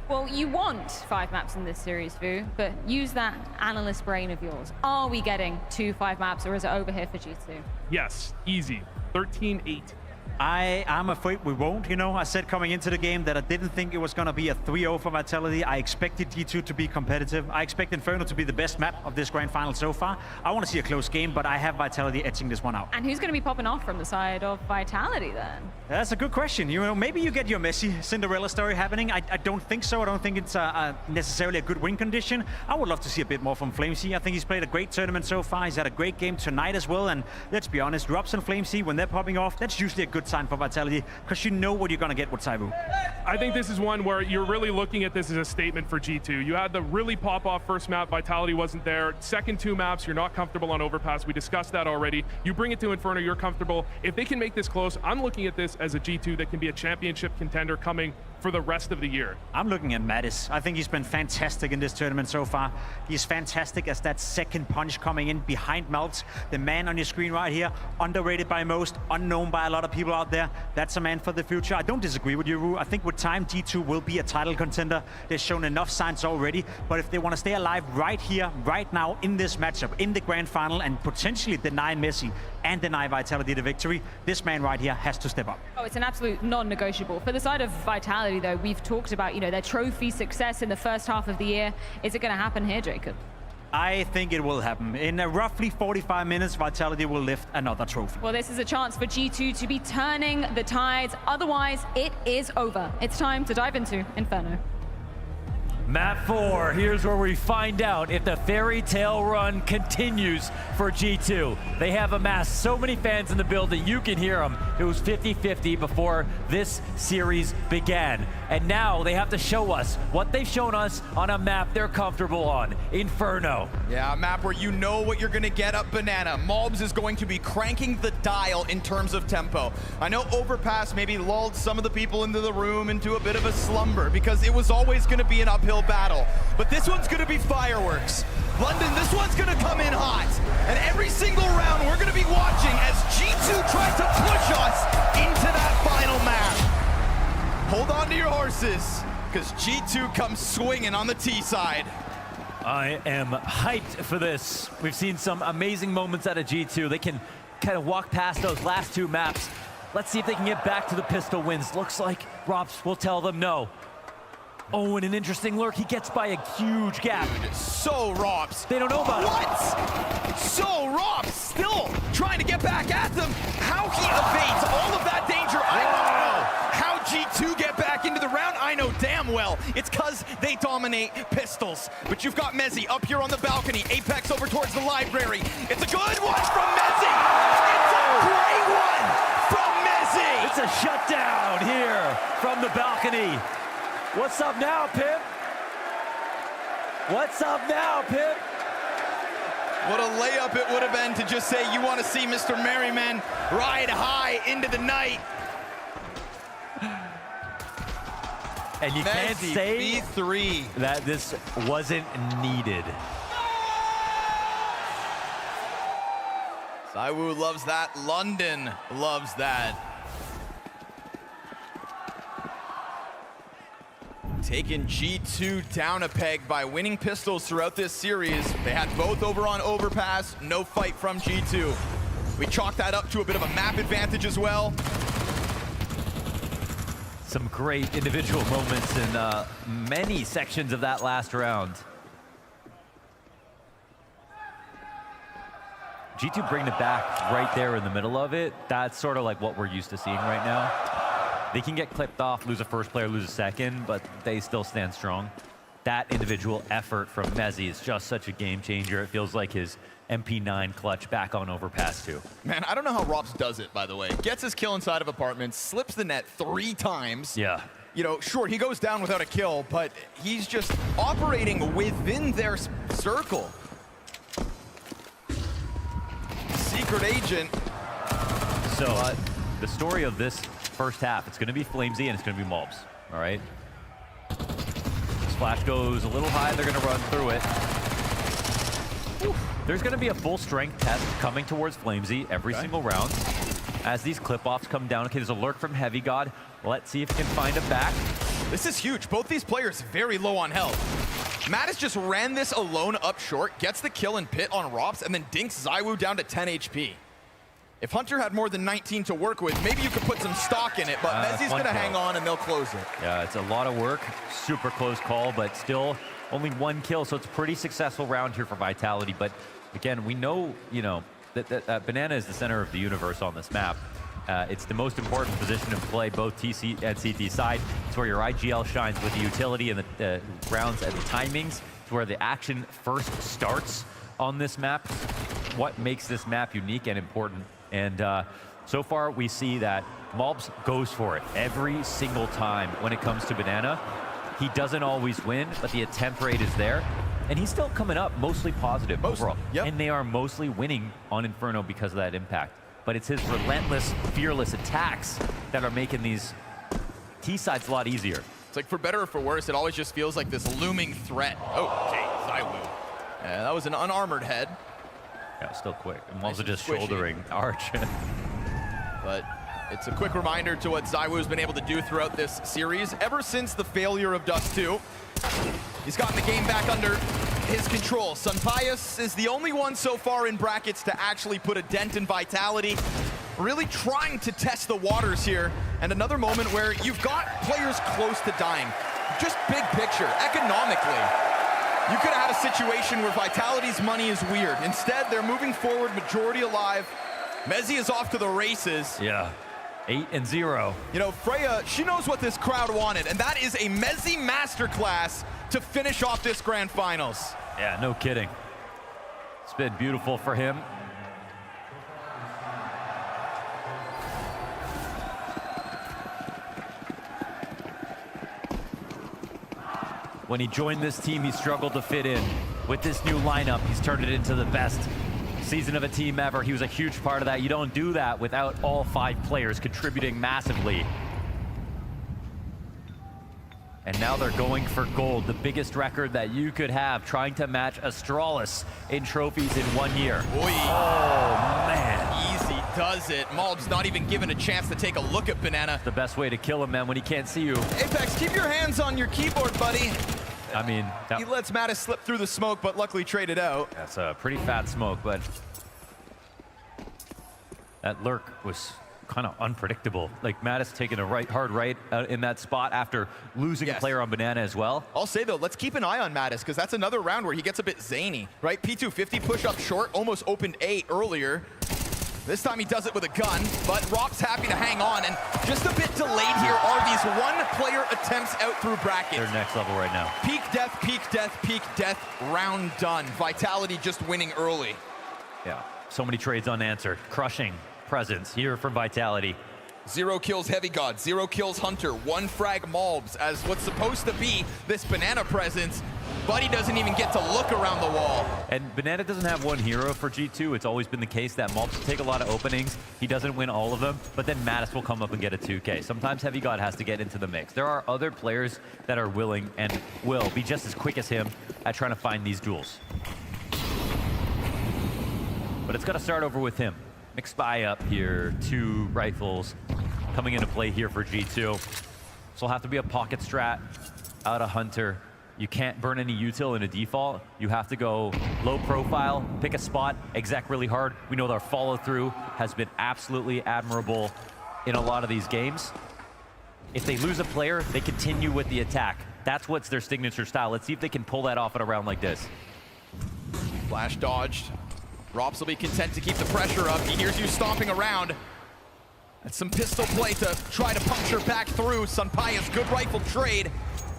Well, you want 5 maps in this series, Vu, but use that analyst brain of yours. Are we getting 2 5 maps, or is it over here for G2? Yes, easy. 13-8. I'm afraid we won't. You know, I said coming into the game that I didn't think it was going to be a 3-0 for Vitality. I expected G2 to be competitive. I expect Inferno to be the best map of this grand final so far. I want to see a close game, but I have Vitality edging this one out. And who's going to be popping off from the side of Vitality then? That's a good question. You know, maybe you get your Messi Cinderella story happening. I don't think so. I don't think it's necessarily a good win condition. I would love to see a bit more from Flamesy. I think he's played a great tournament so far. He's had a great game tonight as well. And let's be honest, Robs and Flamesy, when they're popping off, that's usually a good sign for Vitality, because you know what you're going to get with Saibu. I think this is one where you're really looking at this as a statement for G2. You had the really pop-off first map, Vitality wasn't there. Second 2 maps, you're not comfortable on Overpass. We discussed that already. You bring it to Inferno, you're comfortable. If they can make this close, I'm looking at this as a G2 that can be a championship contender coming for the rest of the year. I'm looking at Mattis. I think he's been fantastic in this tournament so far. He's fantastic as that second punch coming in behind Melts. The man on your screen right here, underrated by most, unknown by a lot of people out there. That's a man for the future. I don't disagree with you, Ru. I think with time, G2 will be a title contender. They've shown enough signs already, but if they want to stay alive right here, right now, in this matchup, in the grand final, and potentially deny Messi and deny Vitality the victory, this man right here has to step up. Oh, it's an absolute non-negotiable. For the side of Vitality, though, we've talked about, you know, their trophy success in the first half of the year. Is it going to happen here, Jacob? I think it will happen. In roughly 45 minutes, Vitality will lift another trophy. Well, this is a chance for G2 to be turning the tides. Otherwise, it is over. It's time to dive into Inferno. Map 4, here's where we find out if the fairy tale run continues for G2. They have amassed so many fans in the building, you can hear them. It was 50-50 before this series began. And now they have to show us what they've shown us on a map they're comfortable on, Inferno. Yeah, a map where you know what you're gonna get up Banana. Mobs is going to be cranking the dial in terms of tempo. I know Overpass maybe lulled some of the people into the room into a bit of a slumber because it was always gonna be an uphill battle. But this one's gonna be fireworks. London, this one's gonna come in hot. And every single round we're gonna be watching as G2 tries to push us into that final map. Hold on to your horses, because G2 comes swinging on the T side. I am hyped for this. We've seen some amazing moments out of G2. They can kind of walk past those last 2 maps. Let's see if they can get back to the pistol wins. Looks like Rops will tell them no. Oh, and an interesting lurk. He gets by a huge gap. So Rops. They don't know about it. What? So Rops still trying to get back at them. How he evades all of that danger, I don't know. How G2 get back into the round, I know damn well. It's because they dominate pistols. But you've got Mezzi up here on the balcony. Apex over towards the library. It's a good one from Mezzi. It's a great one from Mezzi. It's a shutdown here from the balcony. What's up now, Pip? What's up now, Pip? What a layup it would have been to just say you want to see Mr. Merriman ride high into the night. And you can't say B3 that this wasn't needed. Saiwu loves that. London loves that. Taking G2 down a peg by winning pistols throughout this series. They had both over on Overpass, no fight from G2. We chalked that up to a bit of a map advantage as well. Some great individual moments in many sections of that last round. G2 bringing it back right there in the middle of it. That's sort of like what we're used to seeing right now. They can get clipped off, lose a first player, lose a second, but they still stand strong. That individual effort from Mezzi is just such a game changer. It feels like his MP9 clutch back on Overpass 2. Man, I don't know how Rops does it, by the way. Gets his kill inside of apartments, slips the net 3 times. Yeah. You know, sure, he goes down without a kill, but he's just operating within their circle. Secret agent. So the story of this first half, it's going to be Flamesy and it's going to be Mobs, all right? Splash goes a little high, they're going to run through it. There's going to be a full strength test coming towards Flamesy every single round. As these clip-offs come down, okay, there's a lurk from Heavy God. Let's see if he can find a back. This is huge. Both these players very low on health. Mattis just ran this alone up short, gets the kill and pit on Rops, and then dinks ZywOo down to 10 HP. If Hunter had more than 19 to work with, maybe you could put some stock in it, but Mezzi's going to hang on and they'll close it. Yeah, it's a lot of work. Super close call, but still only 1 kill, so it's a pretty successful round here for Vitality. But again, we know, you know, that Banana is the center of the universe on this map. It's the most important position to play both TC and CT side. It's where your IGL shines with the utility and the rounds and the timings. It's where the action first starts on this map. What makes this map unique and important. And so far we see that Mobs goes for it every single time when it comes to Banana. He doesn't always win, but the attempt rate is there. And he's still coming up mostly positive overall. Yep. And they are mostly winning on Inferno because of that impact. But it's his relentless, fearless attacks that are making these T-sides a lot easier. It's like, for better or for worse, it always just feels like this looming threat. Oh, okay, ZywOo. Yeah, that was an unarmored head. Yeah, still quick. And also Nice just and squishy. shouldering Arch. But it's a quick reminder to what ZywOo's been able to do throughout this series. Ever since the failure of Dust 2, he's gotten the game back under his control. Sunpius is the only one so far in brackets to actually put a dent in Vitality. Really trying to test the waters here. And another moment where you've got players close to dying. Just big picture, economically. You could have had a situation where Vitality's money is weird. Instead, they're moving forward, majority alive. Mezzi is off to the races. Yeah, 8-0. You know, Freya, she knows what this crowd wanted, and that is a Mezzi masterclass to finish off this grand finals. Yeah, no kidding. It's been beautiful for him. When he joined this team, he struggled to fit in. With this new lineup, he's turned it into the best season of a team ever. He was a huge part of that. You don't do that without all 5 players contributing massively. And now they're going for gold, the biggest record that you could have, trying to match Astralis in trophies in 1 year. Oy. Oh, man. Easy does it. Malb's not even given a chance to take a look at Banana. The best way to kill him, man, when he can't see you. Apex, keep your hands on your keyboard, buddy. I mean, He lets Mattis slip through the smoke, but luckily traded out. that's a pretty fat smoke, but that lurk was kind of unpredictable. Like, Mattis taking a hard right in that spot after losing a player on Banana as well. I'll say, though, let's keep an eye on Mattis, because that's another round where he gets a bit zany, right? P250 push up short, almost opened A earlier. This time he does it with a gun, but Rock's happy to hang on, and just a bit delayed here are these one-player attempts out through brackets. They're next level right now. Peak death, peak death, peak death, round done. Vitality just winning early. Yeah, so many trades unanswered. Crushing presence here from Vitality. 0 kills Heavy God, 0 kills Hunter, 1 frag Malbs as what's supposed to be this Banana presence. Buddy doesn't even get to look around the wall. And Banana doesn't have one hero for G2. It's always been the case that Malbs will take a lot of openings. He doesn't win all of them, but then Mattis will come up and get a 2K. Sometimes Heavy God has to get into the mix. There are other players that are willing and will be just as quick as him at trying to find these duels. But it's got to start over with him. Mixed spy up here, 2 rifles coming into play here for G2. So it'll have to be a pocket strat out of Hunter. You can't burn any util in a default. You have to go low profile, pick a spot, exec really hard. We know their follow through has been absolutely admirable in a lot of these games. If they lose a player, they continue with the attack. That's what's their signature style. Let's see if they can pull that off in a round like this. Flash dodged. Rops will be content to keep the pressure up. He hears you stomping around. That's some pistol play to try to puncture back through. Sunpius, good rifle trade.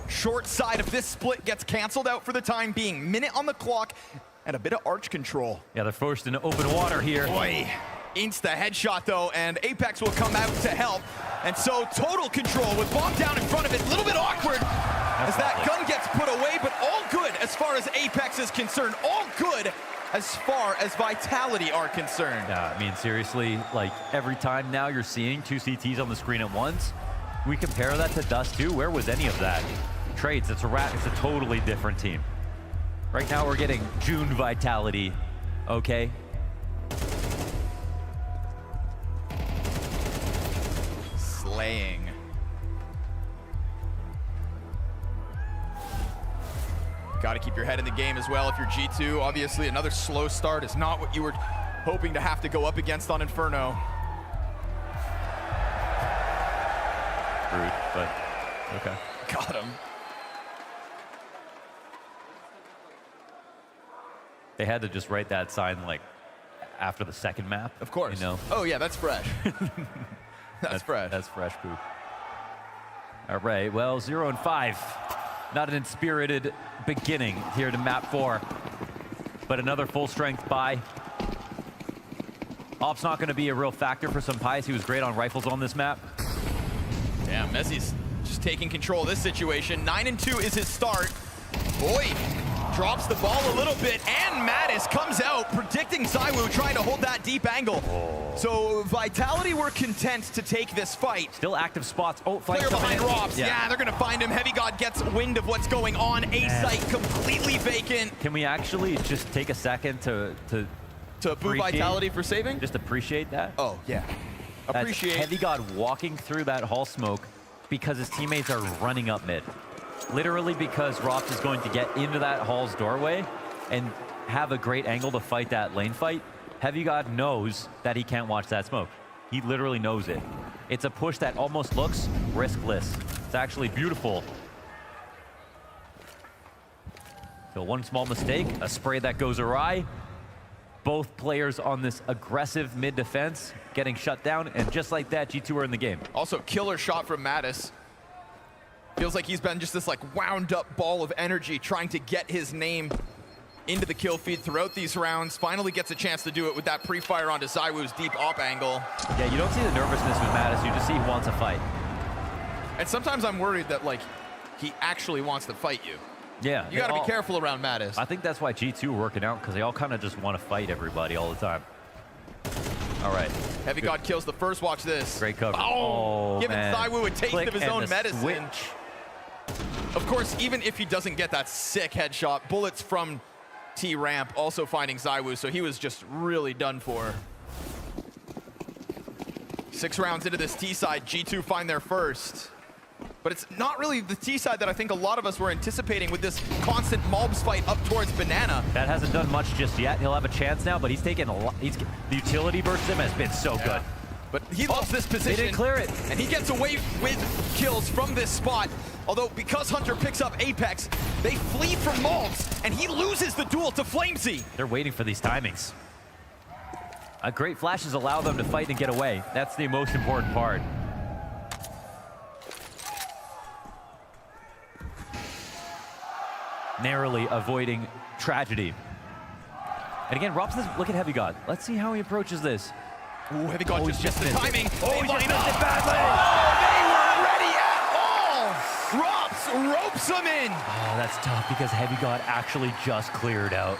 Short side of this split gets canceled out for the time being. Minute on the clock and a bit of arch control. Yeah, they're forced into open water here. Boy, insta headshot though, and Apex will come out to help. And so total control with bomb down in front of it. A little bit awkward as that gun gets put away, but all good as far as Apex is concerned. All good as far as Vitality are concerned. Yeah, I mean, seriously, like every time now you're seeing 2 CTs on the screen at once. We compare that to Dust 2. Where was any of that? Trades, it's a totally different team. Right now we're getting June Vitality, okay? Slaying. Got to keep your head in the game as well if you're G2. Obviously, another slow start is not what you were hoping to have to go up against on Inferno. Rude, but okay. Got him. They had to just write that sign like after the second map. Of course. You know? Oh yeah, that's fresh. That's fresh. That's fresh poop. All right, well, 0 and 5. Not an inspirited beginning here to map 4. But another full strength buy. Op's not going to be a real factor for Sunpius. He was great on rifles on this map. Damn, Messi's just taking control of this situation. 9 and 2 is his start. Boy, drops the ball a little bit, and Mattis comes out, predicting ZywOo trying to hold that deep angle. So Vitality were content to take this fight. Still active spots. Oh, Player behind Robs. Yeah, they're going to find him. Heavy God gets wind of what's going on. A site completely vacant. Can we actually just take a second to boo Vitality for saving? Just appreciate that. Oh, yeah. Appreciate. That's Heavy God walking through that hall smoke because his teammates are running up mid. Literally because Rops is going to get into that hall's doorway and have a great angle to fight that lane fight. Heavy God knows that he can't watch that smoke. He literally knows it. It's a push that almost looks riskless. It's actually beautiful. So one small mistake, a spray that goes awry. Both players on this aggressive mid defense getting shut down, and just like that, G2 are in the game. Also, killer shot from Mattis. Feels like he's been just this like wound up ball of energy trying to get his name into the kill feed throughout these rounds. Finally gets a chance to do it with that pre-fire onto ZywOo's deep op angle. Yeah, you don't see the nervousness with Mattis, you just see he wants a fight. And sometimes I'm worried that like he actually wants to fight you. Yeah. You gotta be careful around Mattis. I think that's why G2 are working out, because they all kind of just want to fight everybody all the time. All right. Heavy God kills the first, watch this. Great cover. Oh, giving man. ZywOo a taste Click of his and own the medicine. Switch. Of course, even if he doesn't get that sick headshot, bullets from T-Ramp also finding ZywOo, so he was just really done for. 6 rounds into this T side, G2 find their first. But it's not really the T side that I think a lot of us were anticipating with this constant mobs fight up towards Banana. That hasn't done much just yet. He'll have a chance now, but he's taken a lot. The utility versus him has been so good. But he loves this position. They didn't clear it. And he gets away with kills from this spot. Although, because Hunter picks up Apex, they flee from mobs, and he loses the duel to Flamesy. They're waiting for these timings. Great flashes allow them to fight and get away. That's the most important part. Narrowly avoiding tragedy. And again, Robson, look at Heavy God. Let's see how he approaches this. Ooh, Heavy God just missed the timing. They line up. They weren't ready at all. Rops ropes him in. Oh, that's tough because Heavy God actually just cleared out.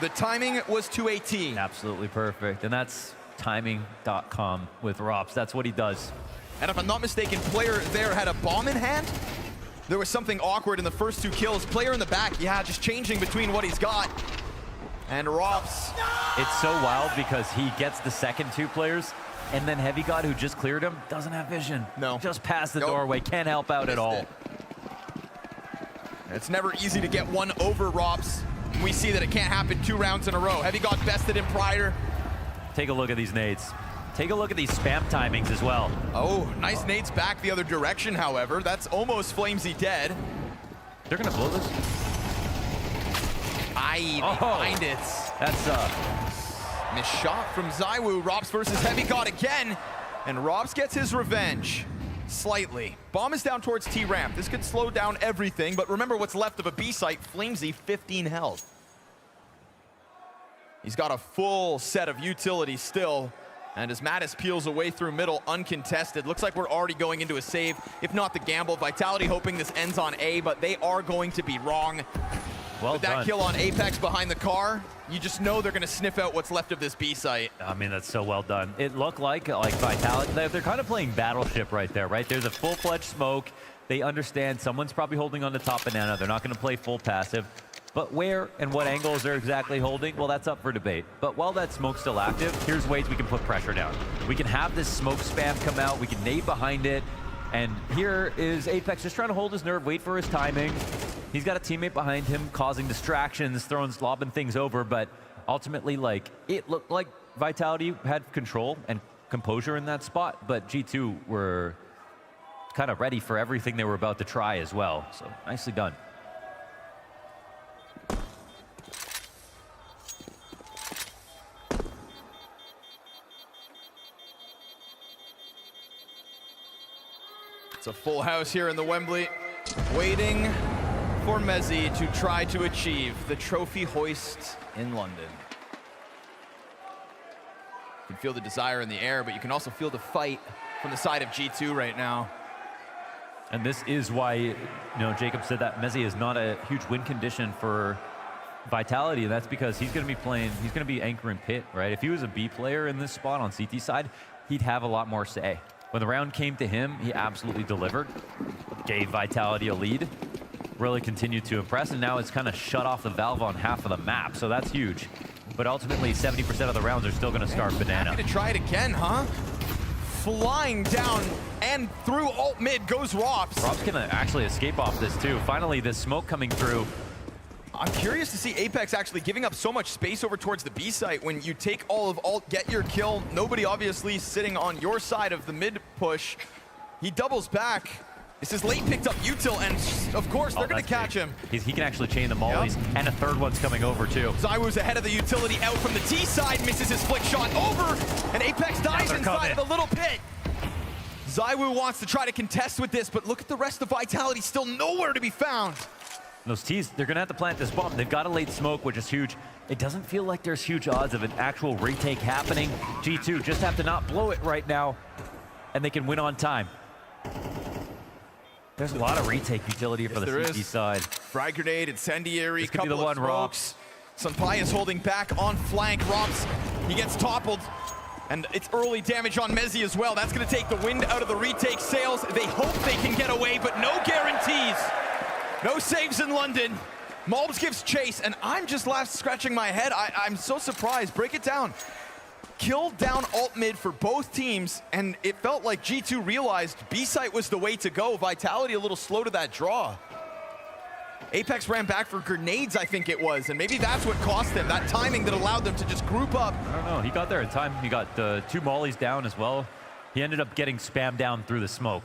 The timing was 218. Absolutely perfect. And that's timing.com with Rops. That's what he does. And if I'm not mistaken, player there had a bomb in hand. There was something awkward in the first 2 kills. Player in the back, yeah, just changing between what he's got. And Rops. It's so wild because he gets the second 2 players, and then Heavy God, who just cleared him, doesn't have vision. No. Just past the doorway, can't help out at all. It's never easy to get one over Rops. We see that it can't happen 2 rounds in a row. Heavy God bested him prior. Take a look at these nades. Take a look at these spam timings as well. Oh, nice nades back the other direction, however. That's almost Flamesy dead. They're gonna blow this. Behind it. That's missed shot from ZywOo. Robs versus Heavy God again. And Robs gets his revenge. Slightly. Bomb is down towards T-Ramp. This could slow down everything, but remember what's left of a B site. Flamesy, 15 health. He's got a full set of utility still. And as Mattis peels away through middle, uncontested, looks like we're already going into a save, if not the gamble. Vitality hoping this ends on A, but they are going to be wrong. well With that done. kill on Apex behind the car, you just know they're going to sniff out what's left of this B site. I mean, that's so well done. It looked like Vitality, they're kind of playing Battleship right there, right? There's a full-fledged smoke. They understand someone's probably holding on the top Banana. They're not going to play full passive. But where and what angles they're exactly holding, well, that's up for debate. But while that smoke's still active, here's ways we can put pressure down. We can have this smoke spam come out. We can nade behind it. And here is Apex just trying to hold his nerve, wait for his timing. He's got a teammate behind him causing distractions, lobbing things over, but ultimately, like, it looked like Vitality had control and composure in that spot, but G2 were kind of ready for everything they were about to try as well. So nicely done. It's a full house here in the Wembley, waiting for Mezzi to try to achieve the trophy hoist in London. You can feel the desire in the air, but you can also feel the fight from the side of G2 right now. And this is why, you know, Jacob said that Mezzi is not a huge win condition for Vitality, and that's because he's going to be playing, he's going to be anchoring pit, right? If he was a B player in this spot on CT side, he'd have a lot more say. When the round came to him, he absolutely delivered, gave Vitality a lead, really continued to impress, and now it's kind of shut off the valve on half of the map, so that's huge. But ultimately, 70% of the rounds are still going to start Banana. Happy to try it again, huh? Flying down and through alt mid goes Rops. Rops can actually escape off this too. Finally, this smoke coming through. I'm curious to see Apex actually giving up so much space over towards the B site when you take all of alt, get your kill. Nobody obviously sitting on your side of the mid push. He doubles back. This is late picked up util, and of course they're going to catch him. He can actually chain the mollies, and a third one's coming over too. Zywoo's ahead of the utility out from the T side, misses his flick shot over, and Apex dies inside of the little pit. Zywoo wants to try to contest with this, but look at the rest of Vitality, still nowhere to be found. Those T's, they're going to have to plant this bomb. They've got a late smoke, which is huge. It doesn't feel like there's huge odds of an actual retake happening. G2 just have to not blow it right now, and they can win on time. There's a lot of retake utility for the CT side. Frag grenade, incendiary, this could be the one, smokes. Sunpai is holding back on flank. Rops, he gets toppled. And it's early damage on Mezzi as well. That's going to take the wind out of the retake sails. They hope they can get away, but no guarantees. No saves in London. Malbs gives chase, and I'm just left scratching my head. I'm so surprised. Break it down. Killed down alt mid for both teams, and it felt like G2 realized B-site was the way to go. Vitality a little slow to that draw. Apex ran back for grenades, I think it was, and maybe that's what cost them, that timing that allowed them to just group up. I don't know, he got there in time. He got two mollies down as well. He ended up getting spammed down through the smoke.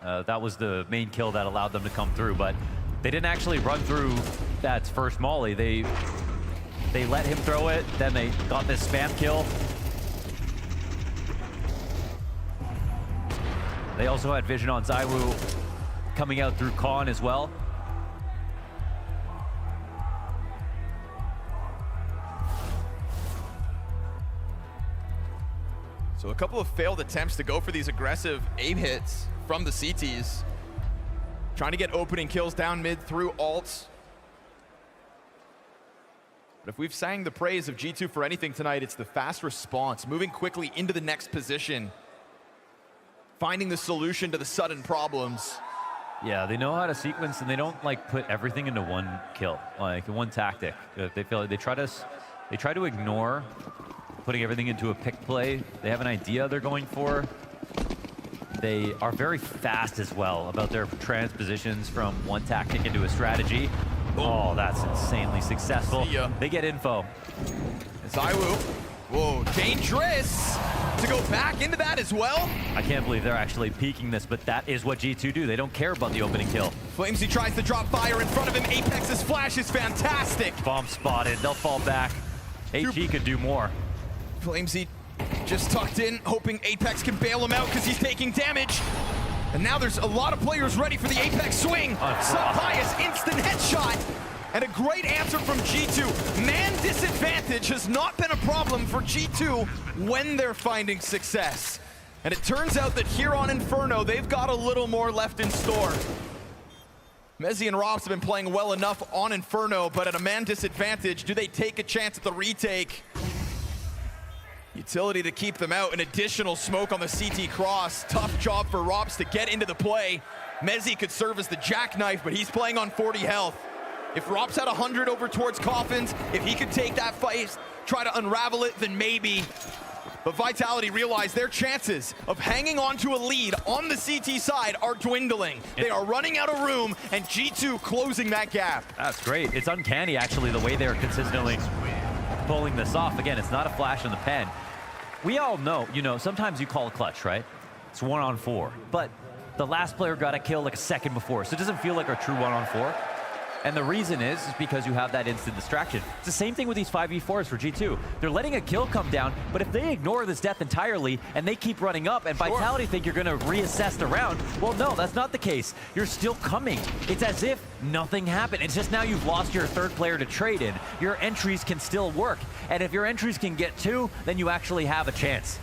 That was the main kill that allowed them to come through, but they didn't actually run through that first molly. They let him throw it, then they got this spam kill. They also had vision on Zywoo coming out through Khan as well. So a couple of failed attempts to go for these aggressive aim hits from the CTs. Trying to get opening kills down mid through alts. But if we've sang the praise of G2 for anything tonight, it's the fast response, moving quickly into the next position, finding the solution to the sudden problems. Yeah, they know how to sequence, and they don't like put everything into one kill, like one tactic. They feel like they try to ignore putting everything into a pick play. They have an idea they're going for. They are very fast as well about their transpositions from one tactic into a strategy. Oh, that's insanely successful. They get info. Zywoo, whoa, dangerous to go back into that as well. I can't believe they're actually peeking this, but that is what G2 do. They don't care about the opening kill. Flamesy tries to drop fire in front of him. Apex's flash is fantastic. Bomb spotted, they'll fall back. HE could do more. Flamesy just tucked in, hoping Apex can bail him out because he's taking damage. And now there's a lot of players ready for the Apex swing. Sunpius instant headshot. And a great answer from G2. Man disadvantage has not been a problem for G2 when they're finding success. And it turns out that here on Inferno, they've got a little more left in store. Mezzi and Rops have been playing well enough on Inferno, but at a man disadvantage, do they take a chance at the retake? Utility to keep them out, an additional smoke on the CT cross. Tough job for Rops to get into the play. Mezzi could serve as the jackknife, but he's playing on 40 health. If Rops had 100 over towards Coffins, if he could take that fight, try to unravel it, then maybe. But Vitality realize their chances of hanging on to a lead on the CT side are dwindling. They are running out of room, and G2 closing that gap. That's great. It's uncanny, actually, the way they're consistently pulling this off. Again, it's not a flash in the pan. We all know, you know, sometimes you call a clutch, right? It's 1-on-4. But the last player got a kill like a second before, so it doesn't feel like a true 1-on-4. And the reason is because you have that instant distraction. It's the same thing with these 5v4s for G2. They're letting a kill come down, but if they ignore this death entirely and they keep running up and Vitality think you're gonna reassess the round, well, no, that's not the case. You're still coming. It's as if nothing happened. It's just now you've lost your third player to trade in. Your entries can still work. And if your entries can get 2, then you actually have a chance.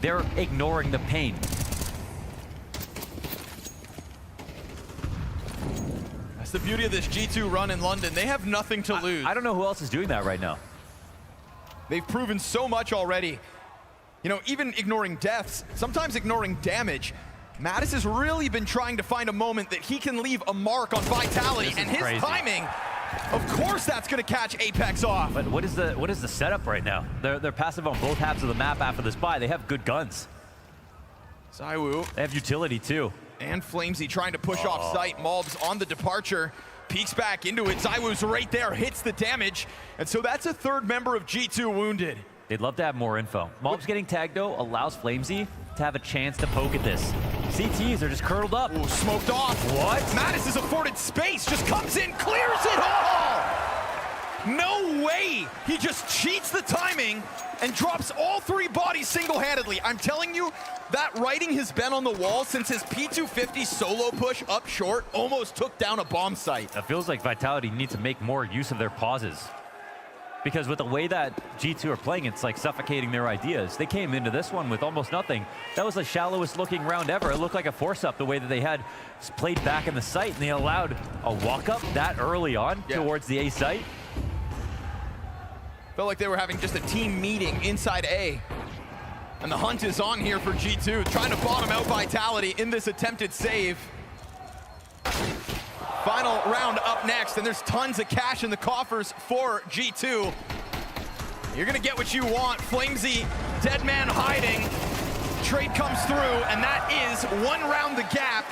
They're ignoring the pain. The beauty of this G2 run in London, they have nothing to lose. I don't know who else is doing that right now. They've proven so much already. You know, even ignoring deaths, sometimes ignoring damage. Mattis has really been trying to find a moment that he can leave a mark on Vitality, and his timing, of course that's gonna catch Apex off. But what is the setup right now? They're passive on both halves of the map after this buy. They have good guns. ZywOo. They have utility too. And Flamesy trying to push off site. Malbs on the departure, peeks back into it. ZywOo's right there, hits the damage. And so that's a third member of G2 wounded. They'd love to have more info. Malbs getting tagged though allows Flamesy to have a chance to poke at this. CTs are just curled up. Ooh, smoked off. What? Mattis is afforded space, just comes in, clears it all! No way! He just cheats the timing and drops all 3 bodies single-handedly. I'm telling you, that writing has been on the wall since his P250 solo push up short almost took down a bomb site. It feels like Vitality needs to make more use of their pauses. Because with the way that G2 are playing, it's like suffocating their ideas. They came into this one with almost nothing. That was the shallowest looking round ever. It looked like a force-up the way that they had played back in the site, and they allowed a walk-up that early on towards the A site. Felt like they were having just a team meeting inside A. And the hunt is on here for G2, trying to bottom out Vitality in this attempted save. Final round up next, and there's tons of cash in the coffers for G2. You're gonna get what you want. Flamesy, dead man hiding. Trade comes through, and that is 1 round the gap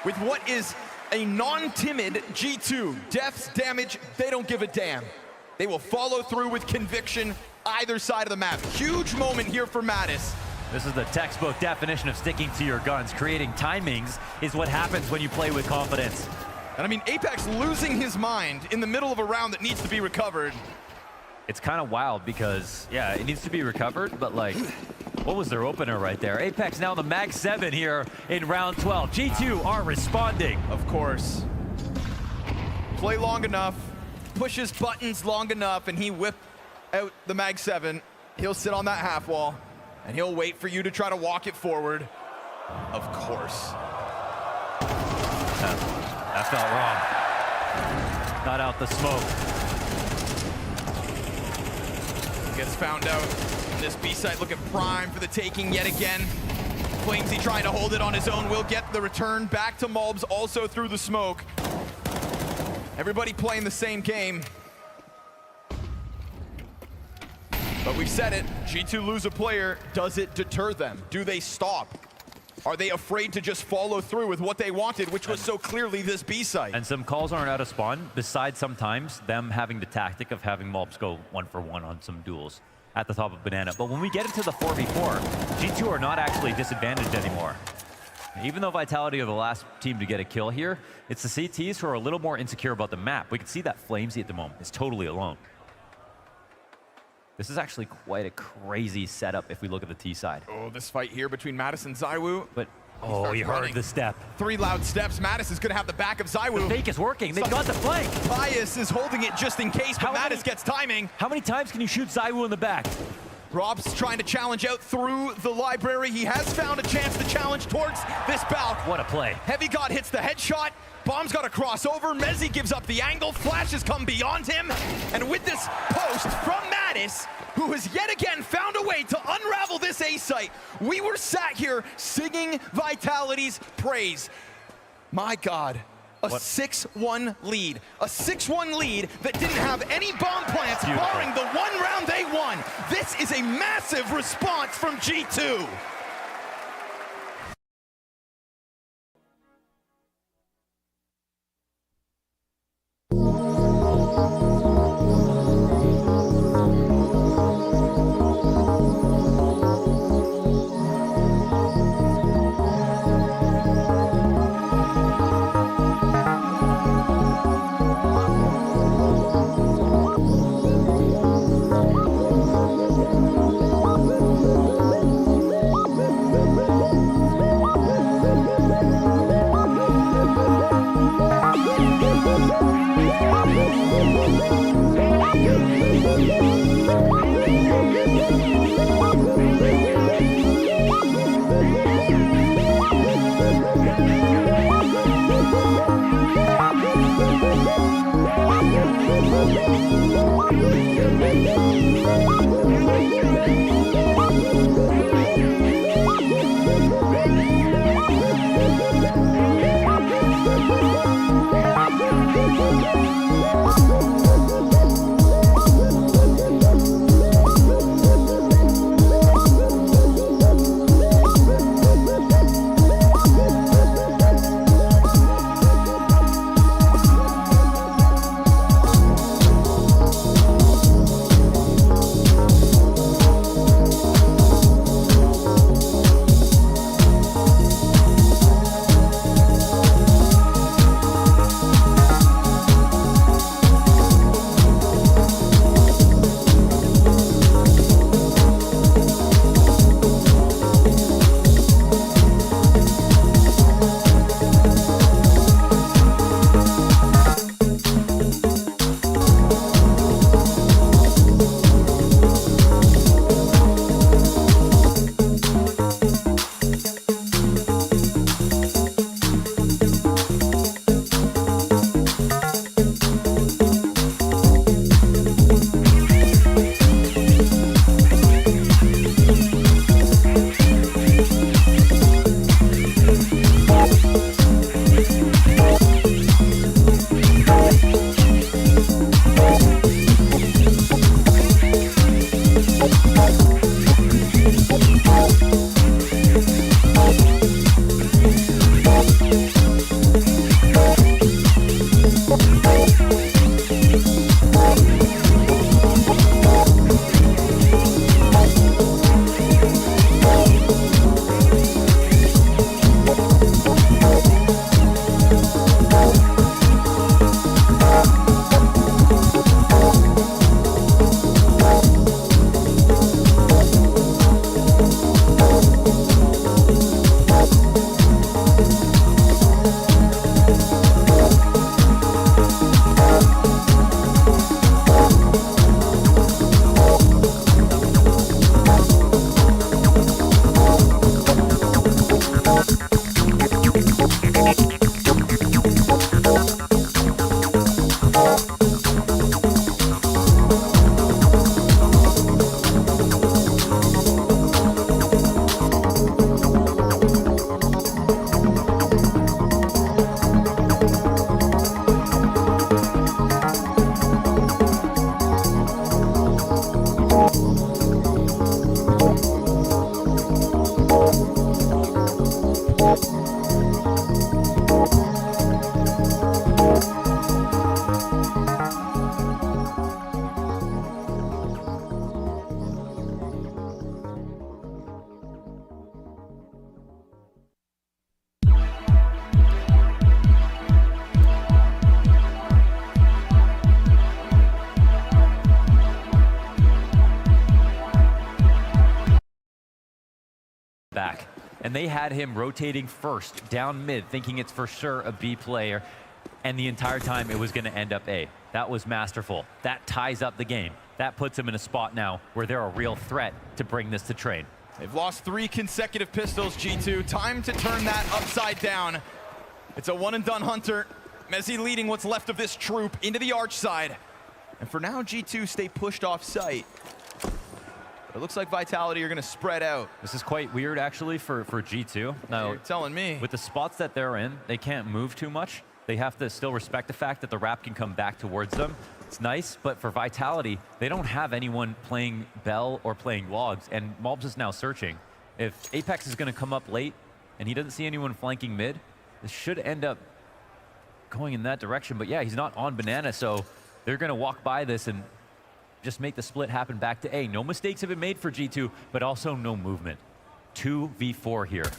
with what is a non-timid G2. Deaths, damage, they don't give a damn. They will follow through with conviction either side of the map. Huge moment here for Mattis. This is the textbook definition of sticking to your guns. Creating timings is what happens when you play with confidence. And I mean, Apex losing his mind in the middle of a round that needs to be recovered. It's kind of wild because, yeah, it needs to be recovered, but like, what was their opener right there? Apex now the Mag 7 here in round 12. G2 are responding. Of course. Play long enough, pushes buttons long enough, and he whipped out the Mag 7. He'll sit on that half wall, and he'll wait for you to try to walk it forward. Of course. That felt wrong. Not out the smoke. Gets found out. And this B site looking prime for the taking yet again. Flamesy trying to hold it on his own. Will get the return back to Malbs, also through the smoke. Everybody playing the same game. But we've said it, G2 lose a player, does it deter them? Do they stop? Are they afraid to just follow through with what they wanted, which was so clearly this B site? And some calls aren't out of spawn, besides sometimes them having the tactic of having Malbs go 1-for-1 on some duels at the top of Banana. But when we get into the 4v4, G2 are not actually disadvantaged anymore. Even though Vitality are the last team to get a kill here, it's the CTs who are a little more insecure about the map. We can see that Flamesy at the moment is totally alone. This is actually quite a crazy setup if we look at the T side. Oh, this fight here between Mattis and ZywOo. But, oh, you heard the step. 3 loud steps. Mattis is going to have the back of ZywOo. The fake is working. They've got the flank. Bias is holding it just in case, but Mattis gets timing. How many times can you shoot ZywOo in the back? Rob's trying to challenge out through the library. He has found a chance to challenge towards this balk. What a play. Heavy God hits the headshot. Bomb's got a crossover. Mezzi gives up the angle. Flash has come beyond him. And with this post from Mattis, who has yet again found a way to unravel this A site, we were sat here singing Vitality's praise. My God, a 6-1 lead. A 6-1 lead that didn't have any bomb plants, barring the one round they won. This is a massive response from G2. back. And they had him rotating first down mid, thinking it's for sure a B player. And the entire time it was going to end up A. That was masterful. That ties up the game. That puts them in a spot now where they're a real threat to bring this to train. They've lost 3 consecutive pistols, G2. Time to turn that upside down. It's a one-and-done Hunter. Messi leading what's left of this troop into the arch side. And for now, G2 stay pushed off site. But it looks like Vitality are going to spread out. This is quite weird, actually, for G2. Now, you're telling me. With the spots that they're in, they can't move too much. They have to still respect the fact that the wrap can come back towards them. It's nice, but for Vitality, they don't have anyone playing Bell or playing Logs, and Mobs is now searching. If Apex is going to come up late and he doesn't see anyone flanking mid, this should end up going in that direction. But yeah, he's not on Banana, so they're going to walk by this and just make the split happen back to A. No mistakes have been made for G2, but also no movement. 2v4 here.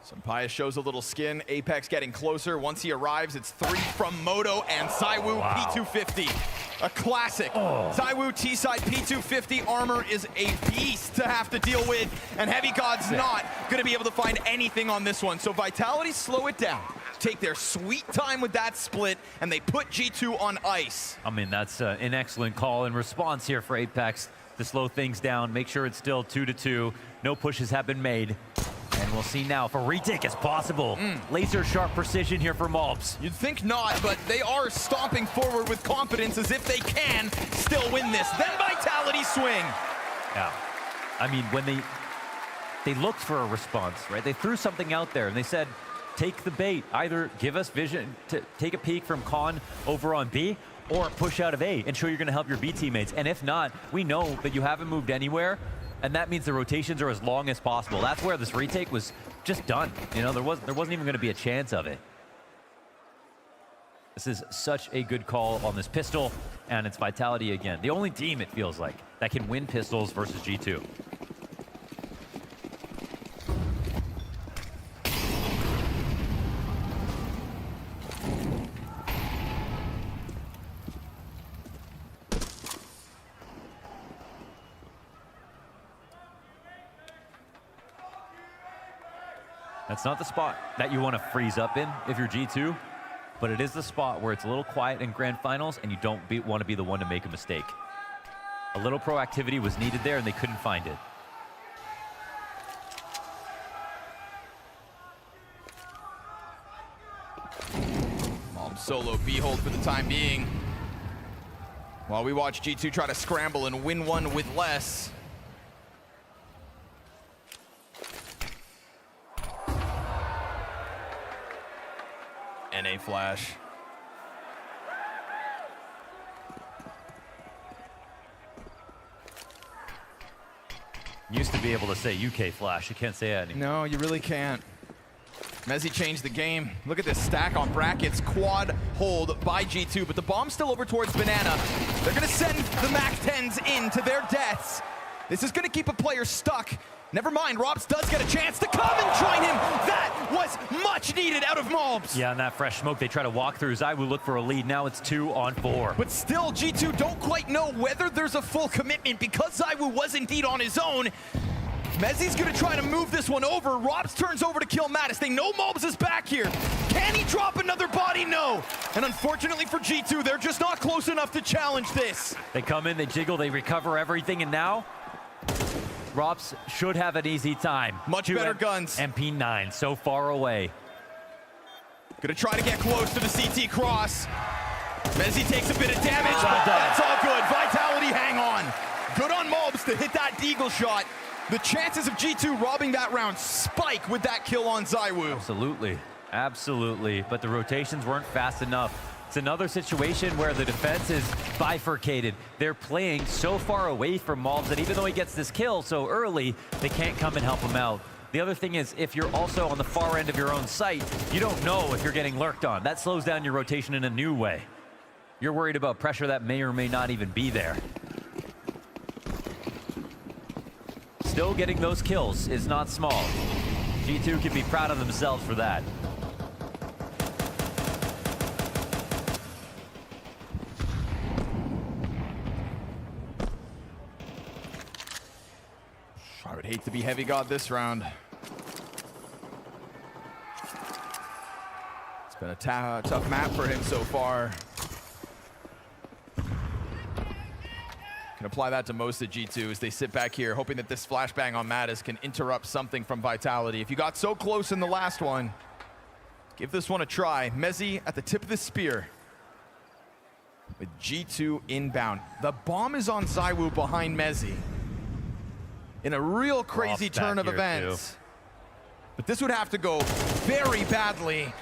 Sampaya shows a little skin. Apex getting closer. Once he arrives, it's 3 from Moto and Zywoo P250. A classic. Zywoo T-side P250 armor is a beast to have to deal with, and Heavy God's not going to be able to find anything on this one. So Vitality slow it down, take their sweet time with that split, and they put G2 on ice. I mean, that's an excellent call and response here for Apex to slow things down, make sure it's still 2-2. No pushes have been made. And we'll see now if a retake is possible. Laser sharp precision here for Mobs. You'd think not, but they are stomping forward with confidence as if they can still win this. Then Vitality swing. Yeah. I mean, when they looked for a response, right? They threw something out there and they said, take the bait. Either give us vision to take a peek from Con over on B, or push out of A and show you're going to help your B teammates. And if not, we know that you haven't moved anywhere. And that means the rotations are as long as possible. That's where this retake was just done. You know, there wasn't even going to be a chance of it. This is such a good call on this pistol, and it's Vitality again. The only team, it feels like, that can win pistols versus G2. That's not the spot that you want to freeze up in if you're G2, but it is the spot where it's a little quiet in grand finals and you don't want to be the one to make a mistake. A little proactivity was needed there and they couldn't find it. Mob solo B-hold for the time being. While we watch G2 try to scramble and win one with less. NA flash. Used to be able to say UK flash. You can't say that anymore. No, you really can't. Mezzi changed the game. Look at this stack on brackets. Quad hold by G2, but the bomb's still over towards Banana. They're gonna send the MAC-10s in to their deaths. This is gonna keep a player stuck. Never mind, Robs does get a chance to come and join him. That was much needed out of Mobs. Yeah, and that fresh smoke, they try to walk through. Zywoo look for a lead. Now it's 2-on-4. But still, G2 don't quite know whether there's a full commitment because Zywoo was indeed on his own. Mezzi's gonna try to move this one over. Robs turns over to kill Mattis. They know Mobs is back here. Can he drop another body? No. And unfortunately for G2, they're just not close enough to challenge this. They come in, they jiggle, they recover everything, and now Robs should have an easy time. Much better guns. MP9 so far away. Gonna try to get close to the CT cross. Mezzi takes a bit of damage, but that's all good. Vitality hang on. Good on Mobs to hit that deagle shot. The chances of G2 robbing that round spike with that kill on Zywoo. Absolutely, absolutely. But the rotations weren't fast enough. It's another situation where the defense is bifurcated. They're playing so far away from Mobs that even though he gets this kill so early, they can't come and help him out. The other thing is, if you're also on the far end of your own site, you don't know if you're getting lurked on. That slows down your rotation in a new way. You're worried about pressure that may or may not even be there. Still getting those kills is not small. G2 can be proud of themselves for that. I would hate to be Heavy God this round. It's been a tough map for him so far. Can apply that to most of G2 as they sit back here, hoping that this flashbang on Mattis can interrupt something from Vitality. If you got so close in the last one, give this one a try. Mezzi at the tip of the spear with G2 inbound. The bomb is on Zywoo behind Mezzi in a real crazy turn of events. But this would have to go very badly.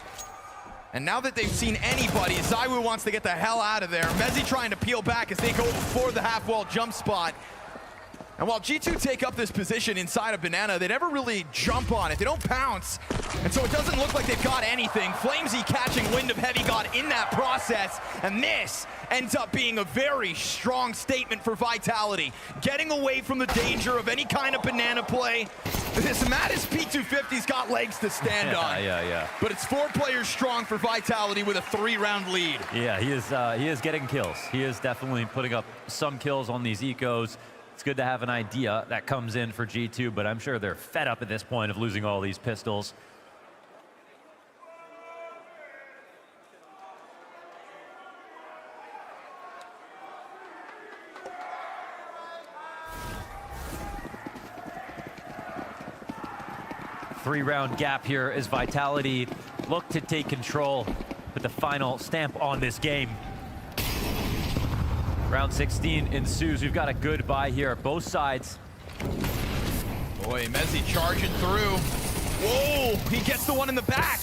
And now that they've seen anybody, ZywOo wants to get the hell out of there. Mezzi trying to peel back as they go for the half-wall jump spot. And while G2 take up this position inside of Banana, they never really jump on it. They don't pounce. And so it doesn't look like they've got anything. Flamesy catching wind of Heavy God in that process. And this ends up being a very strong statement for Vitality. Getting away from the danger of any kind of Banana play. This Mattis P250's got legs to stand on. Yeah. But it's 4 players strong for Vitality with a 3-round lead. Yeah, he is getting kills. He is definitely putting up some kills on these ecos. It's good to have an idea that comes in for G2, but I'm sure they're fed up at this point of losing all these pistols. Three-round gap here as Vitality look to take control with the final stamp on this game. Round 16 ensues. We've got a good buy here, both sides. Boy, Mezzi charging through. Whoa, he gets the one in the back.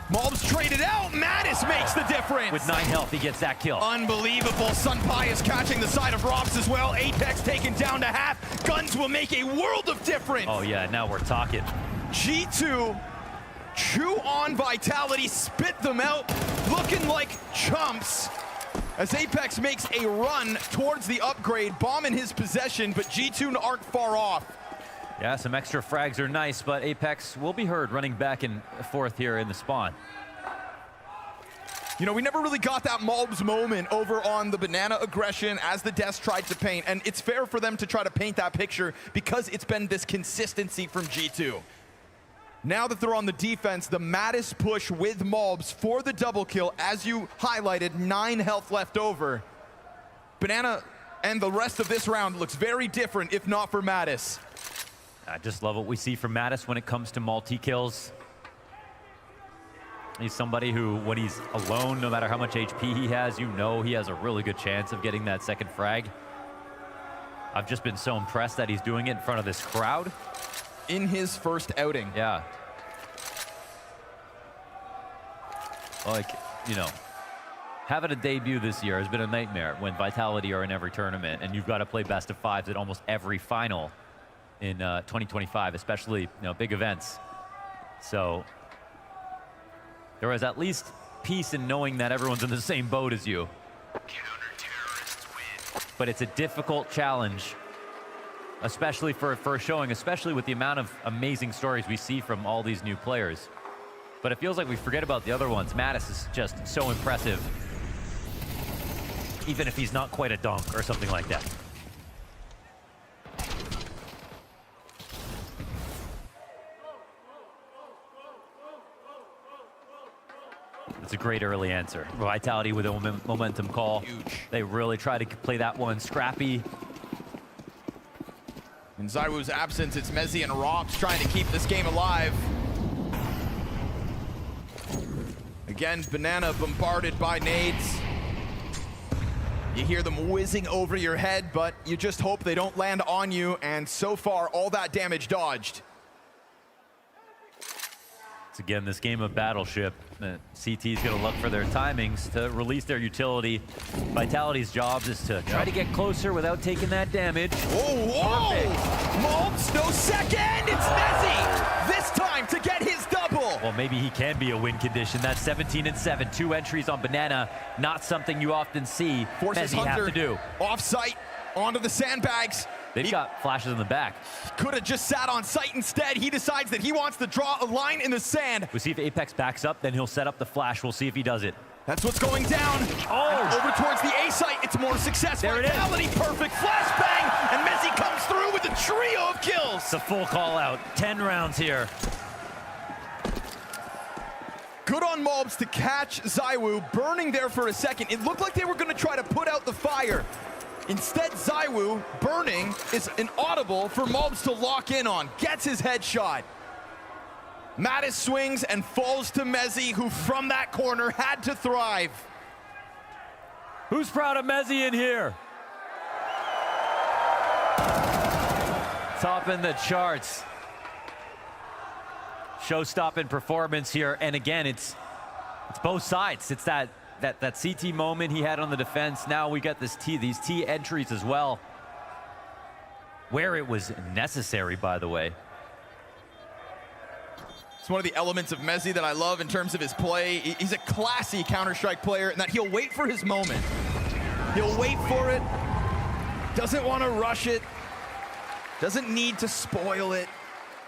Malbs traded out. Mattis makes the difference. With 9 health, he gets that kill. Unbelievable. Sunpai is catching the side of Robs as well. Apex taken down to half. Guns will make a world of difference. Oh yeah, now we're talking. G2 chew on Vitality, spit them out, looking like chumps. As Apex makes a run towards the upgrade, bomb in his possession, but G2 aren't far off. Yeah, some extra frags are nice, but Apex will be heard running back and forth here in the spawn. You know, we never really got that Malbs moment over on the Banana aggression as the Deaths tried to paint, and it's fair for them to try to paint that picture because it's been this consistency from G2. Now that they're on the defense, the Mattis push with Malbs for the double kill, as you highlighted, 9 health left over. Banana and the rest of this round looks very different, if not for Mattis. I just love what we see from Mattis when it comes to multi-kills. He's somebody who, when he's alone, no matter how much HP he has, you know he has a really good chance of getting that second frag. I've just been so impressed that he's doing it in front of this crowd. In his first outing. Yeah. Like, you know, having a debut this year has been a nightmare when Vitality are in every tournament, and you've got to play best of fives at almost every final in 2025, especially, you know, big events. So there was at least peace in knowing that everyone's in the same boat as you. But it's a difficult challenge, especially for a first showing, especially with the amount of amazing stories we see from all these new players. But it feels like we forget about the other ones. Mattis is just so impressive, even if he's not quite a dunk or something like that. It's a great early answer. Vitality with a momentum call. Huge. They really try to play that one scrappy. In ZywOo's absence, it's Mezzi and Robs trying to keep this game alive. Again, Banana bombarded by nades. You hear them whizzing over your head, but you just hope they don't land on you, and so far, all that damage dodged. It's again this game of Battleship. CT's going to look for their timings to release their utility. Vitality's job is to try to get closer without taking that damage. Whoa! Malbs, no second! It's Mezzi! This time to get his double! Well, maybe he can be a win condition. That's 17 and 7. 2 entries on Banana. Not something you often see Forces Mezzi Hunter have to do. Off-site, onto the sandbags. They've got flashes in the back. Could have just sat on site instead. He decides that he wants to draw a line in the sand. We'll see if Apex backs up, then he'll set up the flash. We'll see if he does it. That's what's going down. And over towards the A site, it's more success. There Vitality, it is. Perfect flashbang, and Mezzi comes through with a trio of kills. It's a full call out. 10 rounds here. Good on Malbs to catch ZywOo, burning there for a second. It looked like they were going to try to put out the fire. Instead, ZywOo, burning, is an audible for Malbs to lock in on. Gets his headshot. Mattis swings and falls to Mezzi, who from that corner had to thrive. Who's proud of Mezzi in here? Topping the charts. Show-stopping performance here, and again, it's It's both sides. It's that CT moment he had on the defense. Now we got these T entries as well, where it was necessary, by the way. It's one of the elements of Mezzi that I love in terms of his play. He's a classy Counter-Strike player, and that he'll wait for his moment. He'll wait for it, doesn't want to rush it, doesn't need to spoil it,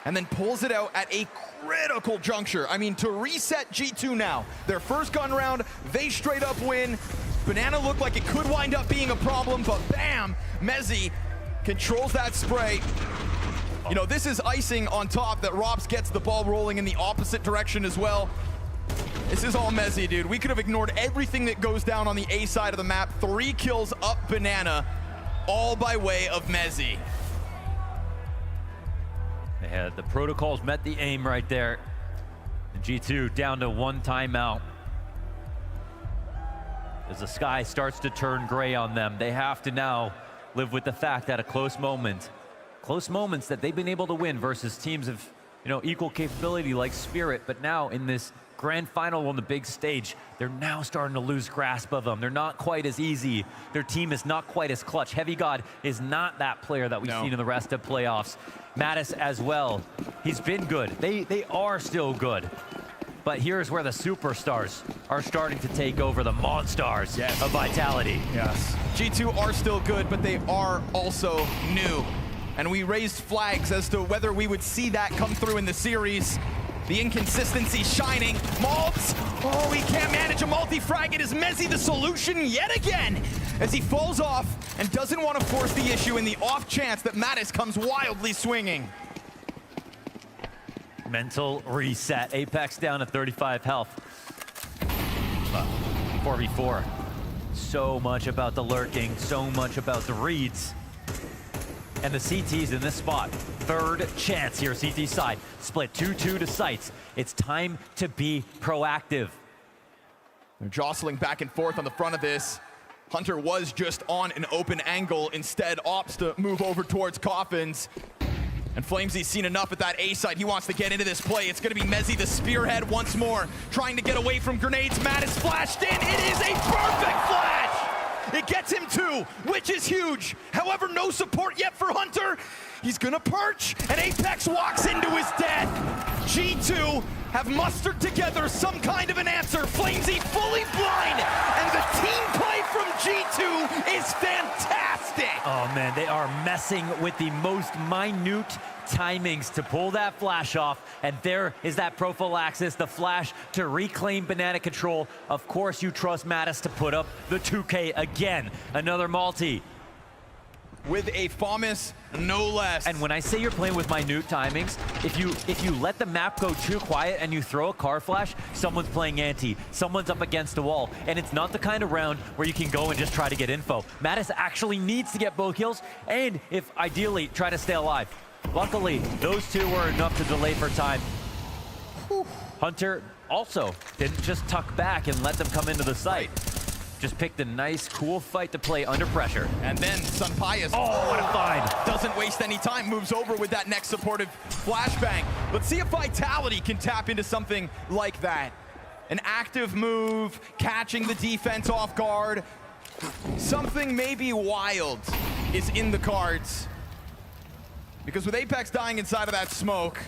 and then pulls it out at a critical juncture. I mean, to reset G2 now, their first gun round, they straight up win. Banana looked like it could wind up being a problem, but bam, Mezzi controls that spray. You know, this is icing on top that Robs gets the ball rolling in the opposite direction as well. This is all Mezzi, dude. We could have ignored everything that goes down on the A side of the map. 3 kills up Banana, all by way of Mezzi. The protocols met the aim right there. G2 down to 1 timeout. As the sky starts to turn gray on them, they have to now live with the fact that close moments that they've been able to win versus teams of, you know, equal capability like Spirit, but now in this grand final on the big stage, they're now starting to lose grasp of them. They're not quite as easy. Their team is not quite as clutch. Heavy God is not that player that we've seen in the rest of playoffs. Mattis as well. He's been good. They are still good. But here's where the superstars are starting to take over, the monsters of Vitality. Yes. G2 are still good, but they are also new. And we raised flags as to whether we would see that come through in the series. The inconsistency shining. Malbs, oh, he can't manage a multi-frag. It is Mezzi the solution yet again as he falls off and doesn't want to force the issue in the off chance that Mattis comes wildly swinging. Mental reset. Apex down to 35 health. 4v4. So much about the lurking, so much about the reads. And the CT's in this spot. 3rd chance here, CT side. Split 2-2 to sites. It's time to be proactive. They're jostling back and forth on the front of this. Hunter was just on an open angle. Instead, opts to move over towards Coffins. And Flamesy's seen enough at that A side. He wants to get into this play. It's going to be Mezzi the spearhead once more, trying to get away from grenades. Mattis flashed in. It is a perfect flash! It gets him 2, which is huge. However, no support yet for Hunter. He's gonna perch, and Apex walks into his death. G2 have mustered together some kind of an answer. Flamesy fully blind, and the team play from G2 is fantastic. Oh man, they are messing with the most minute timings to pull that flash off, and there is that prophylaxis, the flash to reclaim Banana control. Of course you trust Mattis to put up the 2K again. Another multi. With a FAMAS, no less. And when I say you're playing with minute timings, if you let the map go too quiet and you throw a car flash, someone's playing anti, someone's up against a wall, and it's not the kind of round where you can go and just try to get info. Mattis actually needs to get both kills, and if ideally, try to stay alive. Luckily, those 2 were enough to delay for time. Hunter also didn't just tuck back and let them come into the site. Just picked a nice, cool fight to play under pressure. And then Sunpius, oh, what a find. Doesn't waste any time, moves over with that next supportive flashbang. Let's see if Vitality can tap into something like that. An active move, catching the defense off guard. Something maybe wild is in the cards. Because with Apex dying inside of that smoke,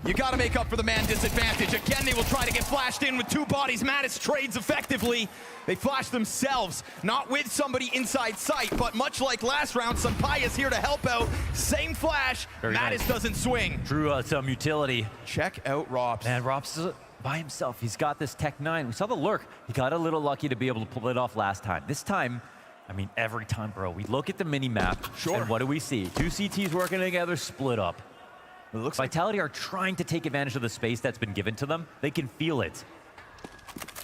you gotta make up for the man disadvantage. Again, they will try to get flashed in with 2 bodies. Mattis trades effectively. They flash themselves, not with somebody inside sight, but much like last round, Sunpai is here to help out. Same flash, Very Mattis nice. doesn't swing. Drew some utility. Check out Robs. Man, Robs is by himself. He's got this Tech 9. We saw the lurk. He got a little lucky to be able to pull it off last time. This time, I mean, every time, bro, we look at the mini-map, and what do we see? 2 CTs working together, split up. It looks Vitality are trying to take advantage of the space that's been given to them. They can feel it.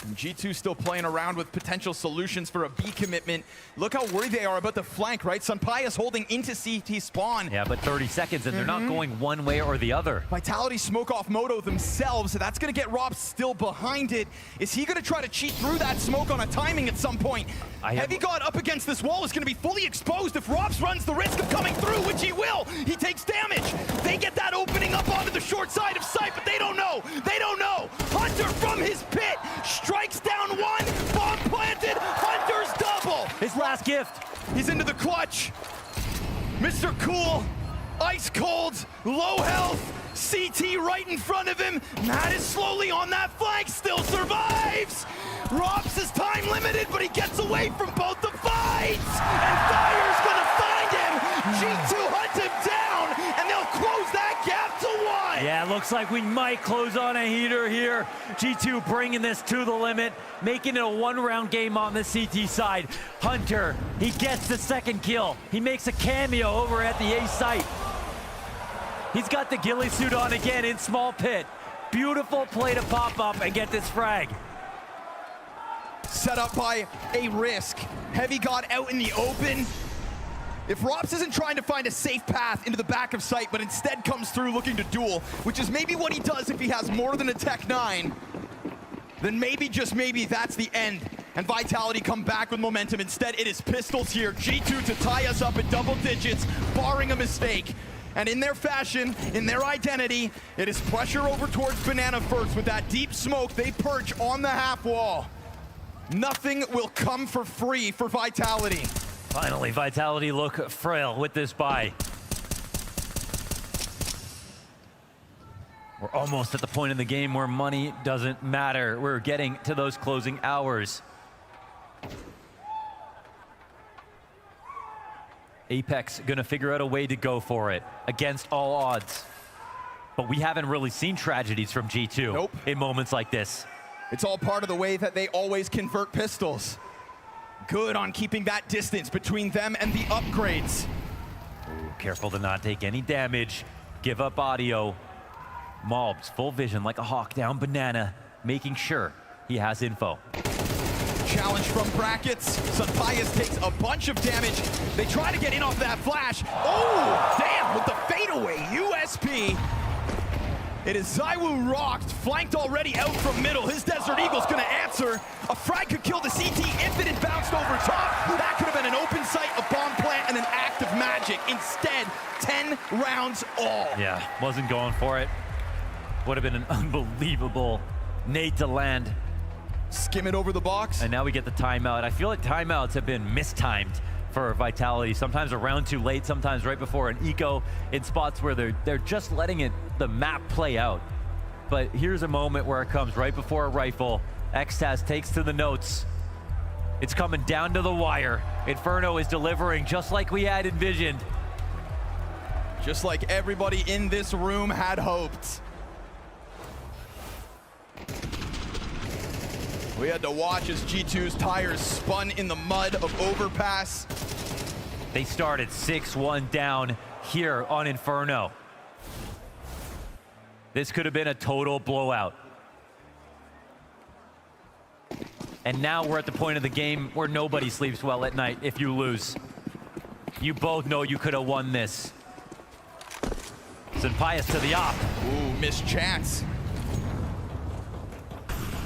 And G2 still playing around with potential solutions for a B commitment. Look how worried they are about the flank, right? Sunpai is holding into CT spawn. Yeah, but 30 seconds, and they're not going one way or the other. Vitality smoke off Moto themselves, so that's going to get Rob still behind it. Is he going to try to cheat through that smoke on a timing at some point? Heavy God up against this wall is going to be fully exposed if Robs runs the risk of coming through, which he will. He takes damage. They get that opening up onto the short side of sight, but they don't know. They don't know. Hunter from his pit strikes down one. Bomb planted. Hunter's double. His last gift. He's into the clutch. Mr. Cool, ice cold, low health. CT right in front of him. Matt is slowly on that flank, still survives. Robs is time limited, but he gets away from both the fights. And Fire's gonna find him. G2 hunts him down, and they'll close that gap to 1. Yeah, looks like we might close on a heater here. G2 bringing this to the limit, making it a one-round game on the CT side. Hunter, he gets the second kill. He makes a cameo over at the A site. He's got the ghillie suit on again in small pit. Beautiful play to pop up and get this frag. Set up by a Risk. Heavy God out in the open. If Rops isn't trying to find a safe path into the back of sight, but instead comes through looking to duel, which is maybe what he does if he has more than a Tech 9, then maybe, just maybe, that's the end. And Vitality come back with momentum. Instead, it is pistols here. G2 to tie us up at double digits, barring a mistake. And in their fashion, in their identity, it is pressure over towards Banana first. With that deep smoke, they perch on the half wall. Nothing will come for free for Vitality. Finally, Vitality look frail with this buy. We're almost at the point in the game where money doesn't matter. We're getting to those closing hours. Apex gonna figure out a way to go for it against all odds. But we haven't really seen tragedies from G2 Nope. in moments like this. It's all part of the way that they always convert pistols. Good on keeping that distance between them and the upgrades. Ooh, careful to not take any damage. Give up audio. Mobs, full vision like a hawk down Banana, making sure he has info. Challenge from brackets. Sunpius takes a bunch of damage. They try to get in off that flash. Oh, damn, with the fadeaway USP. It is Zywoo rocked, flanked already out from middle. His Desert Eagle's gonna answer. A frag could kill the CT if it had bounced over top. That could have been an open sight, a bomb plant, and an act of magic. Instead, 10 rounds all. Yeah, wasn't going for it. Would have been an unbelievable nade to land. Skim it over the box. And now we get the timeout. I feel like timeouts have been mistimed for Vitality. Sometimes a round too late, sometimes right before an eco in spots where they're just letting the map play out. But here's a moment where it comes right before a rifle. Xtaz takes to the notes. It's coming down to the wire. Inferno is delivering just like we had envisioned. Just like everybody in this room had hoped. We had to watch as G2's tires spun in the mud of Overpass. They started 6-1 down here on Inferno. This could have been a total blowout. And now we're at the point of the game where nobody sleeps well at night if you lose. You both know you could have won this. Sunpius to the op. Ooh, missed chance.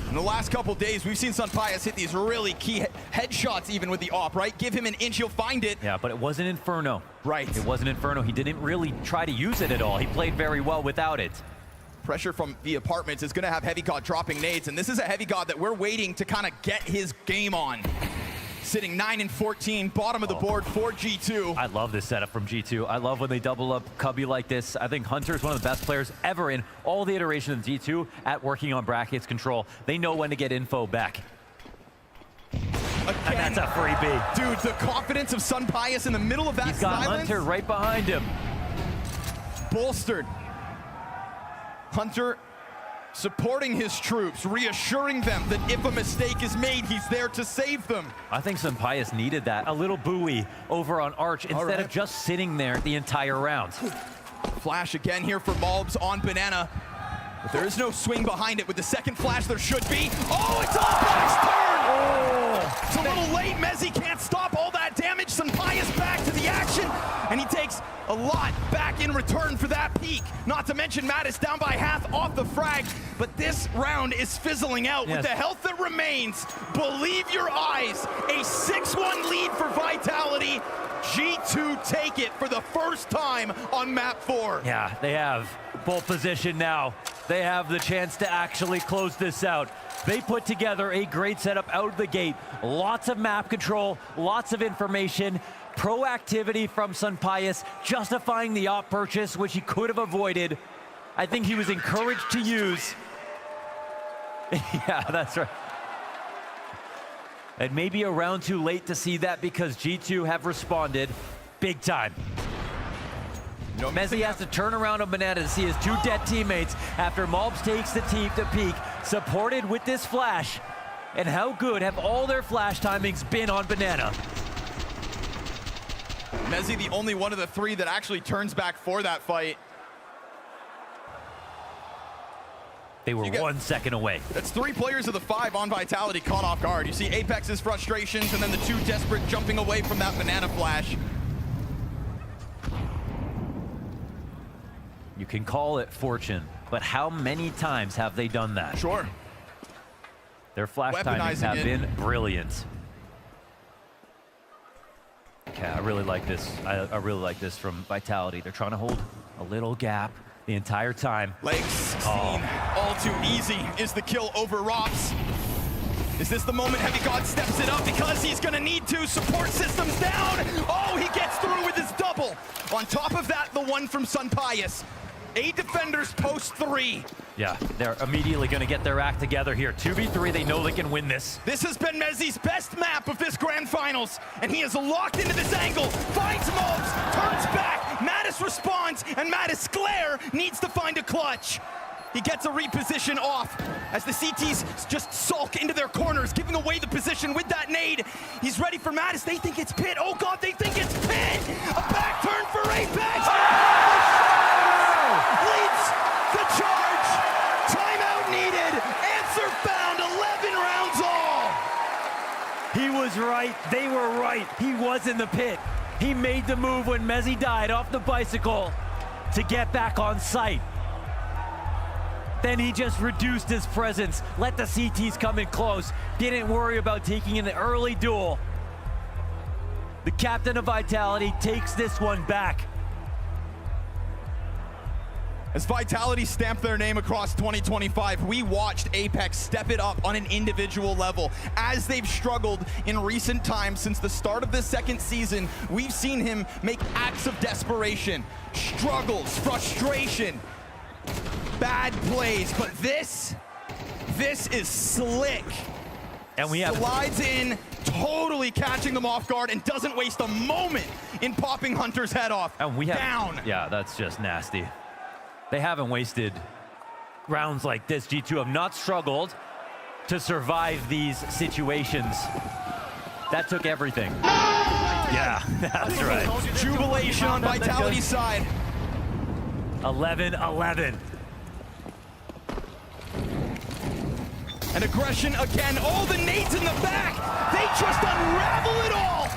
In the last couple days, we've seen Sunpius hit these really key headshots even with the op, right? Give him an inch, he'll find it. Yeah, but it wasn't Inferno. Right. It wasn't Inferno. He didn't really try to use it at all. He played very well without it. Pressure from the apartments is going to have Heavy God dropping nades, and this is a Heavy God that we're waiting to kind of get his game on. Sitting 9 and 14, bottom of the board for G2. I love this setup from G2. I love when they double up Cubby like this. I think Hunter is one of the best players ever in all the iterations of G2 at working on brackets control. They know when to get info back. Again, and that's a freebie. Dude, the confidence of Sunpius in the middle of that He's got silence. Hunter right behind him. Bolstered. Hunter supporting his troops, reassuring them that if a mistake is made, he's there to save them. I think Sunpius needed that. A little buoy over on Arch instead of just sitting there the entire round. Flash again here for Bulbs on Banana. But there is no swing behind it. With the second flash, there should be. Oh, it's all Back's turn! Oh, it's a little late. Mezzi can't stop all that damage. Sunpius back to the action, and he takes a lot back in return for that peak. Not to mention Matt is down by half off the frag, but this round is fizzling out. Yes. With the health that remains. Believe your eyes. A 6-1 lead for Vitality. G2 take it for the first time on map 4. Yeah, they have. pole position now. They have the chance to actually close this out. They put together a great setup out of the gate. Lots of map control, lots of information, proactivity from Sunpius, justifying the op purchase, which he could have avoided. I think he was encouraged to use. Yeah, that's right. And maybe a round too late to see that because G2 have responded big time. Mezzi has to turn around on Banana to see his two dead teammates after Mobs takes the team to peak, supported with this flash. And how good have all their flash timings been on Banana? Mezzi, the only one of the three that actually turns back for that fight. They were 1 second away. That's 3 players of the 5 on Vitality caught off guard. You see Apex's frustrations and then the 2 desperate jumping away from that banana flash. You can call it fortune, but how many times have they done that? Sure. Their flash timings have been brilliant. Okay, I really like this. I really like this from Vitality. They're trying to hold a little gap the entire time. Leg 16, all too easy is the kill over Rops. Is this the moment Heavy God steps it up because he's gonna need to? Support systems down. Oh, he gets through with his double. On top of that, the one from Sunpius. 8 defenders post 3. Yeah, they're immediately gonna get their act together here. 2v3, they know they can win this. This has been Mezzi's best map of this grand finals, and he is locked into this angle, finds Mobs, turns back, Mattis responds, and Mattis Glare needs to find a clutch. He gets a reposition off as the CTs just sulk into their corners, giving away the position with that nade. He's ready for Mattis. They think it's Pit. Oh God, they think it's Pit. A back turn for Apex. Leads the charge. Timeout needed. Answer found. 11 rounds all. He was right. They were right. He was in the pit. He made the move when Mezzi died off the bicycle to get back on site. Then he just reduced his presence, let the CTs come in close, didn't worry about taking an early duel. The captain of Vitality takes this one back. As Vitality stamped their name across 2025, we watched Apex step it up on an individual level. As they've struggled in recent times since the start of the second season, we've seen him make acts of desperation, struggles, frustration, bad plays, but this is slick. And we have slides in, totally catching them off guard, and doesn't waste a moment in popping Hunter's head off. And we have down. Yeah, that's just nasty. They haven't wasted rounds like this. G2 have not struggled to survive these situations. That took everything. Yeah, that's right. Jubilation on Vitality's side. 11-11. And aggression again. Oh, the nades in the back. They just unravel it all.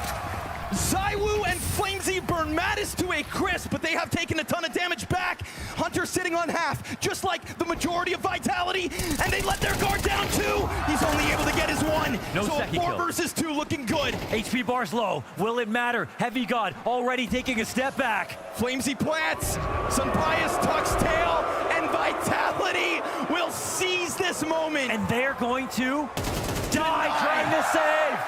Zywoo and Flamesy burn Mattis to a crisp, but they have taken a ton of damage back. Hunter sitting on half, just like the majority of Vitality, and they let their guard down too. He's only able to get his one. No so second 4 kill. versus 2 looking good. HP bar's low. Will it matter? Heavy God already taking a step back. Flamesy plants, Sunpius tucks tail, and Vitality will seize this moment. And they're going to die trying to save.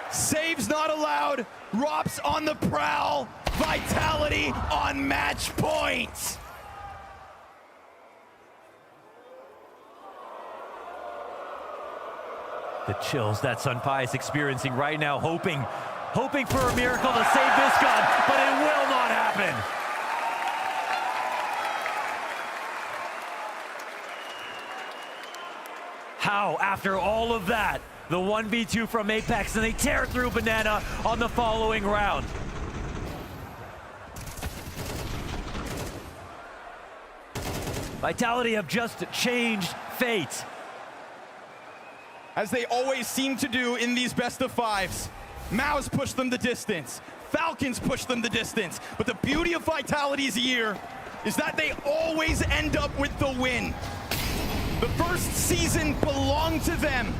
Saves not allowed. Rops on the prowl. Vitality on match point. The chills that Sunpai is experiencing right now, hoping for a miracle to save this gun, but it will not happen. How, after all of that, the 1v2 from Apex, and they tear through Banana on the following round. Vitality have just changed fate. As they always seem to do in these best of 5s. Maus push them the distance. Falcons push them the distance. But the beauty of Vitality's year is that they always end up with the win. The first season belonged to them.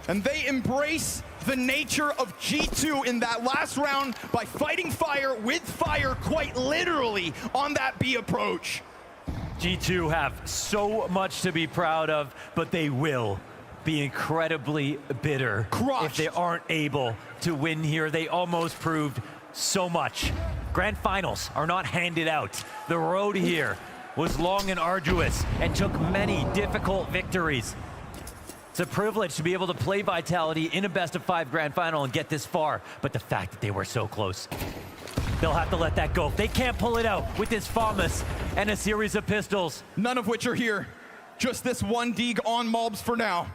And they embrace the nature of G2 in that last round by fighting fire with fire, quite literally, on that B approach. G2 have so much to be proud of, but they will be incredibly bitter if they aren't able to win here. They almost proved so much. Grand finals are not handed out. The road here was long and arduous and took many difficult victories. It's a privilege to be able to play Vitality in a best-of-5 grand final and get this far, but the fact that they were so close, they'll have to let that go. They can't pull it out with this FAMAS and a series of pistols. None of which are here. Just this one Deeg on Mobs for now.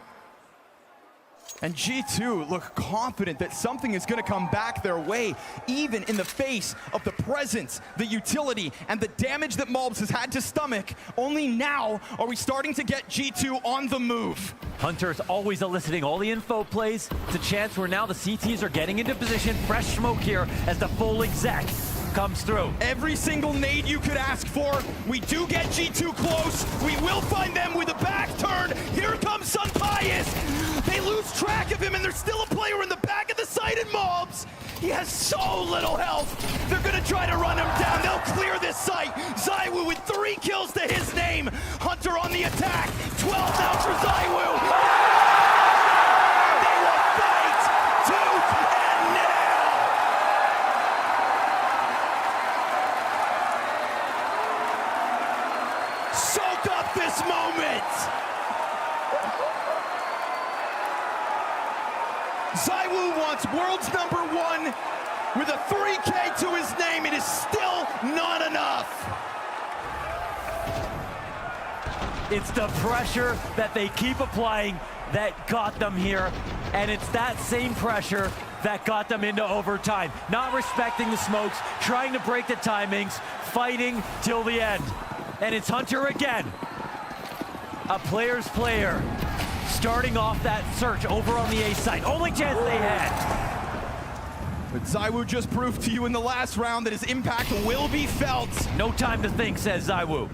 And G2 look confident that something is going to come back their way, even in the face of the presence, the utility, and the damage that Mobs has had to stomach. Only now are we starting to get G2 on the move. Hunter's always eliciting all the info plays. It's a chance where now the CTs are getting into position. Fresh smoke here as the full exec comes through. Every single nade you could ask for. We do get G2 close. We will find them with a back turn. Here comes Sunpius. They lose track of him, and there's still a player in the back of the site in Mobs. He has so little health. They're gonna try to run him down. They'll clear this site. ZywOo with 3 kills to his name. Hunter on the attack. 12 down for ZywOo. They will fight tooth and nail. Soak up this moment. ZywOo wants world's #1 with a 3K to his name. It is still not enough. It's the pressure that they keep applying that got them here, and it's that same pressure that got them into overtime. Not respecting the smokes, trying to break the timings, fighting till the end. And it's Hunter again, a player's player, starting off that search over on the A side. Only chance they had. But ZywOo just proved to you in the last round that his impact will be felt. No time to think, says ZywOo.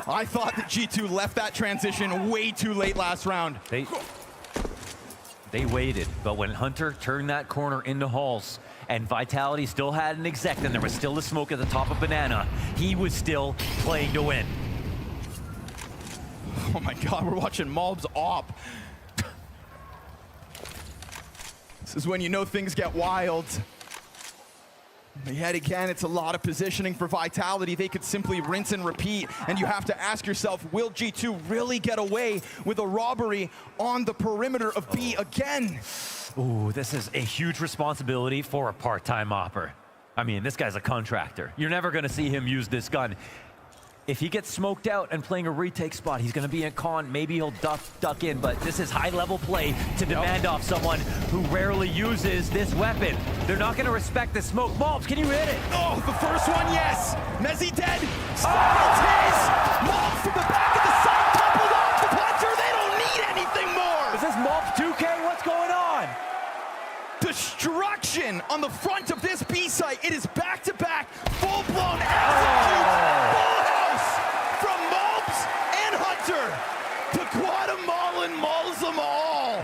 I thought that G2 left that transition way too late last round. They waited, but when Hunter turned that corner into Halls and Vitality still had an exec, and there was still the smoke at the top of Banana, he was still playing to win. Oh my God, we're watching Mobs op. This is when you know things get wild. Yet again, it's a lot of positioning for Vitality. They could simply rinse and repeat, and you have to ask yourself, will G2 really get away with a robbery on the perimeter of B again? Ooh, this is a huge responsibility for a part-time opper. I mean, this guy's a contractor. You're never gonna see him use this gun. If he gets smoked out and playing a retake spot, he's going to be in con. Maybe he'll duck in, but this is high-level play to demand off someone who rarely uses this weapon. They're not going to respect the smoke. Mobs, can you hit it? Oh, the first one, yes. Mezzy dead. It's his. Mobs from the back of the side, coupled off the puncher. They don't need anything more. Is this Mobs 2K? What's going on? Destruction on the front of this B site. It is back-to-back, full-blown execute. Full house from Mobs and Hunter. The Guatemalan mauls them all.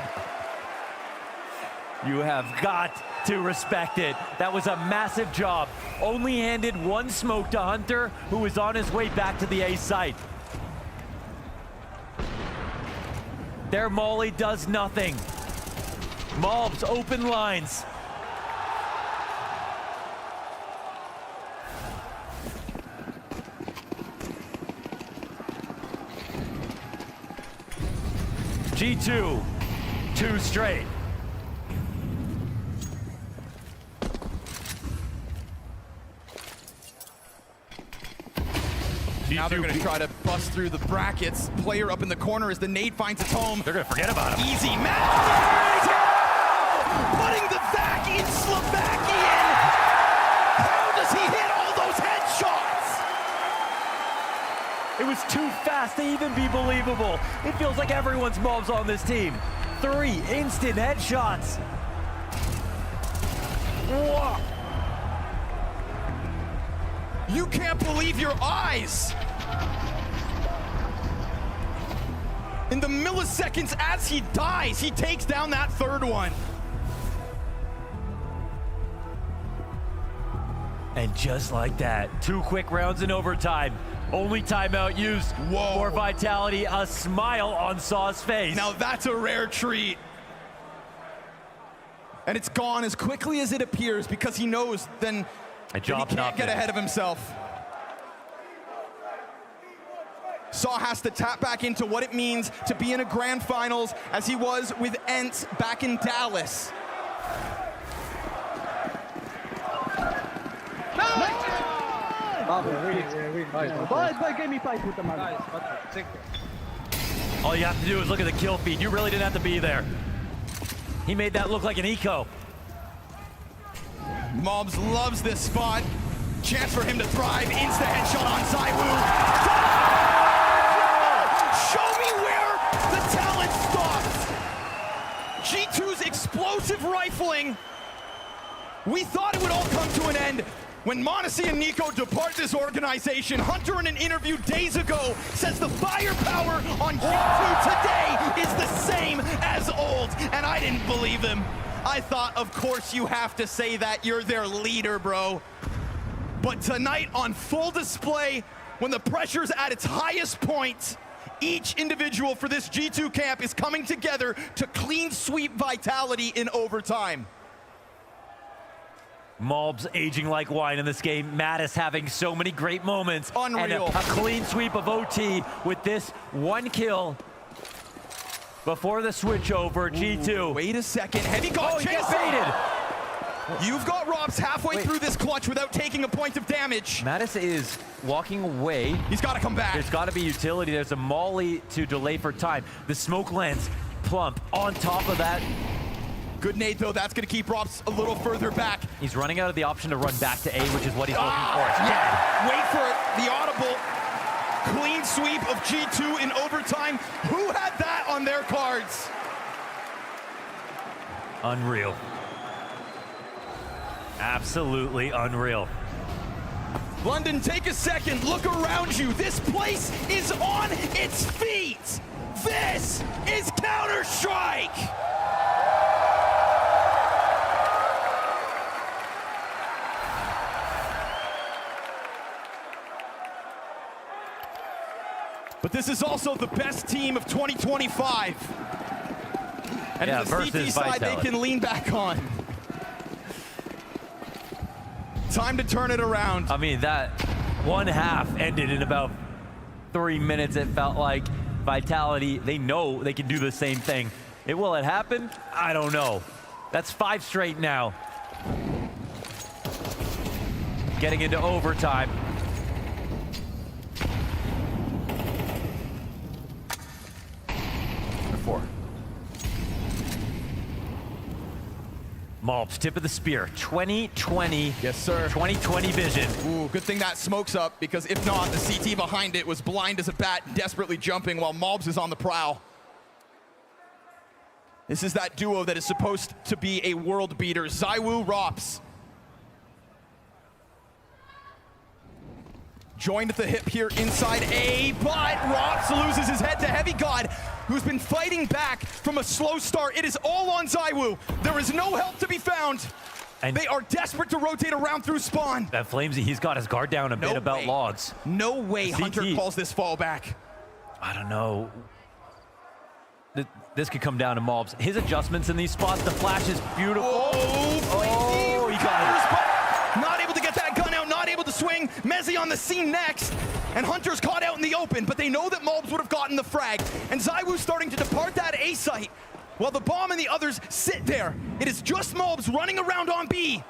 You have got to respect it. That was a massive job. Only handed one smoke to Hunter, who was on his way back to the A site. Their molly does nothing. Mobs open lines. G2, 2 straight. Now they're going to try to bust through the brackets. Player up in the corner as the nade finds its home. They're going to forget about him. Easy match. Putting the back in Slovakian. How does he hit all those headshots? It was too fast to even be believable. It feels like everyone's Mobs on this team. 3 instant headshots. Whoa. You can't believe your eyes. In the milliseconds as he dies, he takes down that third one. And just like that, 2 quick rounds in overtime. Only timeout used. Whoa. For Vitality, a smile on Saw's face. Now that's a rare treat. And it's gone as quickly as it appears because he knows then A that job he not can't get finished. ahead of himself. Saw has to tap back into what it means to be in a grand finals as he was with Ents back in Dallas. Boys, give me 5 with the man. All you have to do is look at the kill feed. You really didn't have to be there. He made that look like an eco. Mobs loves this spot. Chance for him to thrive. Insta headshot on ZywOo. Show me where the talent stops. G2's explosive rifling. We thought it would all come to an end when m0NESY and Nico depart this organization. Hunter in an interview days ago says the firepower on G2 today is the same as old, and I didn't believe him. I thought, of course you have to say that, you're their leader, bro. But tonight on full display, when the pressure's at its highest point, each individual for this G2 camp is coming together to clean sweep Vitality in overtime. Mobs aging like wine in this game. Mattis having so many great moments. Unreal. And a clean sweep of OT with this 1 kill before the switch over. G2. Wait a second. Heavy got he got baited. You've got Robs halfway through this clutch without taking a point of damage. Mattis is walking away. He's got to come back. There's got to be utility. There's a molly to delay for time. The smoke lands plump on top of that. Good nade, though. That's going to keep Robs a little further back. He's running out of the option to run back to A, which is what he's looking for. Yeah. Wait for it. The audible clean sweep of G2 in overtime. Who had that on their cards? Unreal. Absolutely unreal. London, take a second. Look around you. This place is on its feet. This is Counter-Strike. But this is also the best team of 2025. And Yeah, the CT versus side Vitality. they can lean back on. Time to turn it around. I mean, that 1/2 ended in about 3 minutes. It felt like Vitality, they know they can do the same thing. Will it happen? I don't know. That's 5 straight now. Getting into overtime. Mobs, tip of the spear, 2020. Yes, sir. 2020 vision. Ooh, good thing that smoke's up, because if not, the CT behind it was blind as a bat, desperately jumping while Mobs is on the prowl. This is that duo that is supposed to be a world beater. ZywOo, Rops. Joined at the hip here inside A, but Rops loses his head to Heavy God, who's been fighting back from a slow start. It is all on ZywOo. There is no help to be found. And they are desperate to rotate around through spawn. That Flamesy, he's got his guard down a bit about logs. No way Hunter calls this fall back. I don't know. This could come down to Mobs. His adjustments in these spots, the flash is beautiful. Oh, he got it. Not able to get that gun out, not able to swing. Mezzy on the scene next. And Hunter's caught out in the open, but they know that Mobs would have gotten the frag. And ZywOo's starting to depart that A site while the bomb and the others sit there. It is just Mobs running around on B,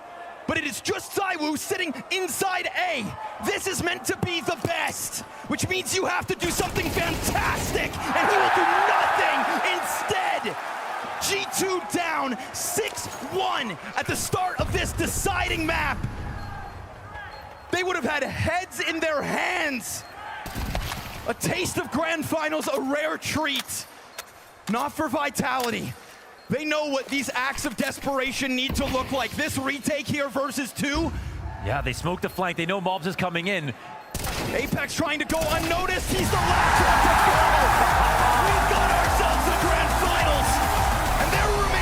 but it is just ZywOo sitting inside A. This is meant to be the best, which means you have to do something fantastic, and he will do nothing instead. G2 down 6-1 at the start of this deciding map. They would have had heads in their hands. A taste of grand finals, a rare treat. Not for Vitality. They know what these acts of desperation need to look like. This retake here versus 2. Yeah, they smoked the flank. They know Mobs is coming in. Apex trying to go unnoticed. He's the last one to go.